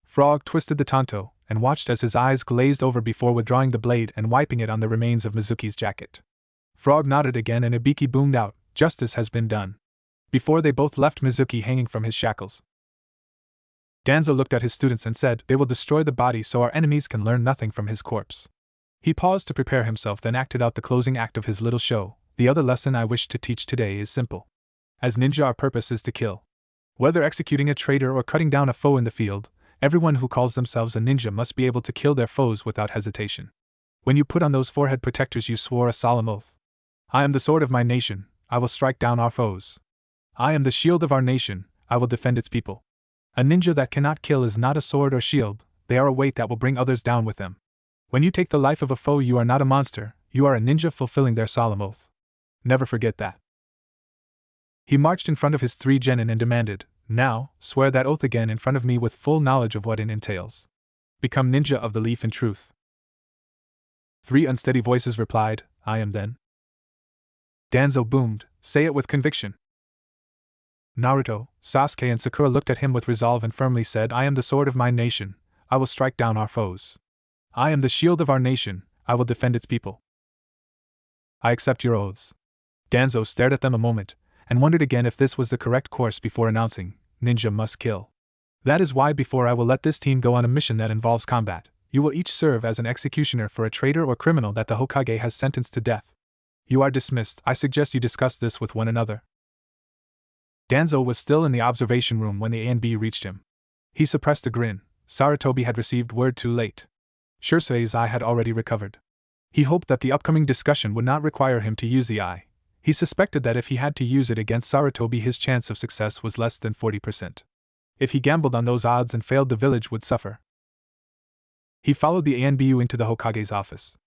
Speaker 1: Frog twisted the tanto and watched as his eyes glazed over before withdrawing the blade and wiping it on the remains of Mizuki's jacket. Frog nodded again and Ibiki boomed out, justice has been done. Before they both left Mizuki hanging from his shackles. Danzo looked at his students and said, they will destroy the body so our enemies can learn nothing from his corpse. He paused to prepare himself, then acted out the closing act of his little show, The other lesson I wish to teach today is simple. As ninja, our purpose is to kill. Whether executing a traitor or cutting down a foe in the field, everyone who calls themselves a ninja must be able to kill their foes without hesitation. When you put on those forehead protectors, you swore a solemn oath. I am the sword of my nation, I will strike down our foes. I am the shield of our nation, I will defend its people. A ninja that cannot kill is not a sword or shield, they are a weight that will bring others down with them. When you take the life of a foe, you are not a monster, you are a ninja fulfilling their solemn oath. Never forget that. He marched in front of his 3 genin and demanded, now, swear that oath again in front of me with full knowledge of what it entails. Become ninja of the leaf in truth. 3 unsteady voices replied, I am then. Danzo boomed, say it with conviction. Naruto, Sasuke and Sakura looked at him with resolve and firmly said, I am the sword of my nation, I will strike down our foes. I am the shield of our nation, I will defend its people. I accept your oaths. Danzo stared at them a moment, and wondered again if this was the correct course before announcing, ninja must kill. That is why before I will let this team go on a mission that involves combat, you will each serve as an executioner for a traitor or criminal that the Hokage has sentenced to death. You are dismissed. I suggest you discuss this with one another. Danzo was still in the observation room when the A and B reached him. He suppressed a grin. Sarutobi had received word too late. Shursei's eye had already recovered. He hoped that the upcoming discussion would not require him to use the eye. He suspected that if he had to use it against Sarutobi, his chance of success was less than 40%. If he gambled on those odds and failed, the village would suffer. He followed the ANBU into the Hokage's office.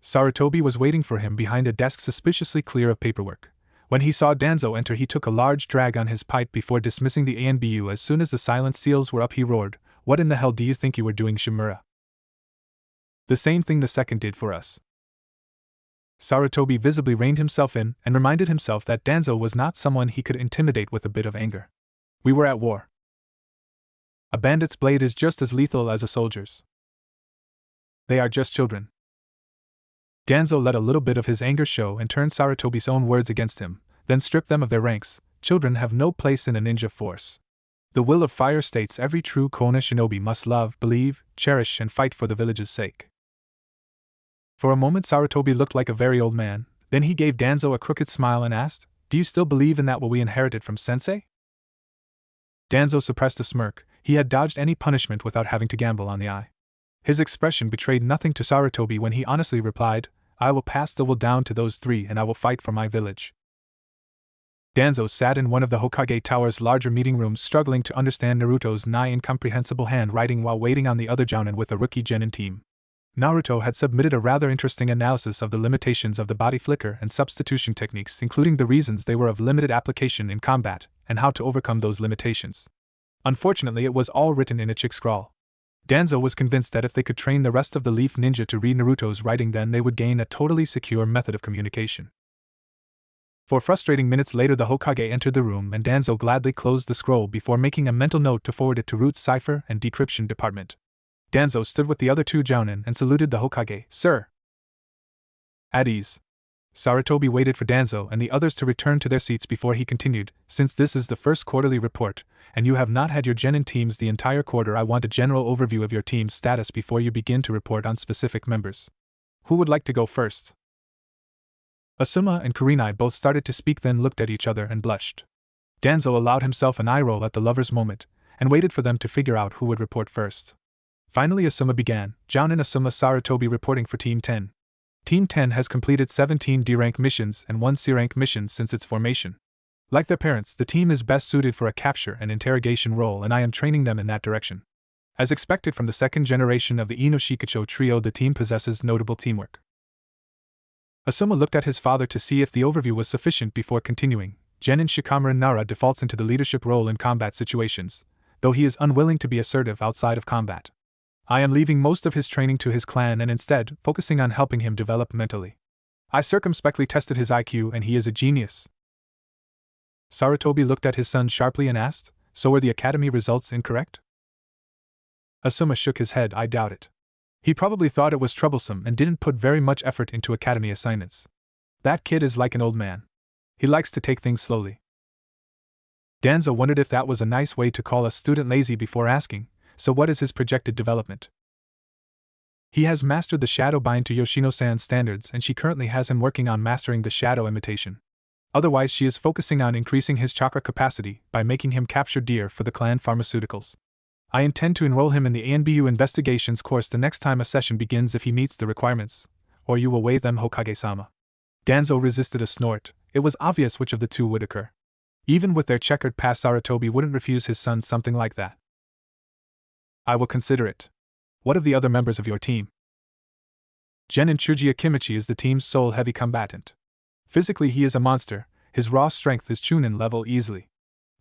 Speaker 1: Sarutobi was waiting for him behind a desk suspiciously clear of paperwork. When he saw Danzo enter, he took a large drag on his pipe before dismissing the ANBU. As soon as the silent seals were up, he roared, What in the hell do you think you were doing, Shimura? The same thing the second did for us. Sarutobi visibly reined himself in and reminded himself that Danzo was not someone he could intimidate with a bit of anger. We were at war. A bandit's blade is just as lethal as a soldier's. They are just children. Danzo let a little bit of his anger show and turned Sarutobi's own words against him, then stripped them of their ranks. Children have no place in a ninja force. The will of fire states every true Konoha shinobi must love, believe, cherish, and fight for the village's sake. For a moment Sarutobi looked like a very old man, then he gave Danzo a crooked smile and asked, Do you still believe in that what we inherited from Sensei? Danzo suppressed a smirk. He had dodged any punishment without having to gamble on the eye. His expression betrayed nothing to Sarutobi when he honestly replied, I will pass the will down to those 3 and I will fight for my village. Danzo sat in one of the Hokage Tower's larger meeting rooms, struggling to understand Naruto's nigh incomprehensible handwriting while waiting on the other Jounin with a rookie genin team. Naruto had submitted a rather interesting analysis of the limitations of the body flicker and substitution techniques, including the reasons they were of limited application in combat, and how to overcome those limitations. Unfortunately, it was all written in a chick scrawl. Danzo was convinced that if they could train the rest of the Leaf Ninja to read Naruto's writing, then they would gain a totally secure method of communication. 4 frustrating minutes later, the Hokage entered the room and Danzo gladly closed the scroll before making a mental note to forward it to Root's cipher and decryption department. Danzo stood with the other 2 Jounin and saluted the Hokage, Sir. At ease. Sarutobi waited for Danzo and the others to return to their seats before he continued, Since this is the first quarterly report, and you have not had your genin teams the entire quarter, I want a general overview of your team's status before you begin to report on specific members. Who would like to go first? Asuma and Kurenai both started to speak, then looked at each other and blushed. Danzo allowed himself an eye roll at the lover's moment, and waited for them to figure out who would report first. Finally Asuma began, Jounin Asuma Sarutobi reporting for Team 10. Team 10 has completed 17 D-rank missions and 1 C-rank mission since its formation. Like their parents, the team is best suited for a capture and interrogation role, and I am training them in that direction. As expected from the second generation of the Inoshikacho trio, the team possesses notable teamwork. Asuma looked at his father to see if the overview was sufficient before continuing. Genin Shikamaru Nara defaults into the leadership role in combat situations, though he is unwilling to be assertive outside of combat. I am leaving most of his training to his clan and instead focusing on helping him develop mentally. I circumspectly tested his IQ and he is a genius. Sarutobi looked at his son sharply and asked, So were the academy results incorrect? Asuma shook his head, I doubt it. He probably thought it was troublesome and didn't put very much effort into academy assignments. That kid is like an old man. He likes to take things slowly. Danzo wondered if that was a nice way to call a student lazy before asking, So what is his projected development? He has mastered the shadow bind to Yoshino-san's standards, and she currently has him working on mastering the shadow imitation. Otherwise, she is focusing on increasing his chakra capacity by making him capture deer for the clan pharmaceuticals. I intend to enroll him in the ANBU investigations course the next time a session begins if he meets the requirements, or you will waive them, Hokage-sama. Danzo resisted a snort. It was obvious which of the two would occur. Even with their checkered past, Sarutobi wouldn't refuse his son something like that. I will consider it. What of the other members of your team? Genin Chuji Akimichi is the team's sole heavy combatant. Physically he is a monster, his raw strength is Chunin level easily.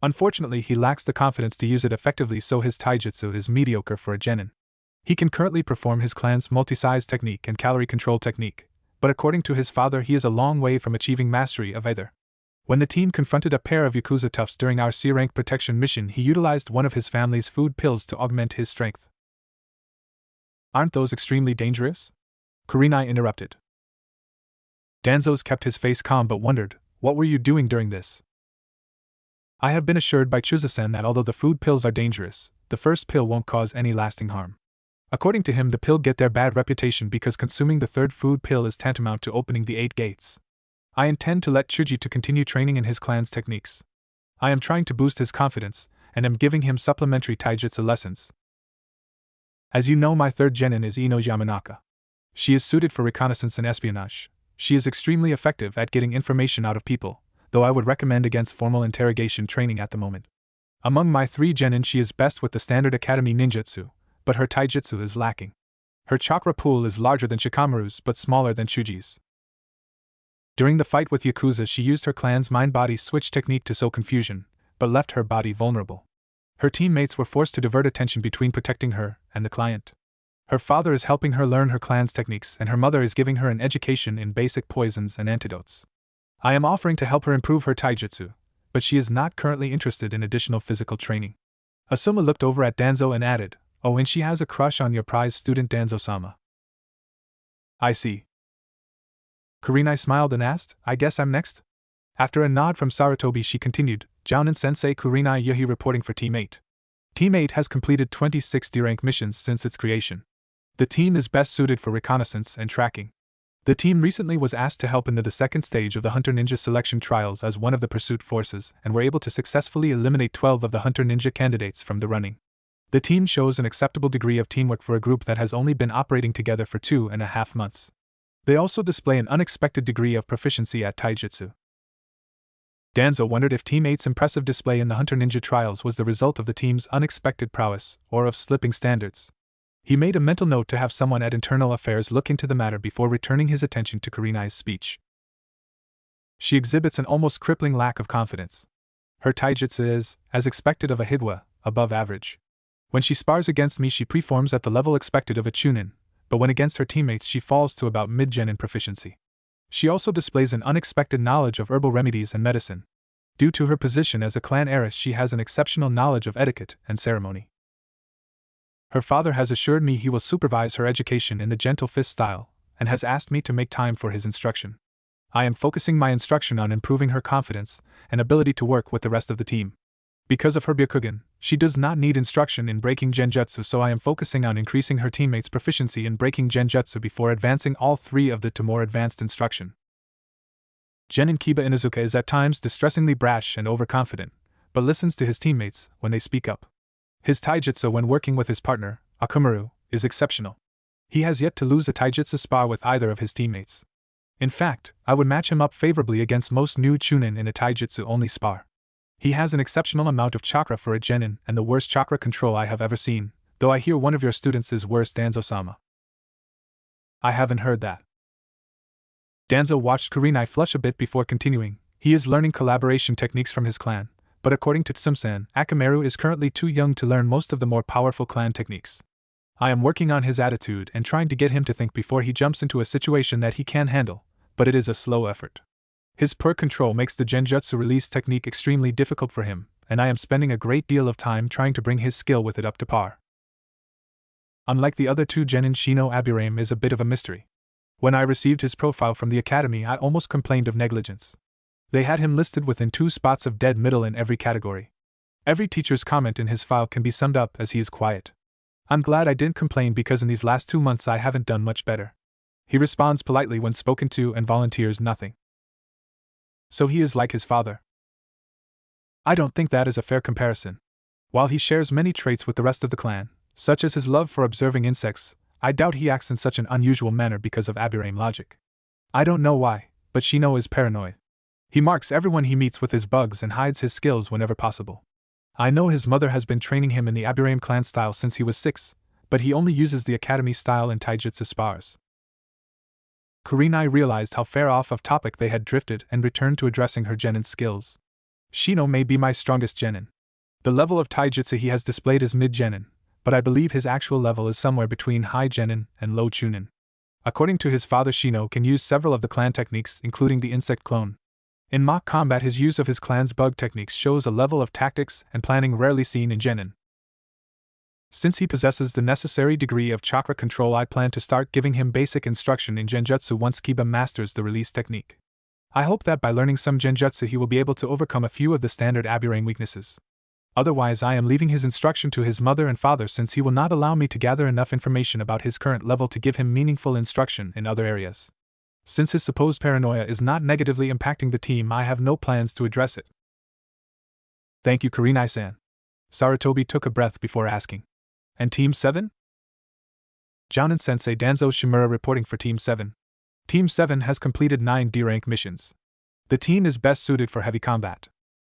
Speaker 1: Unfortunately he lacks the confidence to use it effectively, so his taijutsu is mediocre for a genin. He can currently perform his clan's multi-size technique and calorie control technique, but according to his father he is a long way from achieving mastery of either. When the team confronted a pair of Yakuza toughs during our C-rank protection mission, he utilized one of his family's food pills to augment his strength. Aren't those extremely dangerous? Kurenai interrupted. Danzo's kept his face calm but wondered, what were you doing during this? I have been assured by Chuza-sen that although the food pills are dangerous, the first pill won't cause any lasting harm. According to him, the pill get their bad reputation because consuming the third food pill is tantamount to opening the 8 gates. I intend to let Chuji to continue training in his clan's techniques. I am trying to boost his confidence, and am giving him supplementary taijutsu lessons. As you know, my third genin is Ino Yamanaka. She is suited for reconnaissance and espionage. She is extremely effective at getting information out of people, though I would recommend against formal interrogation training at the moment. Among my 3 genin, she is best with the standard academy ninjutsu, but her taijutsu is lacking. Her chakra pool is larger than Shikamaru's but smaller than Chuji's. During the fight with Yakuza, she used her clan's mind-body switch technique to sow confusion, but left her body vulnerable. Her teammates were forced to divert attention between protecting her and the client. Her father is helping her learn her clan's techniques, and her mother is giving her an education in basic poisons and antidotes. I am offering to help her improve her taijutsu, but she is not currently interested in additional physical training. Asuma looked over at Danzo and added, "Oh, and she has a crush on your prize student Danzo-sama." I see. Kurenai smiled and asked, I guess I'm next? After a nod from Sarutobi, she continued, Jounin-sensei, Kurenai Yuhi reporting for Team 8. Team 8 has completed 26 D-rank missions since its creation. The team is best suited for reconnaissance and tracking. The team recently was asked to help in the second stage of the Hunter Ninja selection trials as one of the pursuit forces, and were able to successfully eliminate 12 of the Hunter Ninja candidates from the running. The team shows an acceptable degree of teamwork for a group that has only been operating together for 2.5 months. They also display an unexpected degree of proficiency at taijutsu. Danzo wondered if Team 8's impressive display in the Hunter Ninja trials was the result of the team's unexpected prowess, or of slipping standards. He made a mental note to have someone at Internal Affairs look into the matter before returning his attention to Kurenai's speech. She exhibits an almost crippling lack of confidence. Her taijutsu is, as expected of a Hidwa, above average. When she spars against me, she preforms at the level expected of a Chunin, but when against her teammates she falls to about mid-genin proficiency. She also displays an unexpected knowledge of herbal remedies and medicine. Due to her position as a clan heiress, she has an exceptional knowledge of etiquette and ceremony. Her father has assured me he will supervise her education in the gentle fist style, and has asked me to make time for his instruction. I am focusing my instruction on improving her confidence and ability to work with the rest of the team. Because of her Byakugan, she does not need instruction in breaking genjutsu, so I am focusing on increasing her teammates' proficiency in breaking genjutsu before advancing all 3 of them to more advanced instruction. Genin Kiba Inuzuka is at times distressingly brash and overconfident, but listens to his teammates when they speak up. His taijutsu when working with his partner, Akumaru, is exceptional. He has yet to lose a taijutsu spar with either of his teammates. In fact, I would match him up favorably against most new Chunin in a taijutsu-only spar. He has an exceptional amount of chakra for a genin and the worst chakra control I have ever seen, though I hear one of your students is worse, Danzo-sama. I haven't heard that. Danzo watched Kurenai flush a bit before continuing. He is learning collaboration techniques from his clan, but according to Tsum-san, Akimaru is currently too young to learn most of the more powerful clan techniques. I am working on his attitude and trying to get him to think before he jumps into a situation that he can handle, but it is a slow effort. His per control makes the genjutsu release technique extremely difficult for him, and I am spending a great deal of time trying to bring his skill with it up to par. Unlike the other 2 genin, Shino Aburame is a bit of a mystery. When I received his profile from the academy, I almost complained of negligence. They had him listed within 2 spots of dead middle in every category. Every teacher's comment in his file can be summed up as he is quiet. I'm glad I didn't complain because in these last 2 months I haven't done much better. He responds politely when spoken to and volunteers nothing. So he is like his father. I don't think that is a fair comparison. While he shares many traits with the rest of the clan, such as his love for observing insects, I doubt he acts in such an unusual manner because of Aburaim logic. I don't know why, but Shino is paranoid. He marks everyone he meets with his bugs and hides his skills whenever possible. I know his mother has been training him in the Aburaim clan style since he was 6, but he only uses the academy style in taijutsu spars. Kurenai realized how far off of topic they had drifted and returned to addressing her genin skills. Shino may be my strongest genin. The level of taijutsu he has displayed is mid-genin, but I believe his actual level is somewhere between high genin and low chunin. According to his father, Shino can use several of the clan techniques, including the insect clone. In mock combat, his use of his clan's bug techniques shows a level of tactics and planning rarely seen in genin. Since he possesses the necessary degree of chakra control, I plan to start giving him basic instruction in genjutsu once Kiba masters the release technique. I hope that by learning some genjutsu he will be able to overcome a few of the standard Aburaim weaknesses. Otherwise, I am leaving his instruction to his mother and father since he will not allow me to gather enough information about his current level to give him meaningful instruction in other areas. Since his supposed paranoia is not negatively impacting the team, I have no plans to address it. Thank you, Kurenai-san. Sarutobi took a breath before asking. And Team 7? Jounin-sensei Danzo Shimura reporting for Team 7. Team 7 has completed 9 D-rank missions. The team is best suited for heavy combat.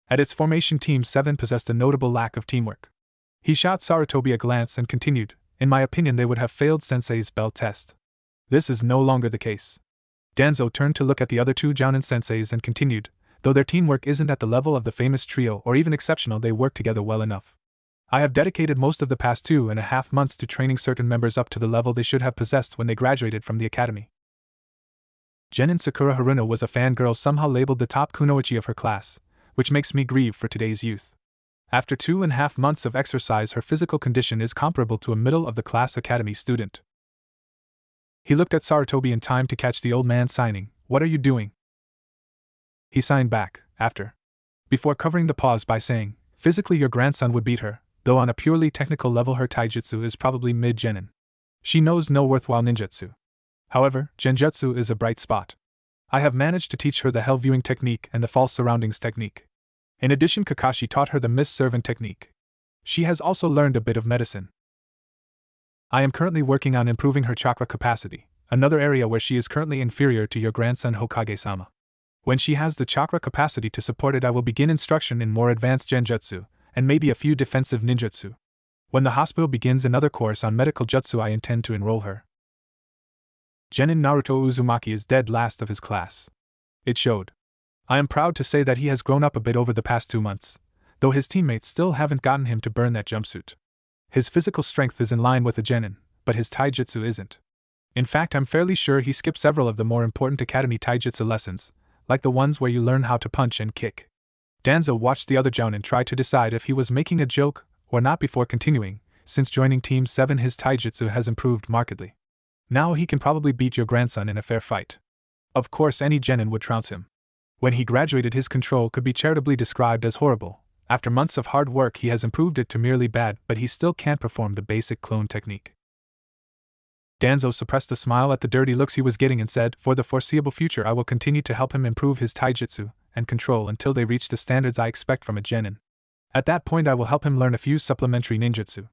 Speaker 1: At its formation, Team 7 possessed a notable lack of teamwork. He shot Sarutobi a glance and continued, in my opinion they would have failed Sensei's bell test. This is no longer the case. Danzo turned to look at the other 2 Jounin-senseis and continued, though their teamwork isn't at the level of the famous trio or even exceptional, they work together well enough. I have dedicated most of the past 2.5 months to training certain members up to the level they should have possessed when they graduated from the academy. Genin Sakura Haruno was a fangirl, somehow labeled the top kunoichi of her class, which makes me grieve for today's youth. After 2.5 months of exercise, her physical condition is comparable to a middle-of-the-class academy student. He looked at Sarutobi in time to catch the old man signing. What are you doing? He signed back, before covering the pause by saying, physically your grandson would beat her, though on a purely technical level her taijutsu is probably mid-genin. She knows no worthwhile ninjutsu. However, genjutsu is a bright spot. I have managed to teach her the hell viewing technique and the false surroundings technique. In addition, Kakashi taught her the Miss Servant technique. She has also learned a bit of medicine. I am currently working on improving her chakra capacity, another area where she is currently inferior to your grandson Hokage-sama. When she has the chakra capacity to support it, I will begin instruction in more advanced genjutsu, and maybe a few defensive ninjutsu. When the hospital begins another course on medical jutsu, I intend to enroll her. Genin Naruto Uzumaki is dead last of his class. It showed. I am proud to say that he has grown up a bit over the past 2 months, though his teammates still haven't gotten him to burn that jumpsuit. His physical strength is in line with a genin, but his taijutsu isn't. In fact, I'm fairly sure he skipped several of the more important academy taijutsu lessons, like the ones where you learn how to punch and kick. Danzo watched the other jounin try to decide if he was making a joke or not before continuing. Since joining Team 7, his taijutsu has improved markedly. Now he can probably beat your grandson in a fair fight. Of course, any genin would trounce him. When he graduated, his control could be charitably described as horrible. After months of hard work, he has improved it to merely bad, but he still can't perform the basic clone technique. Danzo suppressed a smile at the dirty looks he was getting and said, for the foreseeable future I will continue to help him improve his taijutsu and control until they reach the standards I expect from a genin. At that point I will help him learn a few supplementary ninjutsu.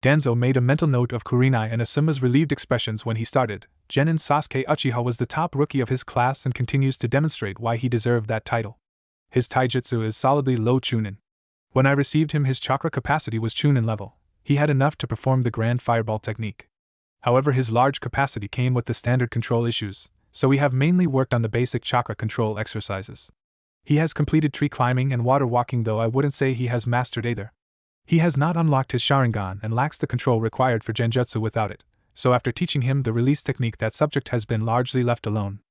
Speaker 1: Danzo made a mental note of Kurenai and Asuma's relieved expressions when he started. Genin Sasuke Uchiha was the top rookie of his class and continues to demonstrate why he deserved that title. His taijutsu is solidly low chunin. When I received him, his chakra capacity was chunin level. He had enough to perform the grand fireball technique. However, his large capacity came with the standard control issues, so we have mainly worked on the basic chakra control exercises. He has completed tree climbing and water walking, though I wouldn't say he has mastered either. He has not unlocked his Sharingan and lacks the control required for genjutsu without it, so after teaching him the release technique, that subject has been largely left alone.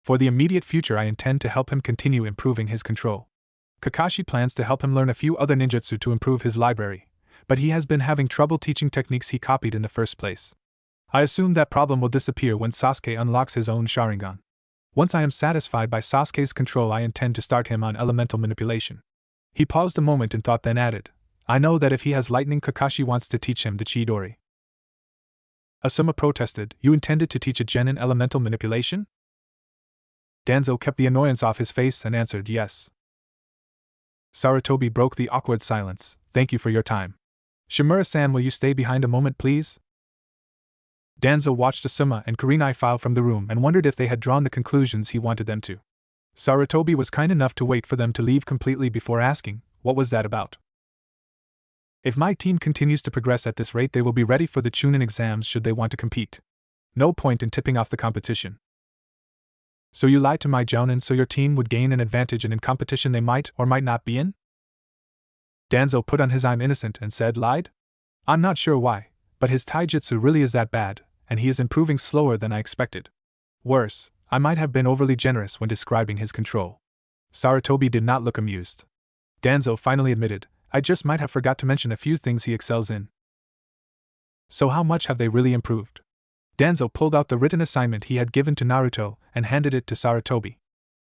Speaker 1: For the immediate future, I intend to help him continue improving his control. Kakashi plans to help him learn a few other ninjutsu to improve his library, but he has been having trouble teaching techniques he copied in the first place. I assume that problem will disappear when Sasuke unlocks his own Sharingan. Once I am satisfied by Sasuke's control, I intend to start him on elemental manipulation. He paused a moment in thought, then added, I know that if he has lightning, Kakashi wants to teach him the Chidori. Asuma protested, you intended to teach a genin elemental manipulation? Danzo kept the annoyance off his face and answered yes. Sarutobi broke the awkward silence, thank you for your time. Shimura-san, will you stay behind a moment please? Danzo watched Asuma and Kurenai file from the room and wondered if they had drawn the conclusions he wanted them to. Sarutobi was kind enough to wait for them to leave completely before asking, what was that about? If my team continues to progress at this rate, they will be ready for the Chunin exams should they want to compete. No point in tipping off the competition. So you lied to my jounin so your team would gain an advantage and in competition they might or might not be in? Danzo put on his I'm innocent and said lied? I'm not sure why, but his taijutsu really is that bad, and he is improving slower than I expected. Worse, I might have been overly generous when describing his control. Sarutobi did not look amused. Danzo finally admitted, I just might have forgot to mention a few things he excels in. So how much have they really improved? Danzo pulled out the written assignment he had given to Naruto and handed it to Sarutobi.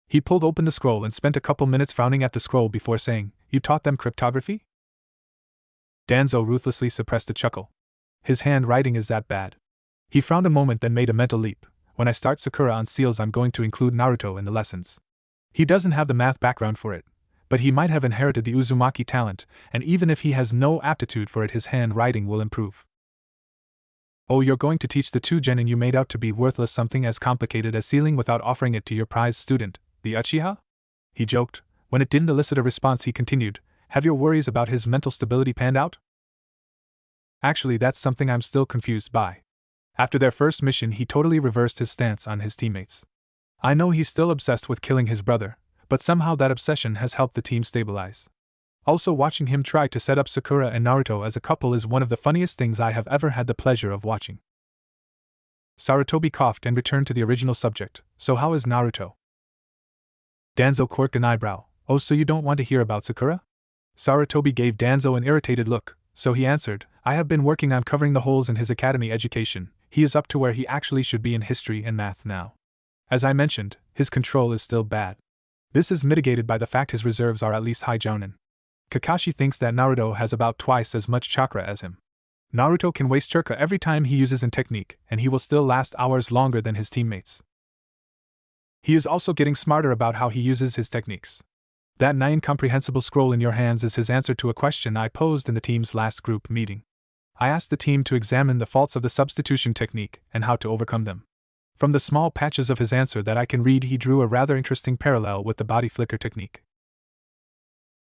Speaker 1: He pulled open the scroll and spent a couple minutes frowning at the scroll before saying, you taught them cryptography? Danzo ruthlessly suppressed a chuckle. His handwriting is that bad. He frowned a moment then made a mental leap. When I start Sakura on seals, I'm going to include Naruto in the lessons. He doesn't have the math background for it, but he might have inherited the Uzumaki talent, and even if he has no aptitude for it, his handwriting will improve. Oh, you're going to teach the two genin you made out to be worthless something as complicated as sealing without offering it to your prize student, the Uchiha? He joked. When it didn't elicit a response, he continued, have your worries about his mental stability panned out? Actually, that's something I'm still confused by. After their first mission, he totally reversed his stance on his teammates. I know he's still obsessed with killing his brother, but somehow that obsession has helped the team stabilize. Also, watching him try to set up Sakura and Naruto as a couple is one of the funniest things I have ever had the pleasure of watching. Sarutobi coughed and returned to the original subject. So how is Naruto? Danzo quirked an eyebrow. Oh, so you don't want to hear about Sakura? Sarutobi gave Danzo an irritated look, so he answered, I have been working on covering the holes in his academy education. He is up to where he actually should be in history and math now. As I mentioned, his control is still bad. This is mitigated by the fact his reserves are at least high jounin. Kakashi thinks that Naruto has about twice as much chakra as him. Naruto can waste chakra every time he uses in technique, and he will still last hours longer than his teammates. He is also getting smarter about how he uses his techniques. That incomprehensible scroll in your hands is his answer to a question I posed in the team's last group meeting. I asked the team to examine the faults of the substitution technique and how to overcome them. From the small patches of his answer that I can read, he drew a rather interesting parallel with the body flicker technique.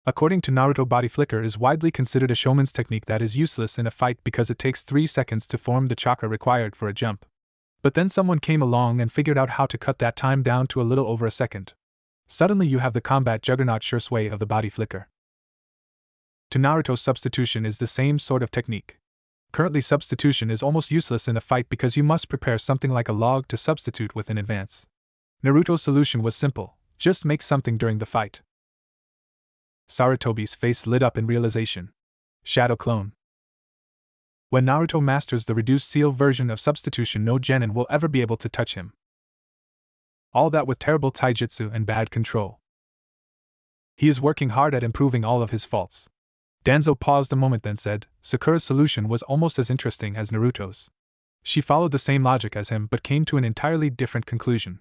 Speaker 1: According to Naruto, body flicker is widely considered a showman's technique that is useless in a fight because it takes 3 seconds to form the chakra required for a jump. But then someone came along and figured out how to cut that time down to a little over a second. Suddenly you have the combat juggernaut sure sway of the body flicker. To Naruto, substitution is the same sort of technique. Currently, substitution is almost useless in a fight because you must prepare something like a log to substitute with in advance. Naruto's solution was simple, just make something during the fight. Sarutobi's face lit up in realization. Shadow clone. When Naruto masters the reduced seal version of substitution, no genin will ever be able to touch him. All that with terrible taijutsu and bad control. He is working hard at improving all of his faults. Danzo paused a moment then said, Sakura's solution was almost as interesting as Naruto's. She followed the same logic as him but came to an entirely different conclusion.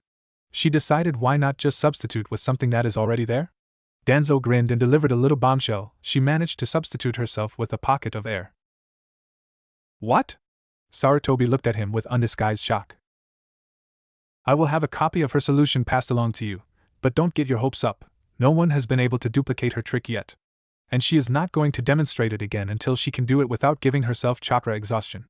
Speaker 1: She decided why not just substitute with something that is already there? Danzo grinned and delivered a little bombshell. She managed to substitute herself with a pocket of air. What? Sarutobi looked at him with undisguised shock. I will have a copy of her solution passed along to you, but don't get your hopes up. No one has been able to duplicate her trick yet. And she is not going to demonstrate it again until she can do it without giving herself chakra exhaustion.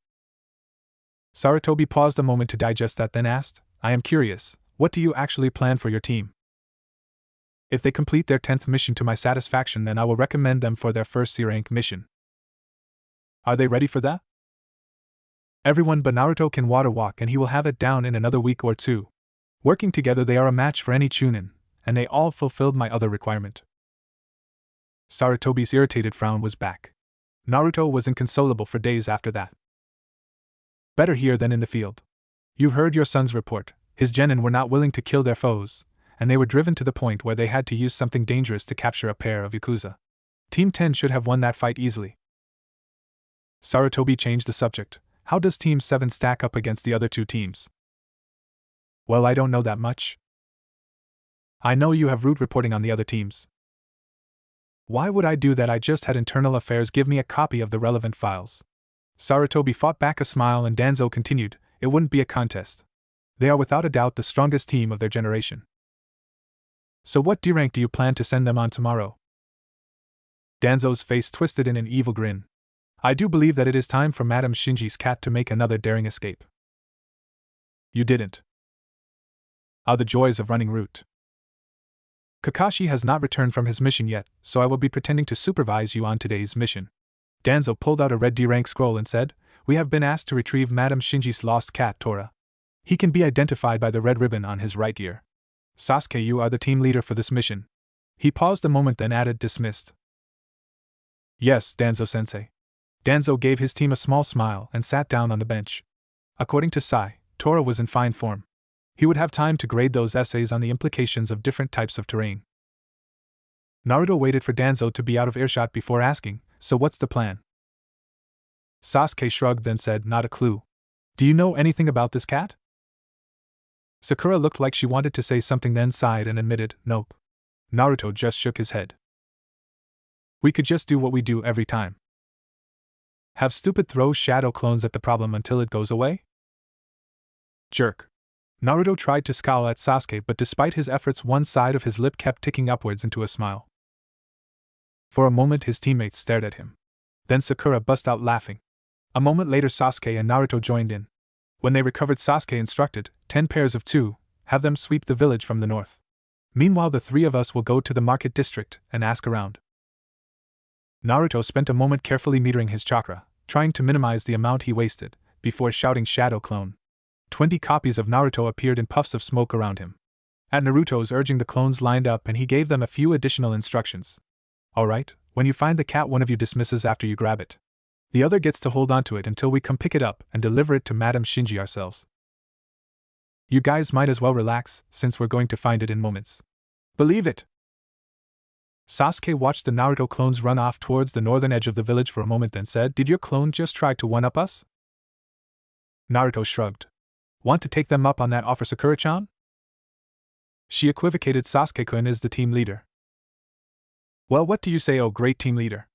Speaker 1: Sarutobi paused a moment to digest that, then asked, I am curious, what do you actually plan for your team? If they complete their 10th mission to my satisfaction, then I will recommend them for their first C-rank mission. Are they ready for that? Everyone but Naruto can water walk and he will have it down in another week or 2. Working together they are a match for any Chunin, and they all fulfilled my other requirement. Sarutobi's irritated frown was back. Naruto was inconsolable for days after that. Better here than in the field. You heard your son's report. His genin were not willing to kill their foes, and they were driven to the point where they had to use something dangerous to capture a pair of Yakuza. Team 10 should have won that fight easily, Sarutobi changed the subject. How does Team 7 stack up against the other two teams? Well, I don't know that much. I know you have route reporting on the other teams. Why would I do that? I just had internal affairs give me a copy of the relevant files. Sarutobi fought back a smile and Danzo continued, it wouldn't be a contest. They are without a doubt the strongest team of their generation. So what D rank do you plan to send them on tomorrow? Danzo's face twisted in an evil grin. I do believe that it is time for Madame Shinji's cat to make another daring escape. You didn't. Ah, the joys of running route. Kakashi has not returned from his mission yet, so I will be pretending to supervise you on today's mission. Danzo pulled out a red D-rank scroll and said, we have been asked to retrieve Madame Shinji's lost cat, Tora. He can be identified by the red ribbon on his right ear. Sasuke, you are the team leader for this mission. He paused a moment then added, dismissed. Yes, Danzo-sensei. Danzo gave his team a small smile and sat down on the bench. According to Sai, Tora was in fine form. He would have time to grade those essays on the implications of different types of terrain. Naruto waited for Danzo to be out of earshot before asking, so what's the plan? Sasuke shrugged then said, not a clue. Do you know anything about this cat? Sakura looked like she wanted to say something then sighed and admitted, nope. Naruto just shook his head. We could just do what we do every time. Have stupid throw shadow clones at the problem until it goes away? Jerk. Naruto tried to scowl at Sasuke, but despite his efforts one side of his lip kept ticking upwards into a smile. For a moment his teammates stared at him. Then Sakura burst out laughing. A moment later Sasuke and Naruto joined in. When they recovered, Sasuke instructed, 10 pairs of 2, have them sweep the village from the north. Meanwhile the 3 of us will go to the market district and ask around. Naruto spent a moment carefully metering his chakra, trying to minimize the amount he wasted, before shouting Shadow Clone. 20 copies of Naruto appeared in puffs of smoke around him. At Naruto's urging, the clones lined up and he gave them a few additional instructions. Alright, when you find the cat, one of you dismisses after you grab it. The other gets to hold onto it until we come pick it up and deliver it to Madame Shinji ourselves. You guys might as well relax, since we're going to find it in moments. Believe it! Sasuke watched the Naruto clones run off towards the northern edge of the village for a moment then said, did your clone just try to one-up us? Naruto shrugged. Want to take them up on that offer, Sakura-chan? She equivocated. Sasuke-kun is the team leader. Well, what do you say, oh great team leader?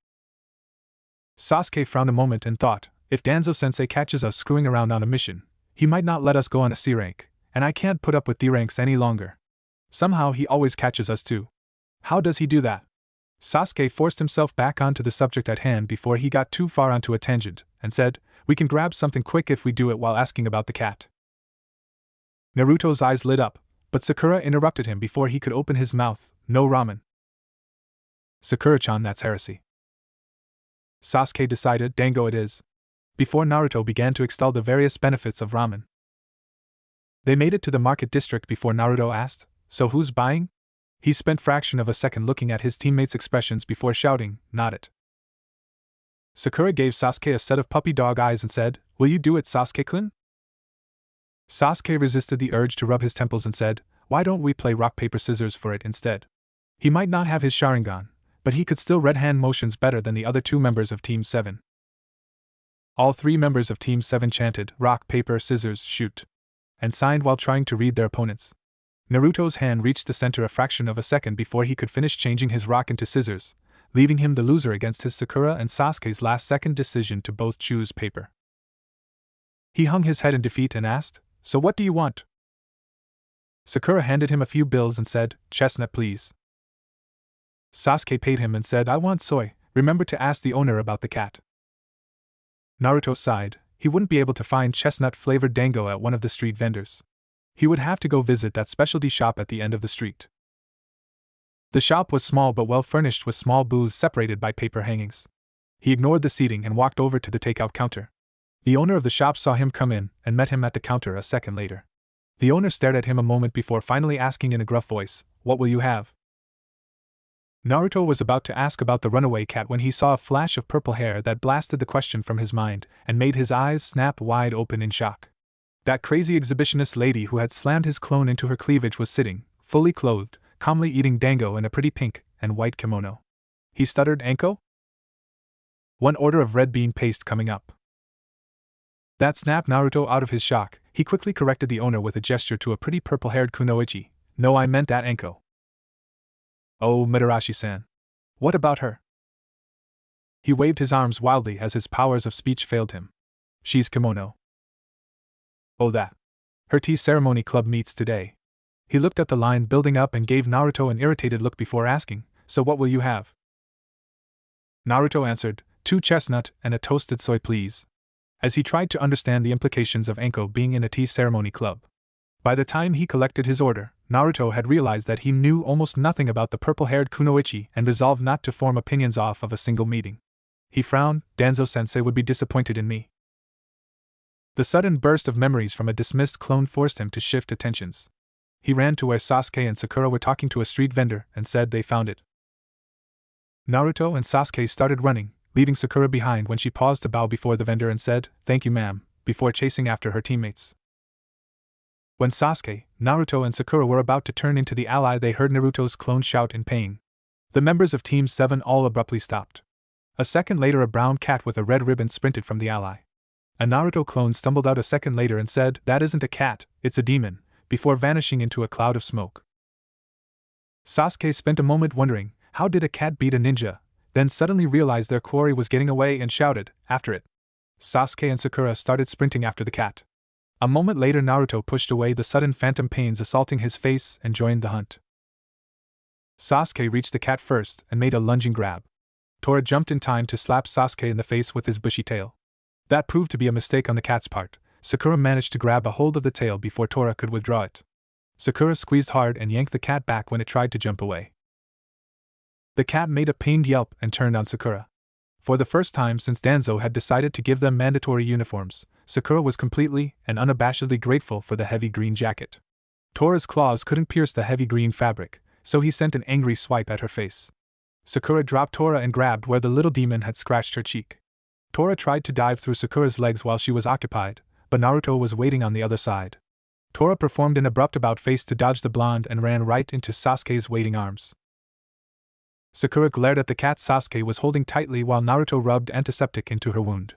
Speaker 1: Sasuke frowned a moment and thought, if Danzo-sensei catches us screwing around on a mission, he might not let us go on a C rank, and I can't put up with D ranks any longer. Somehow he always catches us too. How does he do that? Sasuke forced himself back onto the subject at hand before he got too far onto a tangent, and said, we can grab something quick if we do it while asking about the cat. Naruto's eyes lit up, but Sakura interrupted him before he could open his mouth, no ramen. Sakura-chan, that's heresy. Sasuke decided, dango it is. Before Naruto began to extol the various benefits of ramen. They made it to the market district before Naruto asked, so who's buying? He spent fraction of a second looking at his teammates' expressions before shouting, not it. Sakura gave Sasuke a set of puppy dog eyes and said, will you do it, Sasuke-kun? Sasuke resisted the urge to rub his temples and said, why don't we play rock paper scissors for it instead? He might not have his Sharingan, but he could still red hand motions better than the other 2 members of Team 7. All 3 members of Team 7 chanted, rock paper scissors shoot, and signed while trying to read their opponents. Naruto's hand reached the center a fraction of a second before he could finish changing his rock into scissors, leaving him the loser against his Sakura and Sasuke's last-second decision to both choose paper. He hung his head in defeat and asked, so what do you want? Sakura handed him a few bills and said, chestnut please. Sasuke paid him and said, I want soy, remember to ask the owner about the cat. Naruto sighed, he wouldn't be able to find chestnut-flavored dango at one of the street vendors. He would have to go visit that specialty shop at the end of the street. The shop was small but well furnished with small booths separated by paper hangings. He ignored the seating and walked over to the takeout counter. The owner of the shop saw him come in and met him at the counter a second later. The owner stared at him a moment before finally asking in a gruff voice, what will you have? Naruto was about to ask about the runaway cat when he saw a flash of purple hair that blasted the question from his mind and made his eyes snap wide open in shock. That crazy exhibitionist lady who had slammed his clone into her cleavage was sitting, fully clothed, calmly eating dango in a pretty pink and white kimono. He stuttered, Anko? One order of red bean paste coming up. That snapped Naruto out of his shock. He quickly corrected the owner with a gesture to a pretty purple-haired kunoichi. No, I meant that Anko. Oh, Madarashi-san. What about her? He waved his arms wildly as his powers of speech failed him. She's kimono. Oh, that. Her tea ceremony club meets today. He looked at the line building up and gave Naruto an irritated look before asking, so what will you have? Naruto answered, 2 chestnut and a toasted soy please, as he tried to understand the implications of Anko being in a tea ceremony club. By the time he collected his order, Naruto had realized that he knew almost nothing about the purple-haired kunoichi and resolved not to form opinions off of a single meeting. He frowned. Danzo-sensei would be disappointed in me. The sudden burst of memories from a dismissed clone forced him to shift attentions. He ran to where Sasuke and Sakura were talking to a street vendor and said they found it. Naruto and Sasuke started running, leaving Sakura behind when she paused to bow before the vendor and said, "Thank you, ma'am," before chasing after her teammates. When Sasuke, Naruto and Sakura were about to turn into the ally, they heard Naruto's clone shout in pain. The members of Team 7 all abruptly stopped. A second later, a brown cat with a red ribbon sprinted from the ally. A Naruto clone stumbled out a second later and said, "That isn't a cat, it's a demon," before vanishing into a cloud of smoke. Sasuke spent a moment wondering, how did a cat beat a ninja, then suddenly realized their quarry was getting away and shouted, after it. Sasuke and Sakura started sprinting after the cat. A moment later, Naruto pushed away the sudden phantom pains assaulting his face and joined the hunt. Sasuke reached the cat first and made a lunging grab. Tora jumped in time to slap Sasuke in the face with his bushy tail. That proved to be a mistake on the cat's part. Sakura managed to grab a hold of the tail before Tora could withdraw it. Sakura squeezed hard and yanked the cat back when it tried to jump away. The cat made a pained yelp and turned on Sakura. For the first time since Danzo had decided to give them mandatory uniforms, Sakura was completely and unabashedly grateful for the heavy green jacket. Tora's claws couldn't pierce the heavy green fabric, so he sent an angry swipe at her face. Sakura dropped Tora and grabbed where the little demon had scratched her cheek. Tora tried to dive through Sakura's legs while she was occupied, but Naruto was waiting on the other side. Tora performed an abrupt about-face to dodge the blonde and ran right into Sasuke's waiting arms. Sakura glared at the cat Sasuke was holding tightly while Naruto rubbed antiseptic into her wound.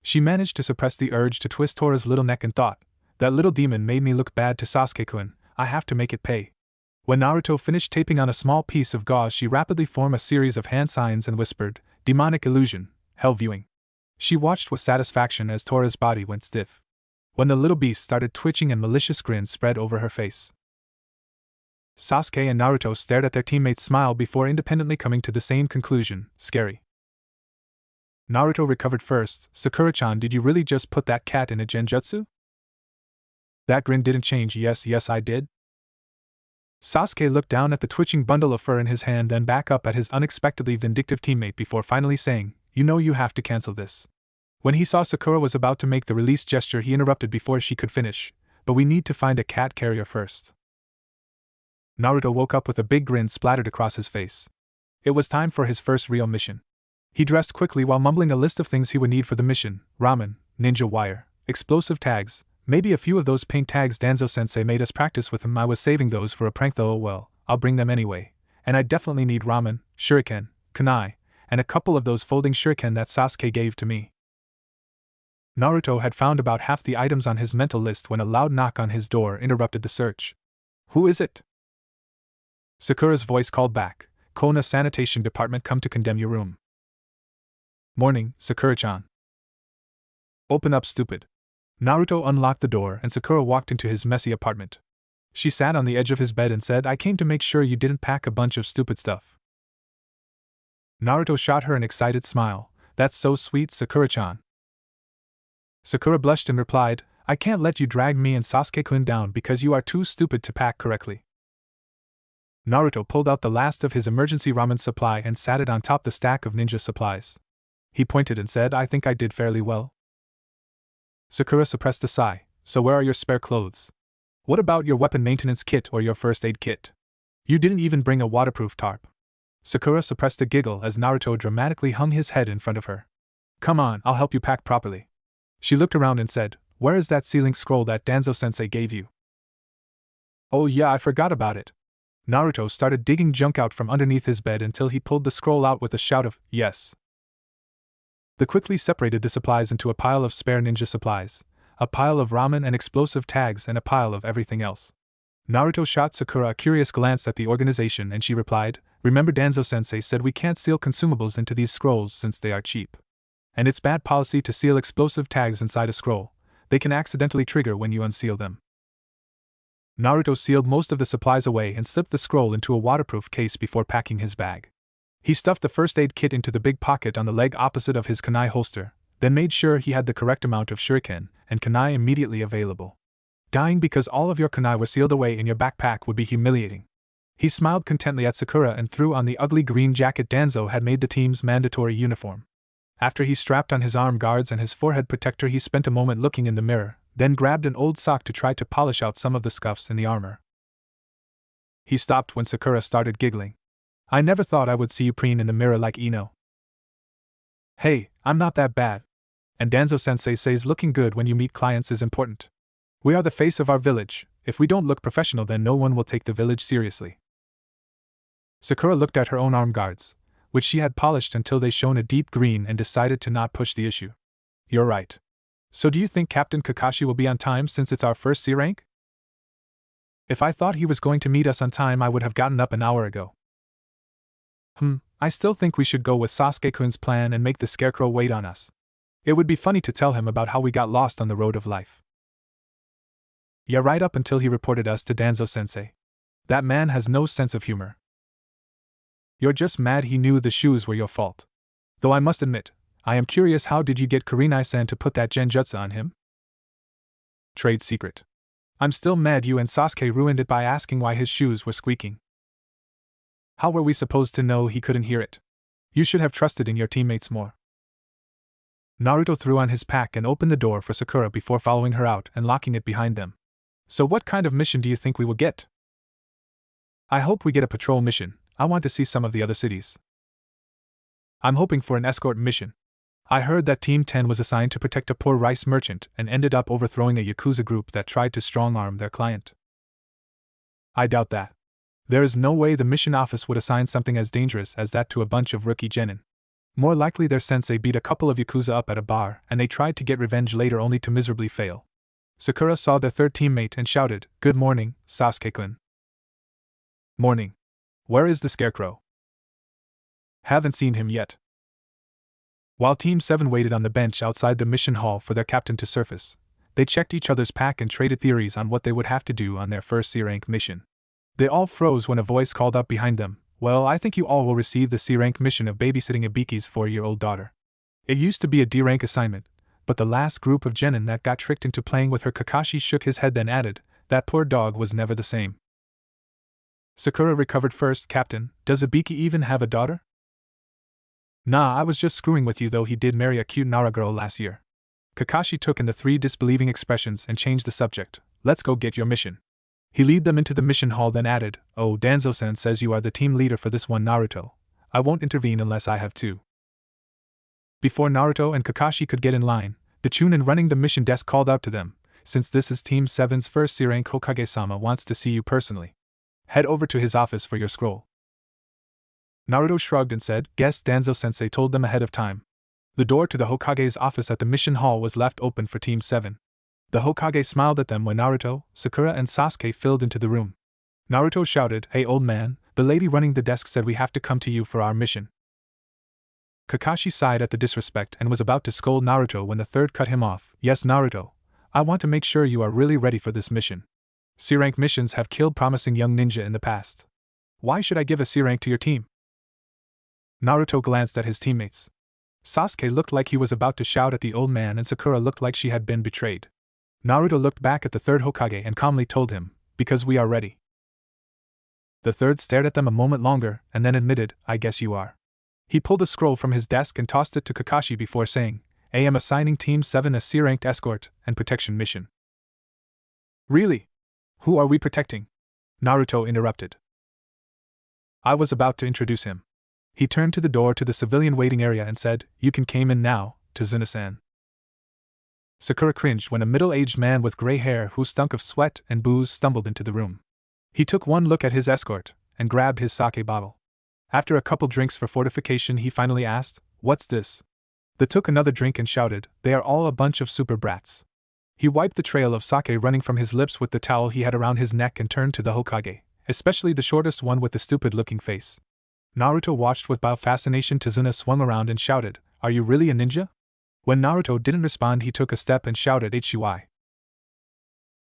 Speaker 1: She managed to suppress the urge to twist Tora's little neck and thought, "That little demon made me look bad to Sasuke-kun, I have to make it pay." When Naruto finished taping on a small piece of gauze, she rapidly formed a series of hand signs and whispered, "Demonic illusion, hell viewing." She watched with satisfaction as Tora's body went stiff. When the little beast started twitching and malicious grins spread over her face. Sasuke and Naruto stared at their teammates' smile before independently coming to the same conclusion, scary. Naruto recovered first. "Sakura-chan, did you really just put that cat in a genjutsu?" That grin didn't change. Yes, I did." Sasuke looked down at the twitching bundle of fur in his hand, then back up at his unexpectedly vindictive teammate before finally saying, "You know you have to cancel this." When he saw Sakura was about to make the release gesture, he interrupted before she could finish, "But we need to find a cat carrier first." Naruto woke up with a big grin splattered across his face. It was time for his first real mission. He dressed quickly while mumbling a list of things he would need for the mission: ramen, ninja wire, explosive tags, maybe a few of those paint tags Danzo-sensei made us practice with him. I was saving those for a prank though. Oh well, I'll bring them anyway. And I definitely need ramen, shuriken, kunai, and a couple of those folding shuriken that Sasuke gave to me. Naruto had found about half the items on his mental list when a loud knock on his door interrupted the search. "Who is it?" Sakura's voice called back, "Kona Sanitation Department, come to condemn your room." "Morning, Sakura-chan." "Open up, stupid." Naruto unlocked the door and Sakura walked into his messy apartment. She sat on the edge of his bed and said, "I came to make sure you didn't pack a bunch of stupid stuff." Naruto shot her an excited smile. "That's so sweet, Sakura-chan." Sakura blushed and replied, "I can't let you drag me and Sasuke-kun down because you are too stupid to pack correctly." Naruto pulled out the last of his emergency ramen supply and sat it on top the stack of ninja supplies. He pointed and said, "I think I did fairly well." Sakura suppressed a sigh. "So where are your spare clothes? What about your weapon maintenance kit or your first aid kit? You didn't even bring a waterproof tarp." Sakura suppressed a giggle as Naruto dramatically hung his head in front of her. "Come on, I'll help you pack properly." She looked around and said, "Where is that sealing scroll that Danzo-sensei gave you?" "Oh yeah, I forgot about it." Naruto started digging junk out from underneath his bed until he pulled the scroll out with a shout of, "Yes." They quickly separated the supplies into a pile of spare ninja supplies, a pile of ramen and explosive tags, and a pile of everything else. Naruto shot Sakura a curious glance at the organization and she replied, "Remember Danzo-sensei said we can't seal consumables into these scrolls since they are cheap. And it's bad policy to seal explosive tags inside a scroll. They can accidentally trigger when you unseal them." Naruto sealed most of the supplies away and slipped the scroll into a waterproof case before packing his bag. He stuffed the first aid kit into the big pocket on the leg opposite of his kunai holster, then made sure he had the correct amount of shuriken and kunai immediately available. Dying because all of your kunai were sealed away in your backpack would be humiliating. He smiled contentedly at Sakura and threw on the ugly green jacket Danzo had made the team's mandatory uniform. After he strapped on his arm guards and his forehead protector, he spent a moment looking in the mirror, then grabbed an old sock to try to polish out some of the scuffs in the armor. He stopped when Sakura started giggling. "I never thought I would see you preen in the mirror like Ino." "Hey, I'm not that bad. And Danzo-sensei says looking good when you meet clients is important. We are the face of our village. If we don't look professional, then no one will take the village seriously." Sakura looked at her own arm guards, which she had polished until they shone a deep green, and decided to not push the issue. "You're right. So do you think Captain Kakashi will be on time since it's our first C rank?" "If I thought he was going to meet us on time, I would have gotten up an hour ago." I still think we should go with Sasuke-kun's plan and make the Scarecrow wait on us. It would be funny to tell him about how we got lost on the road of life." "Yeah, right up until he reported us to Danzo-sensei. That man has no sense of humor." "You're just mad he knew the shoes were your fault. Though I must admit, I am curious, how did you get Kurenai-san to put that genjutsu on him?" "Trade secret. I'm still mad you and Sasuke ruined it by asking why his shoes were squeaking. How were we supposed to know he couldn't hear it? You should have trusted in your teammates more." Naruto threw on his pack and opened the door for Sakura before following her out and locking it behind them. "So what kind of mission do you think we will get?" "I hope we get a patrol mission. I want to see some of the other cities." "I'm hoping for an escort mission. I heard that Team 10 was assigned to protect a poor rice merchant and ended up overthrowing a Yakuza group that tried to strong-arm their client." "I doubt that. There is no way the mission office would assign something as dangerous as that to a bunch of rookie genin. More likely their sensei beat a couple of Yakuza up at a bar and they tried to get revenge later only to miserably fail." Sakura saw their third teammate and shouted, "Good morning, Sasuke-kun." "Morning. Where is the Scarecrow?" "Haven't seen him yet." While Team 7 waited on the bench outside the mission hall for their captain to surface, they checked each other's pack and traded theories on what they would have to do on their first C-rank mission. They all froze when a voice called up behind them, "Well, I think you all will receive the C-rank mission of babysitting Ibiki's 4-year-old daughter. It used to be a D-rank assignment, but the last group of genin that got tricked into playing with her." Kakashi shook his head then added, "That poor dog was never the same." Sakura recovered first. "Captain, does Ibiki even have a daughter?" "Nah, I was just screwing with you, though he did marry a cute Nara girl last year." Kakashi took in the three disbelieving expressions and changed the subject. "Let's go get your mission." He led them into the mission hall then added, "Oh, Danzo-san says you are the team leader for this one, Naruto. I won't intervene unless I have to." Before Naruto and Kakashi could get in line, the Chunin running the mission desk called out to them, "Since this is Team 7's first C-rank, Hokage-sama wants to see you personally. Head over to his office for your scroll." Naruto shrugged and said, "Guess Danzo-sensei told them ahead of time." The door to the Hokage's office at the mission hall was left open for Team 7. The Hokage smiled at them when Naruto, Sakura and Sasuke filled into the room. Naruto shouted, "Hey old man, the lady running the desk said we have to come to you for our mission." Kakashi sighed at the disrespect and was about to scold Naruto when the third cut him off. "Yes, Naruto. I want to make sure you are really ready for this mission. C-rank missions have killed promising young ninja in the past. Why should I give a C-rank to your team?" Naruto glanced at his teammates. Sasuke looked like he was about to shout at the old man and Sakura looked like she had been betrayed. Naruto looked back at the third Hokage and calmly told him, "Because we are ready." The third stared at them a moment longer and then admitted, "I guess you are." He pulled a scroll from his desk and tossed it to Kakashi before saying, "I am assigning Team 7 a C-ranked escort and protection mission." "Really? Who are we protecting?" Naruto interrupted. "I was about to introduce him." He turned to the door to the civilian waiting area and said, "You can come in now, Tazuna-san." Sakura cringed when a middle-aged man with gray hair who stunk of sweat and booze stumbled into the room. He took one look at his escort and grabbed his sake bottle. After a couple drinks for fortification, he finally asked, "What's this?" They took another drink and shouted, "They are all a bunch of super brats." He wiped the trail of sake running from his lips with the towel he had around his neck and turned to the Hokage, especially the shortest one with the stupid-looking face. Naruto watched with mild fascination. Tazuna swung around and shouted, "Are you really a ninja?" When Naruto didn't respond, he took a step and shouted, "HUI."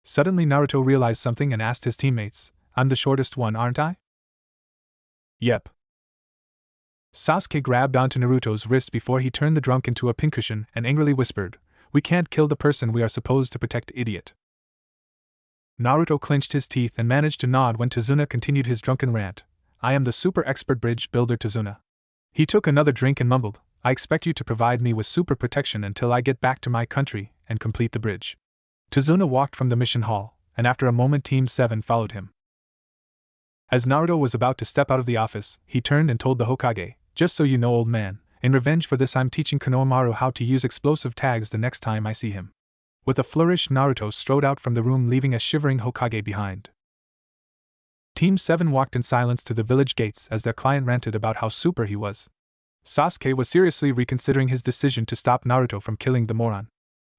Speaker 1: Suddenly Naruto realized something and asked his teammates, "I'm the shortest one, aren't I?" "Yep." Sasuke grabbed onto Naruto's wrist before he turned the drunk into a pincushion and angrily whispered, "We can't kill the person we are supposed to protect, idiot." Naruto clenched his teeth and managed to nod when Tazuna continued his drunken rant, "I am the super expert bridge builder Tazuna." He took another drink and mumbled, "I expect you to provide me with super protection until I get back to my country and complete the bridge." Tazuna walked from the mission hall, and after a moment Team 7 followed him. As Naruto was about to step out of the office, he turned and told the Hokage, "Just so you know, old man, in revenge for this I'm teaching Konohamaru how to use explosive tags the next time I see him." With a flourish, Naruto strode out from the room, leaving a shivering Hokage behind. Team 7 walked in silence to the village gates as their client ranted about how super he was. Sasuke was seriously reconsidering his decision to stop Naruto from killing the moron.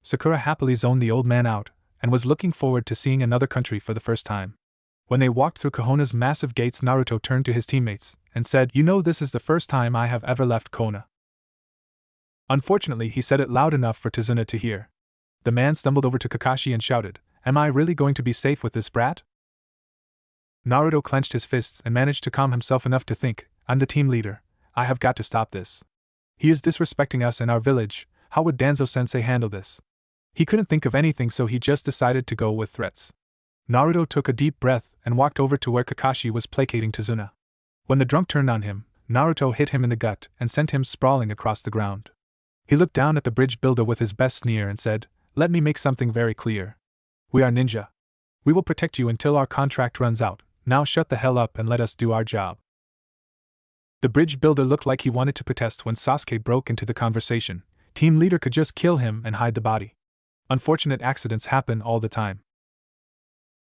Speaker 1: Sakura happily zoned the old man out, and was looking forward to seeing another country for the first time. When they walked through Konoha's massive gates, Naruto turned to his teammates and said, "You know, this is the first time I have ever left Konoha." Unfortunately, he said it loud enough for Tazuna to hear. The man stumbled over to Kakashi and shouted, "Am I really going to be safe with this brat?" Naruto clenched his fists and managed to calm himself enough to think, "I'm the team leader. I have got to stop this. He is disrespecting us and our village. How would Danzo-sensei handle this?" He couldn't think of anything, so he just decided to go with threats. Naruto took a deep breath and walked over to where Kakashi was placating Tazuna. When the drunk turned on him, Naruto hit him in the gut and sent him sprawling across the ground. He looked down at the bridge builder with his best sneer and said, "Let me make something very clear. We are ninja. We will protect you until our contract runs out. Now shut the hell up and let us do our job." The bridge builder looked like he wanted to protest when Sasuke broke into the conversation. Team leader could just kill him and hide the body. Unfortunate accidents happen all the time.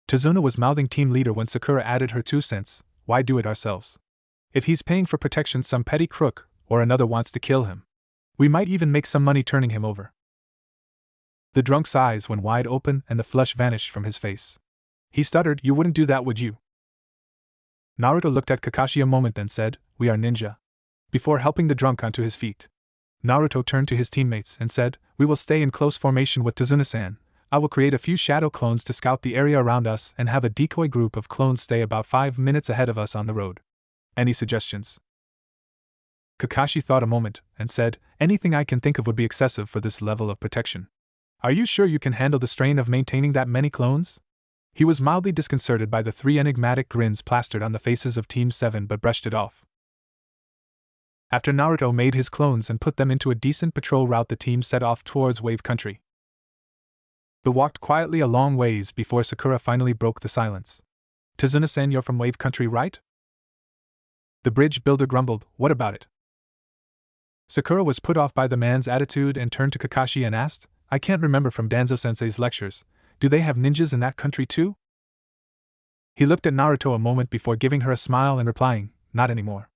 Speaker 1: Tazuna was mouthing team leader when Sakura added her 2 cents, "Why do it ourselves? If he's paying for protection, some petty crook or another wants to kill him. We might even make some money turning him over." The drunk's eyes went wide open and the flush vanished from his face. He stuttered, "You wouldn't do that, would you?" Naruto looked at Kakashi a moment, then said, "We are ninja," before helping the drunk onto his feet. Naruto turned to his teammates and said, "We will stay in close formation with Tazuna-san. I will create a few shadow clones to scout the area around us and have a decoy group of clones stay about 5 minutes ahead of us on the road. Any suggestions?" Kakashi thought a moment and said, "Anything I can think of would be excessive for this level of protection. Are you sure you can handle the strain of maintaining that many clones?" He was mildly disconcerted by the 3 enigmatic grins plastered on the faces of Team 7 but brushed it off. After Naruto made his clones and put them into a decent patrol route, the team set off towards Wave Country. They walked quietly a long ways before Sakura finally broke the silence. "Tazuna-san, you're from Wave Country, right?" The bridge builder grumbled, "What about it?" Sakura was put off by the man's attitude and turned to Kakashi and asked, "I can't remember from Danzo-sensei's lectures. Do they have ninjas in that country too?" He looked at Naruto a moment before giving her a smile and replying, "Not anymore."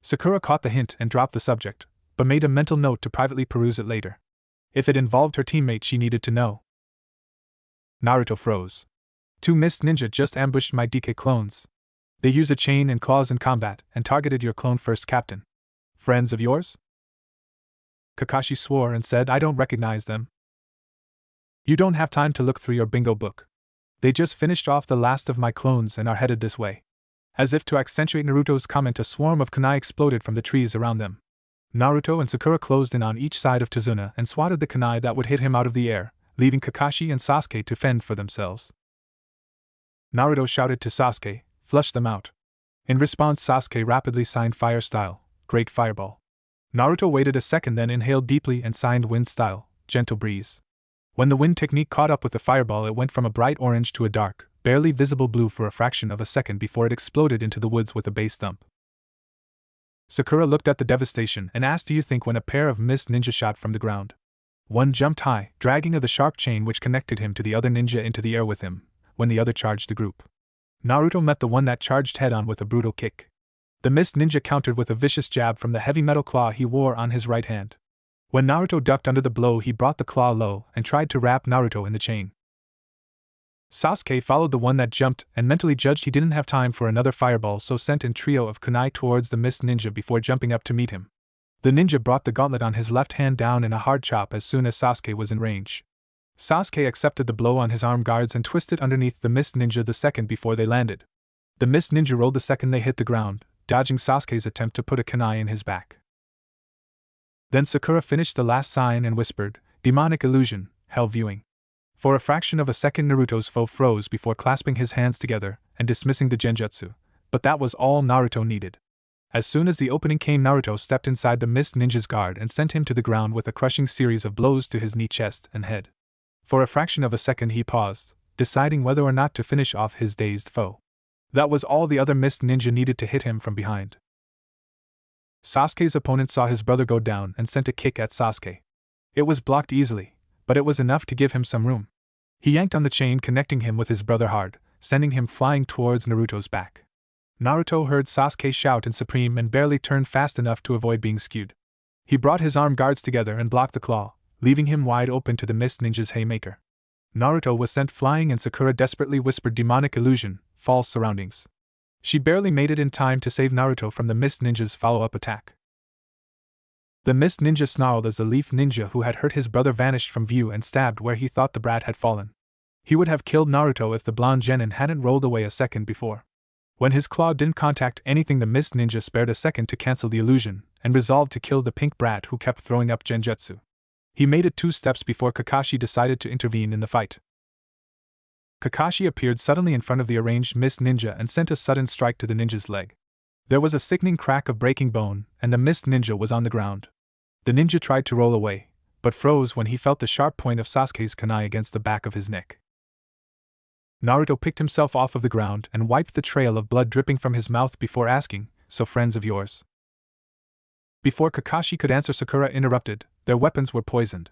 Speaker 1: Sakura caught the hint and dropped the subject, but made a mental note to privately peruse it later. If it involved her teammate, she needed to know. Naruto froze. 2 mist ninja just ambushed my DK clones. They use a chain and claws in combat and targeted your clone first, Captain. Friends of yours? Kakashi swore and said, "I don't recognize them." "You don't have time to look through your bingo book. They just finished off the last of my clones and are headed this way." As if to accentuate Naruto's comment, a swarm of kunai exploded from the trees around them. Naruto and Sakura closed in on each side of Tazuna and swatted the kunai that would hit him out of the air, leaving Kakashi and Sasuke to fend for themselves. Naruto shouted to Sasuke, "Flush them out." In response, Sasuke rapidly signed fire style, "Great Fireball." Naruto waited a second, then inhaled deeply and signed wind style, "Gentle Breeze." When the wind technique caught up with the fireball, it went from a bright orange to a dark, barely visible blue for a fraction of a second before it exploded into the woods with a bass thump. Sakura looked at the devastation and asked, "Do you think when a pair of mist ninja shot from the ground? One jumped high, dragging of the sharp chain which connected him to the other ninja into the air with him, when the other charged the group. Naruto met the one that charged head-on with a brutal kick. The mist ninja countered with a vicious jab from the heavy metal claw he wore on his right hand. When Naruto ducked under the blow, he brought the claw low and tried to wrap Naruto in the chain. Sasuke followed the one that jumped and mentally judged he didn't have time for another fireball, so sent in trio of kunai towards the mist ninja before jumping up to meet him. The ninja brought the gauntlet on his left hand down in a hard chop as soon as Sasuke was in range. Sasuke accepted the blow on his arm guards and twisted underneath the mist ninja the second before they landed. The mist ninja rolled the second they hit the ground, dodging Sasuke's attempt to put a kunai in his back. Then Sakura finished the last sign and whispered, "Demonic illusion, hell viewing." For a fraction of a second Naruto's foe froze before clasping his hands together and dismissing the genjutsu, but that was all Naruto needed. As soon as the opening came, Naruto stepped inside the mist ninja's guard and sent him to the ground with a crushing series of blows to his knee, chest, and head. For a fraction of a second he paused, deciding whether or not to finish off his dazed foe. That was all the other mist ninja needed to hit him from behind. Sasuke's opponent saw his brother go down and sent a kick at Sasuke. It was blocked easily, but it was enough to give him some room. He yanked on the chain connecting him with his brother hard, sending him flying towards Naruto's back. Naruto heard Sasuke shout in supreme and barely turned fast enough to avoid being skewed. He brought his arm guards together and blocked the claw, leaving him wide open to the mist ninja's haymaker. Naruto was sent flying and Sakura desperately whispered, "Demonic illusion, false surroundings." She barely made it in time to save Naruto from the mist ninja's follow-up attack. The mist ninja snarled as the leaf ninja who had hurt his brother vanished from view and stabbed where he thought the brat had fallen. He would have killed Naruto if the blonde genin hadn't rolled away a second before. When his claw didn't contact anything, the mist ninja spared a second to cancel the illusion, and resolved to kill the pink brat who kept throwing up genjutsu. He made it 2 steps before Kakashi decided to intervene in the fight. Kakashi appeared suddenly in front of the arranged mist ninja and sent a sudden strike to the ninja's leg. There was a sickening crack of breaking bone, and the mist ninja was on the ground. The ninja tried to roll away, but froze when he felt the sharp point of Sasuke's kunai against the back of his neck. Naruto picked himself off of the ground and wiped the trail of blood dripping from his mouth before asking, "So friends of yours?" Before Kakashi could answer, Sakura interrupted, "Their weapons were poisoned.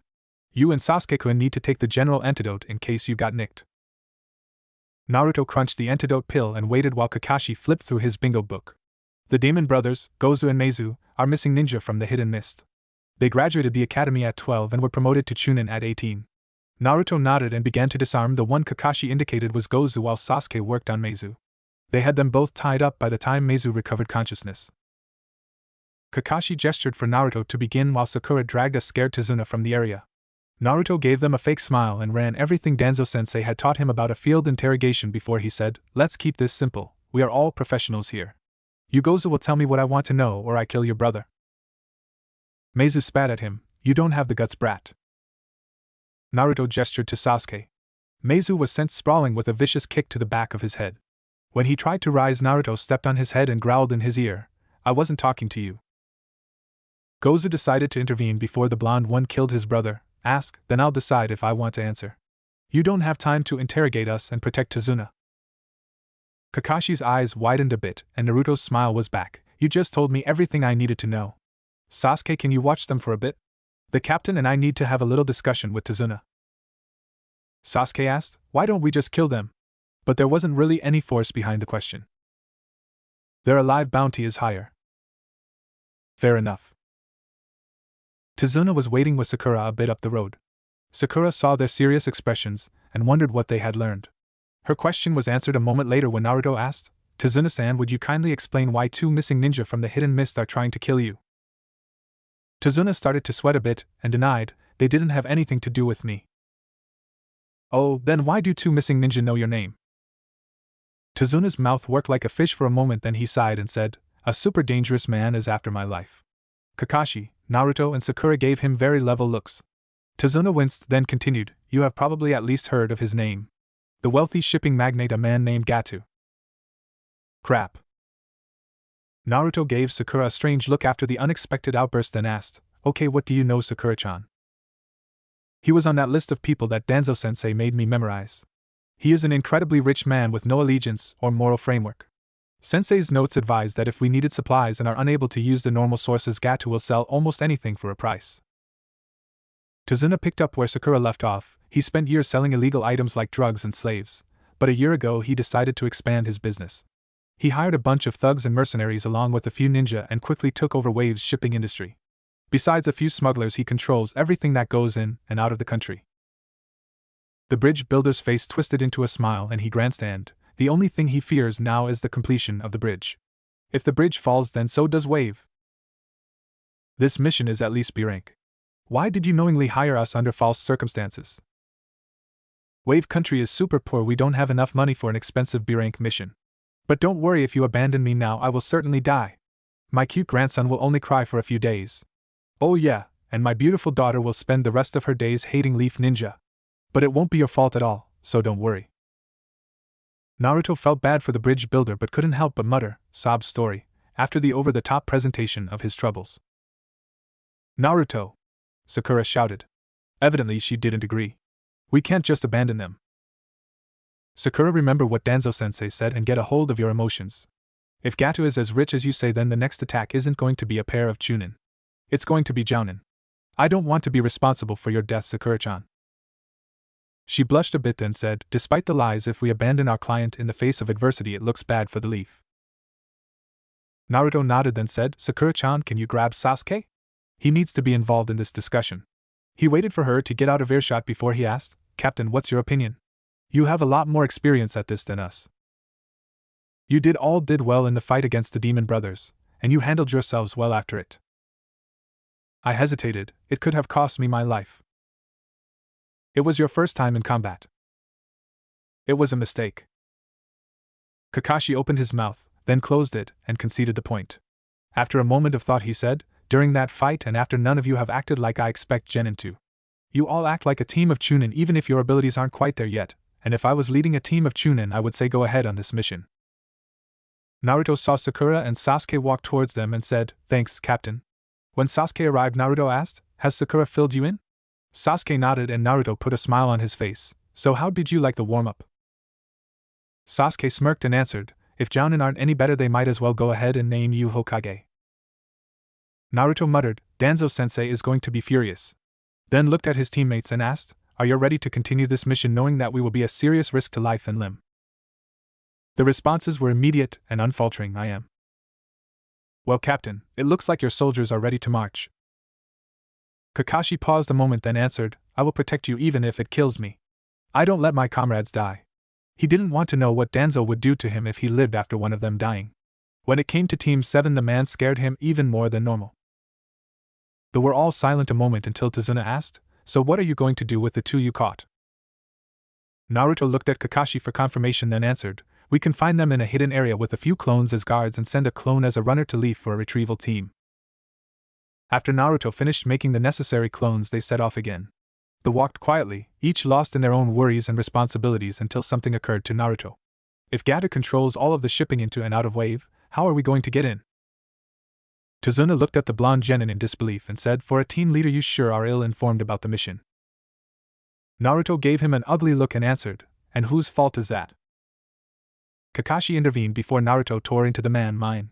Speaker 1: You and Sasuke-kun need to take the general antidote in case you got nicked." Naruto crunched the antidote pill and waited while Kakashi flipped through his bingo book. The Demon Brothers, Gozu and Meizu, are missing ninja from the Hidden Mist. They graduated the academy at 12 and were promoted to Chunin at 18. Naruto nodded and began to disarm. The one Kakashi indicated was Gozu while Sasuke worked on Meizu. They had them both tied up by the time Meizu recovered consciousness. Kakashi gestured for Naruto to begin while Sakura dragged a scared Tazuna from the area. Naruto gave them a fake smile and ran everything Danzo-sensei had taught him about a field interrogation before he said, "Let's keep this simple, we are all professionals here. You Gozu will tell me what I want to know or I kill your brother." Meizu spat at him, "You don't have the guts, brat." Naruto gestured to Sasuke. Meizu was sent sprawling with a vicious kick to the back of his head. When he tried to rise, Naruto stepped on his head and growled in his ear, "I wasn't talking to you." Gozu decided to intervene before the blonde one killed his brother. "Ask, then I'll decide if I want to answer. You don't have time to interrogate us and protect Tazuna." Kakashi's eyes widened a bit and Naruto's smile was back. "You just told me everything I needed to know. Sasuke, can you watch them for a bit? The captain and I need to have a little discussion with Tazuna." Sasuke asked, "Why don't we just kill them?" But there wasn't really any force behind the question. "Their alive bounty is higher." "Fair enough." Tazuna was waiting with Sakura a bit up the road. Sakura saw their serious expressions and wondered what they had learned. Her question was answered a moment later when Naruto asked, "Tazuna-san, would you kindly explain why 2 missing ninja from the Hidden Mist are trying to kill you?" Tazuna started to sweat a bit and denied, "They didn't have anything to do with me." "Oh, then why do 2 missing ninja know your name?" Tazuna's mouth worked like a fish for a moment, then he sighed and said, "A super dangerous man is after my life." Kakashi, Naruto and Sakura gave him very level looks. Tazuna winced, then continued, "You have probably at least heard of his name. The wealthy shipping magnate, a man named Gatu." "Crap." Naruto gave Sakura a strange look after the unexpected outburst, then asked, "Okay, what do you know Sakura-chan?" "He was on that list of people that Danzo-sensei made me memorize. He is an incredibly rich man with no allegiance or moral framework. Sensei's notes advise that if we needed supplies and are unable to use the normal sources, Gatu will sell almost anything for a price." Tazuna picked up where Sakura left off. He spent years selling illegal items like drugs and slaves, but a year ago he decided to expand his business. He hired a bunch of thugs and mercenaries along with a few ninja and quickly took over Wave's shipping industry. Besides a few smugglers, he controls everything that goes in and out of the country. The bridge builder's face twisted into a smile and he grandstand. The only thing he fears now is the completion of the bridge. If the bridge falls, then so does Wave. This mission is at least B rank. Why did you knowingly hire us under false circumstances? Wave country is super poor, we don't have enough money for an expensive B rank mission. But don't worry, if you abandon me now I will certainly die. My cute grandson will only cry for a few days. Oh yeah, and my beautiful daughter will spend the rest of her days hating Leaf Ninja. But it won't be your fault at all, so don't worry. Naruto felt bad for the bridge builder but couldn't help but mutter, sob story, after the over-the-top presentation of his troubles. Naruto! Sakura shouted. Evidently she didn't agree. We can't just abandon them. Sakura, remember what Danzo-sensei said and get a hold of your emotions. If Gato is as rich as you say, then the next attack isn't going to be a pair of Chunin. It's going to be Jounin. I don't want to be responsible for your death, Sakura-chan. She blushed a bit then said, despite the lies, if we abandon our client in the face of adversity it looks bad for the Leaf. Naruto nodded then said, Sakura-chan, can you grab Sasuke? He needs to be involved in this discussion. He waited for her to get out of earshot before he asked, Captain, what's your opinion? You have a lot more experience at this than us. You did well in the fight against the Demon Brothers, and you handled yourselves well after it. I hesitated, it could have cost me my life. It was your first time in combat. It was a mistake. Kakashi opened his mouth, then closed it, and conceded the point. After a moment of thought he said, during that fight and after, none of you have acted like I expect Genin to. You all act like a team of Chunin even if your abilities aren't quite there yet, and if I was leading a team of Chunin I would say go ahead on this mission. Naruto saw Sakura and Sasuke walk towards them and said, thanks, Captain. When Sasuke arrived, Naruto asked, has Sakura filled you in? Sasuke nodded and Naruto put a smile on his face. So how did you like the warm-up? Sasuke smirked and answered, if Jounin aren't any better they might as well go ahead and name you Hokage. Naruto muttered, Danzo-sensei is going to be furious. Then looked at his teammates and asked, are you ready to continue this mission knowing that we will be a serious risk to life and limb? The responses were immediate and unfaltering, I am. Well, Captain, it looks like your soldiers are ready to march. Kakashi paused a moment then answered, I will protect you even if it kills me. I don't let my comrades die. He didn't want to know what Danzo would do to him if he lived after one of them dying. When it came to Team 7 the man scared him even more than normal. They were all silent a moment until Tazuna asked, so what are you going to do with the two you caught? Naruto looked at Kakashi for confirmation then answered, we can find them in a hidden area with a few clones as guards and send a clone as a runner to Leaf for a retrieval team. After Naruto finished making the necessary clones they set off again. They walked quietly, each lost in their own worries and responsibilities until something occurred to Naruto. If Gato controls all of the shipping into and out of Wave, how are we going to get in? Tazuna looked at the blonde genin in disbelief and said, for a team leader you sure are ill-informed about the mission. Naruto gave him an ugly look and answered, and whose fault is that? Kakashi intervened before Naruto tore into the man mine.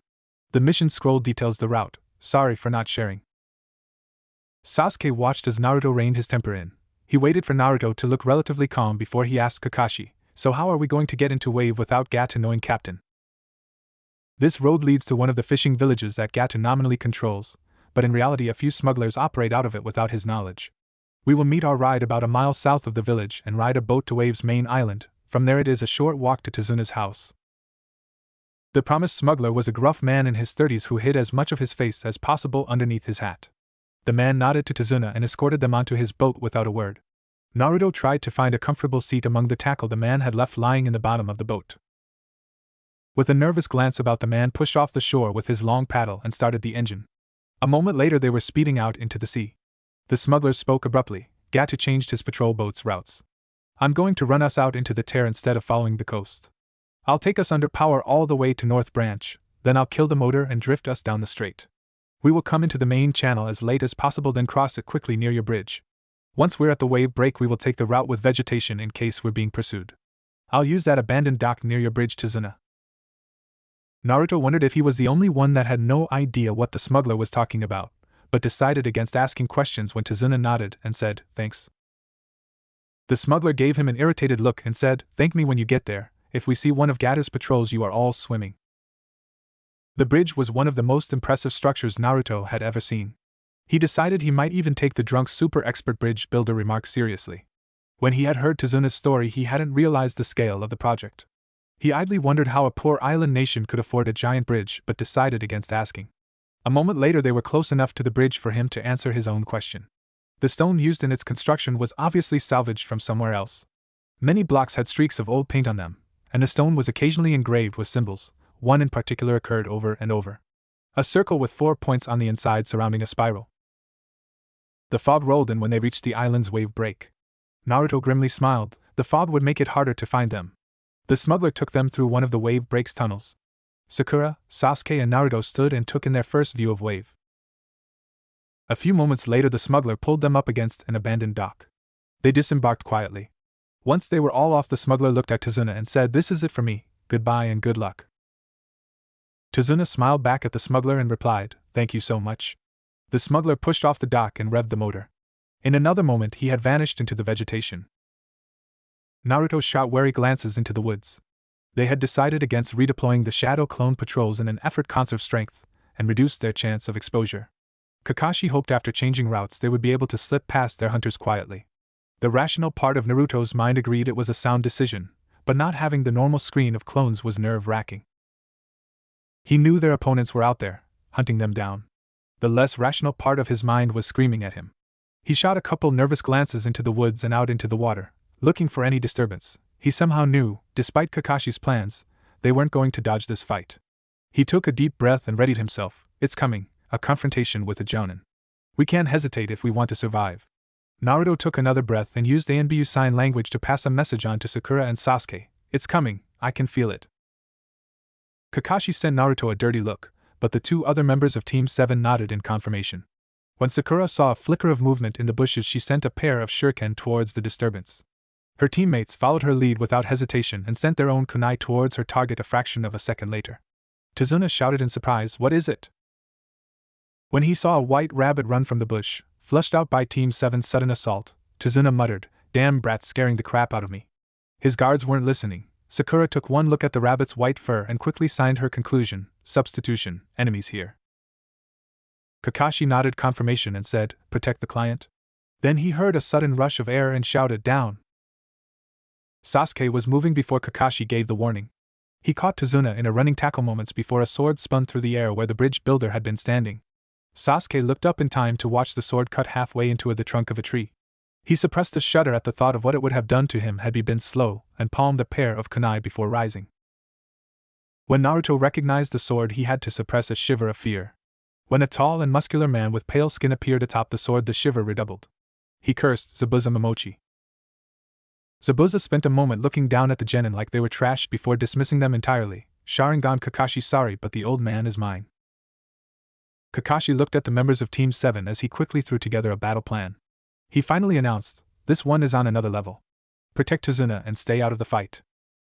Speaker 1: The mission scroll details the route, sorry for not sharing. Sasuke watched as Naruto reined his temper in. He waited for Naruto to look relatively calm before he asked Kakashi, so how are we going to get into Wave without Gato knowing, Captain? This road leads to one of the fishing villages that Gato nominally controls, but in reality a few smugglers operate out of it without his knowledge. We will meet our ride about a mile south of the village and ride a boat to Wave's main island. From there it is a short walk to Tazuna's house. The promised smuggler was a gruff man in his 30s who hid as much of his face as possible underneath his hat. The man nodded to Tazuna and escorted them onto his boat without a word. Naruto tried to find a comfortable seat among the tackle the man had left lying in the bottom of the boat. With a nervous glance about, the man pushed off the shore with his long paddle and started the engine. A moment later they were speeding out into the sea. The smugglers spoke abruptly. Gato changed his patrol boat's routes. I'm going to run us out into the tear instead of following the coast. I'll take us under power all the way to North Branch, then I'll kill the motor and drift us down the strait. We will come into the main channel as late as possible, then cross it quickly near your bridge. Once we're at the wave break we will take the route with vegetation in case we're being pursued. I'll use that abandoned dock near your bridge, Tazuna. Naruto wondered if he was the only one that had no idea what the smuggler was talking about, but decided against asking questions when Tazuna nodded and said, thanks. The smuggler gave him an irritated look and said, thank me when you get there, if we see one of Gato's patrols you are all swimming. The bridge was one of the most impressive structures Naruto had ever seen. He decided he might even take the drunk super expert bridge builder remark seriously. When he had heard Tizuna's story, he hadn't realized the scale of the project. He idly wondered how a poor island nation could afford a giant bridge, but decided against asking. A moment later, they were close enough to the bridge for him to answer his own question. The stone used in its construction was obviously salvaged from somewhere else. Many blocks had streaks of old paint on them, and the stone was occasionally engraved with symbols. One in particular occurred over and over. A circle with 4 points on the inside surrounding a spiral. The fog rolled in when they reached the island's wave break. Naruto grimly smiled. The fog would make it harder to find them. The smuggler took them through one of the wave break's tunnels. Sakura, Sasuke, and Naruto stood and took in their first view of wave. A few moments later, the smuggler pulled them up against an abandoned dock. They disembarked quietly. Once they were all off, the smuggler looked at Tizuna and said, "This is it for me, goodbye and good luck." Tizuna smiled back at the smuggler and replied, "Thank you so much." The smuggler pushed off the dock and revved the motor. In another moment, he had vanished into the vegetation. Naruto shot wary glances into the woods. They had decided against redeploying the Shadow Clone patrols in an effort to conserve strength and reduce their chance of exposure. Kakashi hoped after changing routes they would be able to slip past their hunters quietly. The rational part of Naruto's mind agreed it was a sound decision, but not having the normal screen of clones was nerve-wracking. He knew their opponents were out there, hunting them down. The less rational part of his mind was screaming at him. He shot a couple nervous glances into the woods and out into the water, looking for any disturbance. He somehow knew, despite Kakashi's plans, they weren't going to dodge this fight. He took a deep breath and readied himself. It's coming, a confrontation with a Jounin. We can't hesitate if we want to survive. Naruto took another breath and used ANBU sign language to pass a message on to Sakura and Sasuke. It's coming, I can feel it. Kakashi sent Naruto a dirty look, but the two other members of Team 7 nodded in confirmation. When Sakura saw a flicker of movement in the bushes, she sent a pair of shuriken towards the disturbance. Her teammates followed her lead without hesitation and sent their own kunai towards her target a fraction of a second later. Tizuna shouted in surprise, "What is it?" When he saw a white rabbit run from the bush, flushed out by Team 7's sudden assault, Tizuna muttered, "Damn brat's scaring the crap out of me." His guards weren't listening. Sakura took one look at the rabbit's white fur and quickly signed her conclusion, "Substitution, enemies here." Kakashi nodded confirmation and said, "Protect the client." Then he heard a sudden rush of air and shouted, "Down!" Sasuke was moving before Kakashi gave the warning. He caught Tizuna in a running tackle moments before a sword spun through the air where the bridge builder had been standing. Sasuke looked up in time to watch the sword cut halfway into the trunk of a tree. He suppressed a shudder at the thought of what it would have done to him had he been slow, and palmed a pair of kunai before rising. When Naruto recognized the sword, he had to suppress a shiver of fear. When a tall and muscular man with pale skin appeared atop the sword, the shiver redoubled. He cursed, "Zabuza Momochi." Zabuza spent a moment looking down at the genin like they were trash before dismissing them entirely. "Sharingan Kakashi, sorry, but the old man is mine." Kakashi looked at the members of Team 7 as he quickly threw together a battle plan. He finally announced, "This one is on another level. Protect Tizuna and stay out of the fight."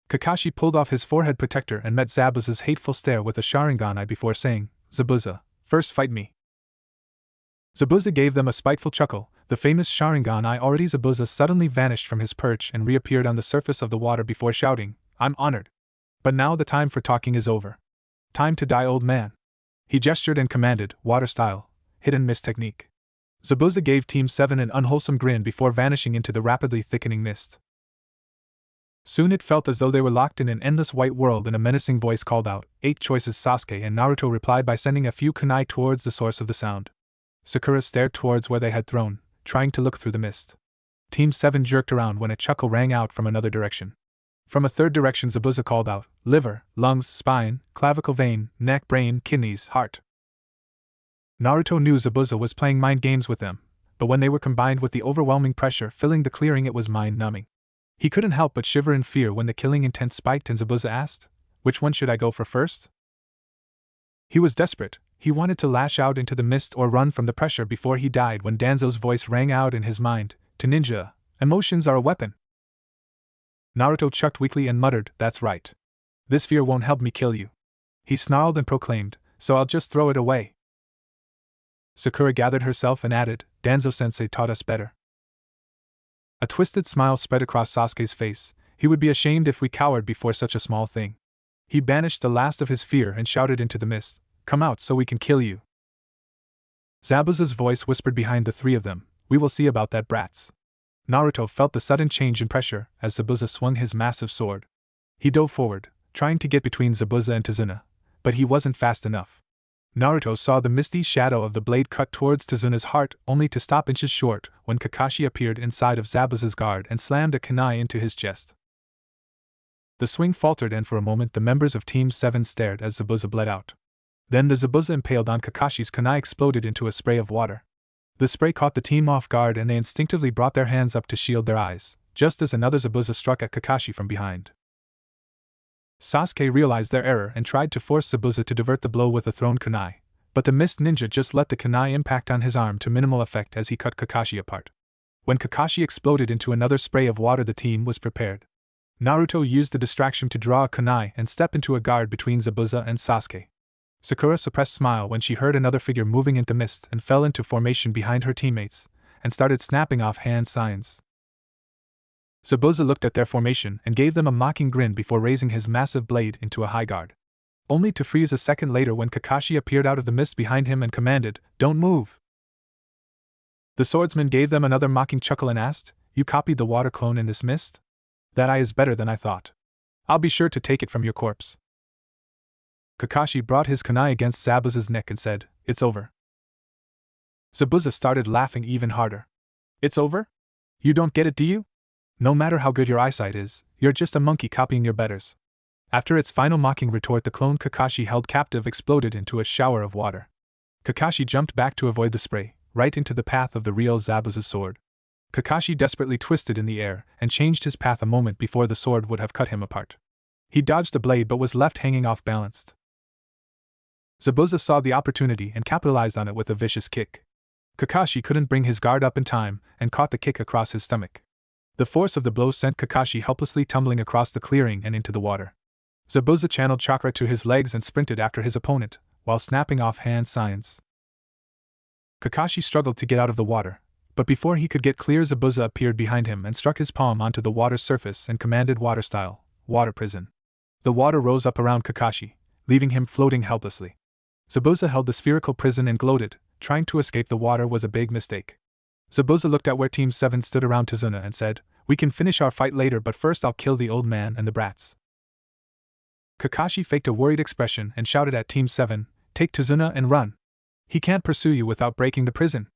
Speaker 1: Kakashi pulled off his forehead protector and met Zabuza's hateful stare with a Sharingan eye before saying, "Zabuza, first fight me." Zabuza gave them a spiteful chuckle. The famous Sharingan eye already. Zabuza suddenly vanished from his perch and reappeared on the surface of the water before shouting, "I'm honored. But now the time for talking is over. Time to die, old man." He gestured and commanded, "Water style, hidden mist technique." Zabuza gave Team 7 an unwholesome grin before vanishing into the rapidly thickening mist. Soon it felt as though they were locked in an endless white world, and a menacing voice called out, "8 choices." Sasuke and Naruto replied by sending a few kunai towards the source of the sound. Sakura stared towards where they had thrown, trying to look through the mist. Team 7 jerked around when a chuckle rang out from another direction. From a third direction, Zabuza called out, "Liver, lungs, spine, clavicle vein, neck, brain, kidneys, heart." Naruto knew Zabuza was playing mind games with them, but when they were combined with the overwhelming pressure filling the clearing, it was mind-numbing. He couldn't help but shiver in fear when the killing intent spiked and Zabuza asked, "Which one should I go for first?" He was desperate. He wanted to lash out into the mist or run from the pressure before he died when Danzo's voice rang out in his mind, "To ninja, emotions are a weapon." Naruto chucked weakly and muttered, "That's right. This fear won't help me kill you." He snarled and proclaimed, "So I'll just throw it away." Sakura gathered herself and added, "Danzo-sensei taught us better." A twisted smile spread across Sasuke's face. He would be ashamed if we cowered before such a small thing. He banished the last of his fear and shouted into the mist, "Come out so we can kill you." Zabuza's voice whispered behind the three of them, "We will see about that, brats." Naruto felt the sudden change in pressure as Zabuza swung his massive sword. He dove forward, trying to get between Zabuza and Tazuna, but he wasn't fast enough. Naruto saw the misty shadow of the blade cut towards Tazuna's heart, only to stop inches short when Kakashi appeared inside of Zabuza's guard and slammed a kunai into his chest. The swing faltered, and for a moment the members of Team 7 stared as Zabuza bled out. Then the Zabuza impaled on Kakashi's kunai exploded into a spray of water. The spray caught the team off guard and they instinctively brought their hands up to shield their eyes, just as another Zabuza struck at Kakashi from behind. Sasuke realized their error and tried to force Zabuza to divert the blow with a thrown kunai, but the mist ninja just let the kunai impact on his arm to minimal effect as he cut Kakashi apart. When Kakashi exploded into another spray of water, the team was prepared. Naruto used the distraction to draw a kunai and step into a guard between Zabuza and Sasuke. Sakura suppressed smile when she heard another figure moving into mist and fell into formation behind her teammates, and started snapping off hand signs. Zabuza looked at their formation and gave them a mocking grin before raising his massive blade into a high guard. Only to freeze a second later when Kakashi appeared out of the mist behind him and commanded, "Don't move!" The swordsman gave them another mocking chuckle and asked, "You copied the water clone in this mist? That eye is better than I thought. I'll be sure to take it from your corpse." Kakashi brought his kunai against Zabuza's neck and said, "It's over." Zabuza started laughing even harder. "It's over? You don't get it, do you? No matter how good your eyesight is, you're just a monkey copying your betters." After its final mocking retort, the clone Kakashi held captive exploded into a shower of water. Kakashi jumped back to avoid the spray, right into the path of the real Zabuza's sword. Kakashi desperately twisted in the air and changed his path a moment before the sword would have cut him apart. He dodged the blade but was left hanging off-balanced. Zabuza saw the opportunity and capitalized on it with a vicious kick. Kakashi couldn't bring his guard up in time and caught the kick across his stomach. The force of the blow sent Kakashi helplessly tumbling across the clearing and into the water. Zabuza channeled chakra to his legs and sprinted after his opponent, while snapping off hand signs. Kakashi struggled to get out of the water, but before he could get clear, Zabuza appeared behind him and struck his palm onto the water's surface and commanded water style, "Water prison." The water rose up around Kakashi, leaving him floating helplessly. Zabuza held the spherical prison and gloated, trying to escape the water was a big mistake. Zabuza looked at where Team 7 stood around Tazuna and said, "We can finish our fight later, but first I'll kill the old man and the brats." Kakashi faked a worried expression and shouted at Team 7, "Take Tazuna and run. He can't pursue you without breaking the prison."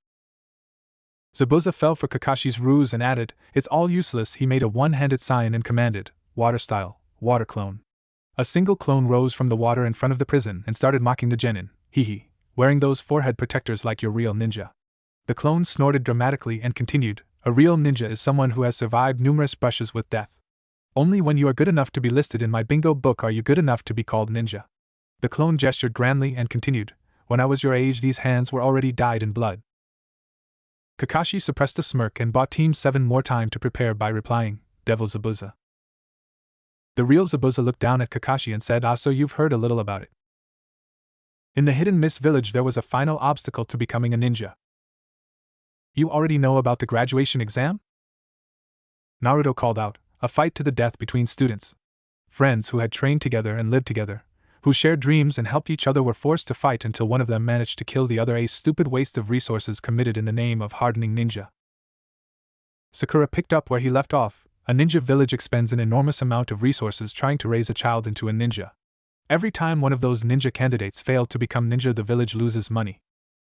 Speaker 1: Zabuza fell for Kakashi's ruse and added, "It's all useless." He made a one-handed sign and commanded, "Water style, water clone." A single clone rose from the water in front of the prison and started mocking the genin, "Hee, wearing those forehead protectors like your real ninja." The clone snorted dramatically and continued, "A real ninja is someone who has survived numerous brushes with death. Only when you are good enough to be listed in my bingo book are you good enough to be called ninja." The clone gestured grandly and continued, "When I was your age these hands were already dyed in blood." Kakashi suppressed a smirk and bought Team 7 more time to prepare by replying, "Devil Zabuza." The real Zabuza looked down at Kakashi and said, "Ah, so you've heard a little about it. In the Hidden Mist Village there was a final obstacle to becoming a ninja. You already know about the graduation exam?" Naruto called out, "A fight to the death between students. Friends who had trained together and lived together, who shared dreams and helped each other, were forced to fight until one of them managed to kill the other. A stupid waste of resources committed in the name of hardening ninja." Sakura picked up where he left off. A ninja village expends an enormous amount of resources trying to raise a child into a ninja. Every time one of those ninja candidates failed to become ninja, the village loses money.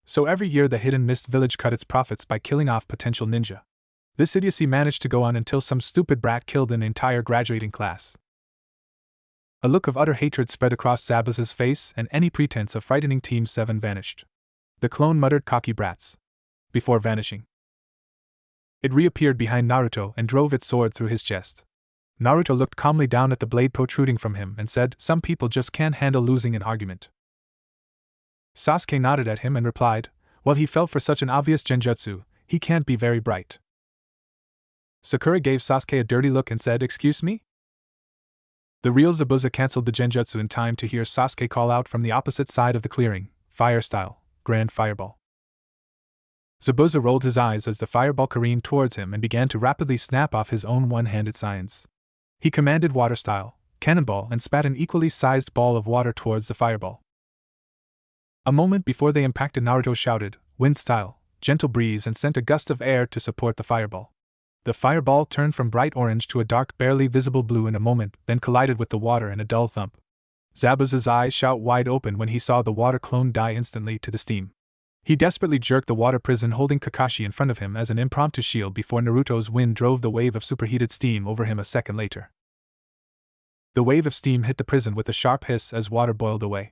Speaker 1: So every year the Hidden Mist Village cut its profits by killing off potential ninja. This idiocy managed to go on until some stupid brat killed an entire graduating class. A look of utter hatred spread across Zabuza's face and any pretense of frightening Team 7 vanished. The clone muttered, "Cocky brats," before vanishing. It reappeared behind Naruto and drove its sword through his chest. Naruto looked calmly down at the blade protruding from him and said, "Some people just can't handle losing an argument." Sasuke nodded at him and replied, "Well, he fell for such an obvious genjutsu, he can't be very bright." Sakura gave Sasuke a dirty look and said, "Excuse me?" The real Zabuza cancelled the genjutsu in time to hear Sasuke call out from the opposite side of the clearing, "Fire style, grand fireball." Zabuza rolled his eyes as the fireball careened towards him and began to rapidly snap off his own one-handed signs. He commanded water style, cannonball, and spat an equally sized ball of water towards the fireball. A moment before they impacted, Naruto shouted, wind style, gentle breeze and sent a gust of air to support the fireball. The fireball turned from bright orange to a dark, barely visible blue in a moment, then collided with the water in a dull thump. Zabuza's eyes shot wide open when he saw the water clone die instantly to the steam. He desperately jerked the water prison holding Kakashi in front of him as an impromptu shield before Naruto's wind drove the wave of superheated steam over him a second later. The wave of steam hit the prison with a sharp hiss as water boiled away.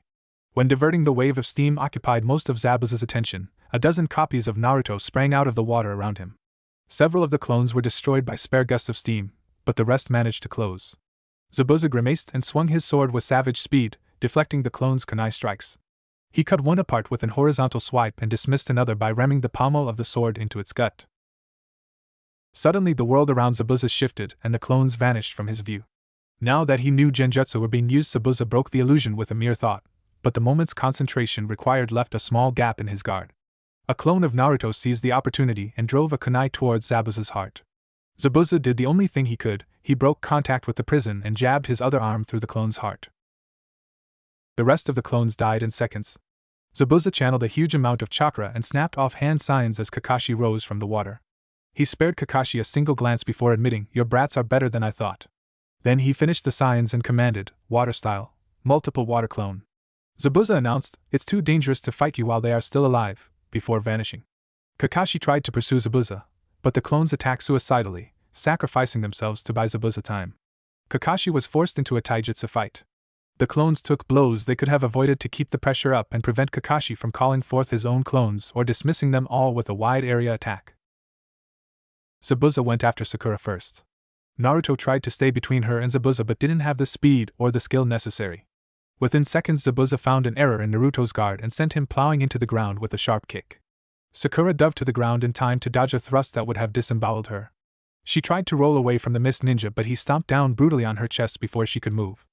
Speaker 1: When diverting the wave of steam occupied most of Zabuza's attention, a dozen copies of Naruto sprang out of the water around him. Several of the clones were destroyed by spare gusts of steam, but the rest managed to close. Zabuza grimaced and swung his sword with savage speed, deflecting the clones' kunai strikes. He cut one apart with an horizontal swipe and dismissed another by ramming the pommel of the sword into its gut. Suddenly the world around Zabuza shifted and the clones vanished from his view. Now that he knew genjutsu were being used, Zabuza broke the illusion with a mere thought, but the moment's concentration required left a small gap in his guard. A clone of Naruto seized the opportunity and drove a kunai towards Zabuza's heart. Zabuza did the only thing he could, he broke contact with the prison and jabbed his other arm through the clone's heart. The rest of the clones died in seconds. Zabuza channeled a huge amount of chakra and snapped off hand signs as Kakashi rose from the water. He spared Kakashi a single glance before admitting, "Your brats are better than I thought." Then he finished the signs and commanded, "Water style, multiple water clone." Zabuza announced, "It's too dangerous to fight you while they are still alive," before vanishing. Kakashi tried to pursue Zabuza, but the clones attacked suicidally, sacrificing themselves to buy Zabuza time. Kakashi was forced into a taijutsu fight. The clones took blows they could have avoided to keep the pressure up and prevent Kakashi from calling forth his own clones or dismissing them all with a wide area attack. Zabuza went after Sakura first. Naruto tried to stay between her and Zabuza but didn't have the speed or the skill necessary. Within seconds Zabuza found an error in Naruto's guard and sent him plowing into the ground with a sharp kick. Sakura dove to the ground in time to dodge a thrust that would have disemboweled her. She tried to roll away from the mist ninja but he stomped down brutally on her chest before she could move.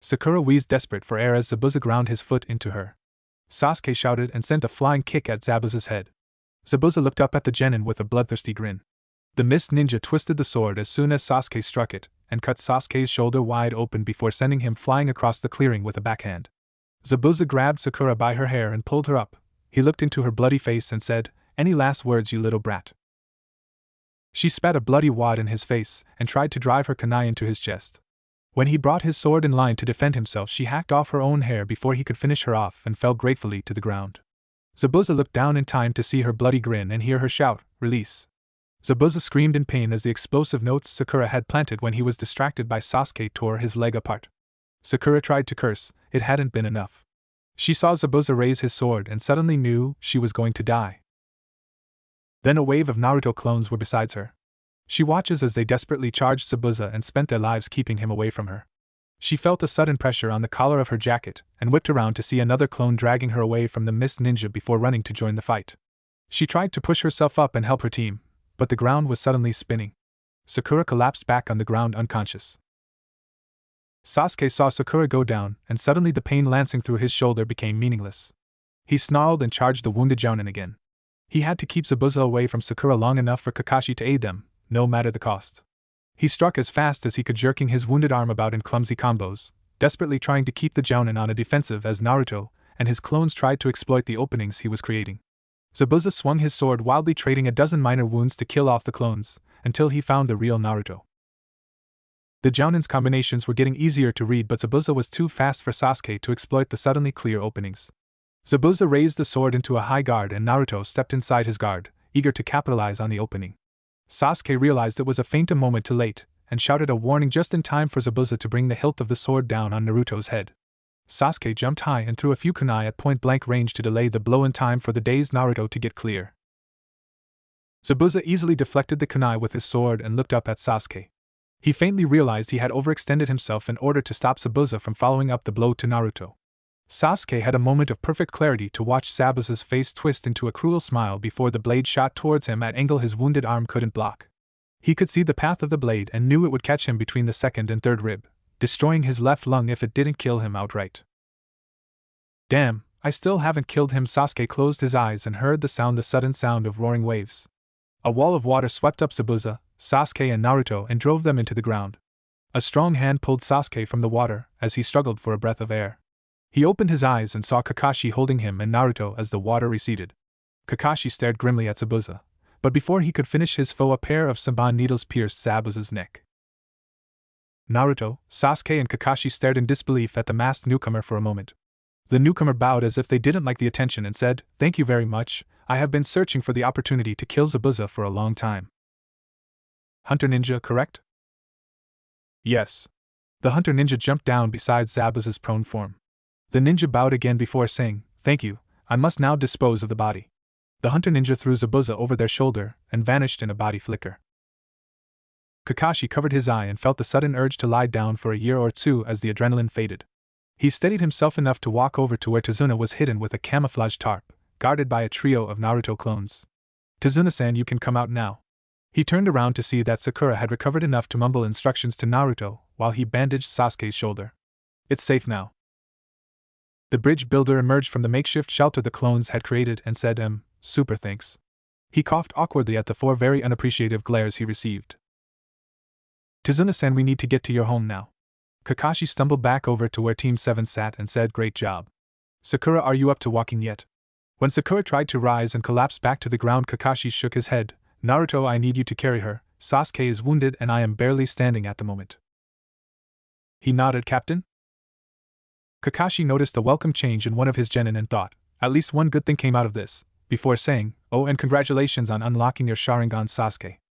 Speaker 1: Sakura wheezed desperate for air as Zabuza ground his foot into her. Sasuke shouted and sent a flying kick at Zabuza's head. Zabuza looked up at the genin with a bloodthirsty grin. The mist ninja twisted the sword as soon as Sasuke struck it, and cut Sasuke's shoulder wide open before sending him flying across the clearing with a backhand. Zabuza grabbed Sakura by her hair and pulled her up. He looked into her bloody face and said, "Any last words, you little brat?" She spat a bloody wad in his face and tried to drive her kunai into his chest. When he brought his sword in line to defend himself, she hacked off her own hair before he could finish her off and fell gratefully to the ground. Zabuza looked down in time to see her bloody grin and hear her shout, "Release." Zabuza screamed in pain as the explosive notes Sakura had planted when he was distracted by Sasuke tore his leg apart. Sakura tried to curse, it hadn't been enough. She saw Zabuza raise his sword and suddenly knew she was going to die. Then a wave of Naruto clones were beside her. She watches as they desperately charged Zabuza and spent their lives keeping him away from her. She felt a sudden pressure on the collar of her jacket and whipped around to see another clone dragging her away from the mist ninja before running to join the fight. She tried to push herself up and help her team, but the ground was suddenly spinning. Sakura collapsed back on the ground unconscious. Sasuke saw Sakura go down, and suddenly the pain lancing through his shoulder became meaningless. He snarled and charged the wounded jounin again. He had to keep Zabuza away from Sakura long enough for Kakashi to aid them, no matter the cost. He struck as fast as he could, jerking his wounded arm about in clumsy combos, desperately trying to keep the jounin on a defensive as Naruto and his clones tried to exploit the openings he was creating. Zabuza swung his sword wildly, trading a dozen minor wounds to kill off the clones, until he found the real Naruto. The jounin's combinations were getting easier to read, but Zabuza was too fast for Sasuke to exploit the suddenly clear openings. Zabuza raised the sword into a high guard and Naruto stepped inside his guard, eager to capitalize on the opening. Sasuke realized it was a feint a moment too late, and shouted a warning just in time for Zabuza to bring the hilt of the sword down on Naruto's head. Sasuke jumped high and threw a few kunai at point-blank range to delay the blow in time for the dazed Naruto to get clear. Zabuza easily deflected the kunai with his sword and looked up at Sasuke. He faintly realized he had overextended himself in order to stop Zabuza from following up the blow to Naruto. Sasuke had a moment of perfect clarity to watch Zabuza's face twist into a cruel smile before the blade shot towards him at an angle his wounded arm couldn't block. He could see the path of the blade and knew it would catch him between the second and third rib, destroying his left lung if it didn't kill him outright. "Damn, I still haven't killed him." Sasuke closed his eyes and heard the sudden sound of roaring waves. A wall of water swept up Zabuza, Sasuke and Naruto and drove them into the ground. A strong hand pulled Sasuke from the water as he struggled for a breath of air. He opened his eyes and saw Kakashi holding him and Naruto as the water receded. Kakashi stared grimly at Zabuza, but before he could finish his foe, a pair of Saban needles pierced Zabuza's neck. Naruto, Sasuke, and Kakashi stared in disbelief at the masked newcomer for a moment. The newcomer bowed as if they didn't like the attention and said, "Thank you very much, I have been searching for the opportunity to kill Zabuza for a long time." Hunter Ninja, correct? Yes. The Hunter Ninja jumped down beside Zabuza's prone form. The ninja bowed again before saying, "Thank you, I must now dispose of the body." The Hunter Ninja threw Zabuza over their shoulder and vanished in a body flicker. Kakashi covered his eye and felt the sudden urge to lie down for a year or two as the adrenaline faded. He steadied himself enough to walk over to where Tazuna was hidden with a camouflage tarp, guarded by a trio of Naruto clones. "Tazuna-san, you can come out now." He turned around to see that Sakura had recovered enough to mumble instructions to Naruto while he bandaged Sasuke's shoulder. "It's safe now." The bridge builder emerged from the makeshift shelter the clones had created and said, "Super thanks." He coughed awkwardly at the 4 very unappreciative glares he received. "Tazuna-san, we need to get to your home now." Kakashi stumbled back over to where Team 7 sat and said, "Great job. Sakura, are you up to walking yet?" When Sakura tried to rise and collapsed back to the ground, Kakashi shook his head. "Naruto, I need you to carry her. Sasuke is wounded and I am barely standing at the moment." He nodded. "Captain?" Kakashi noticed a welcome change in one of his genin and thought, at least one good thing came out of this, before saying, "Oh, and congratulations on unlocking your Sharingan, Sasuke."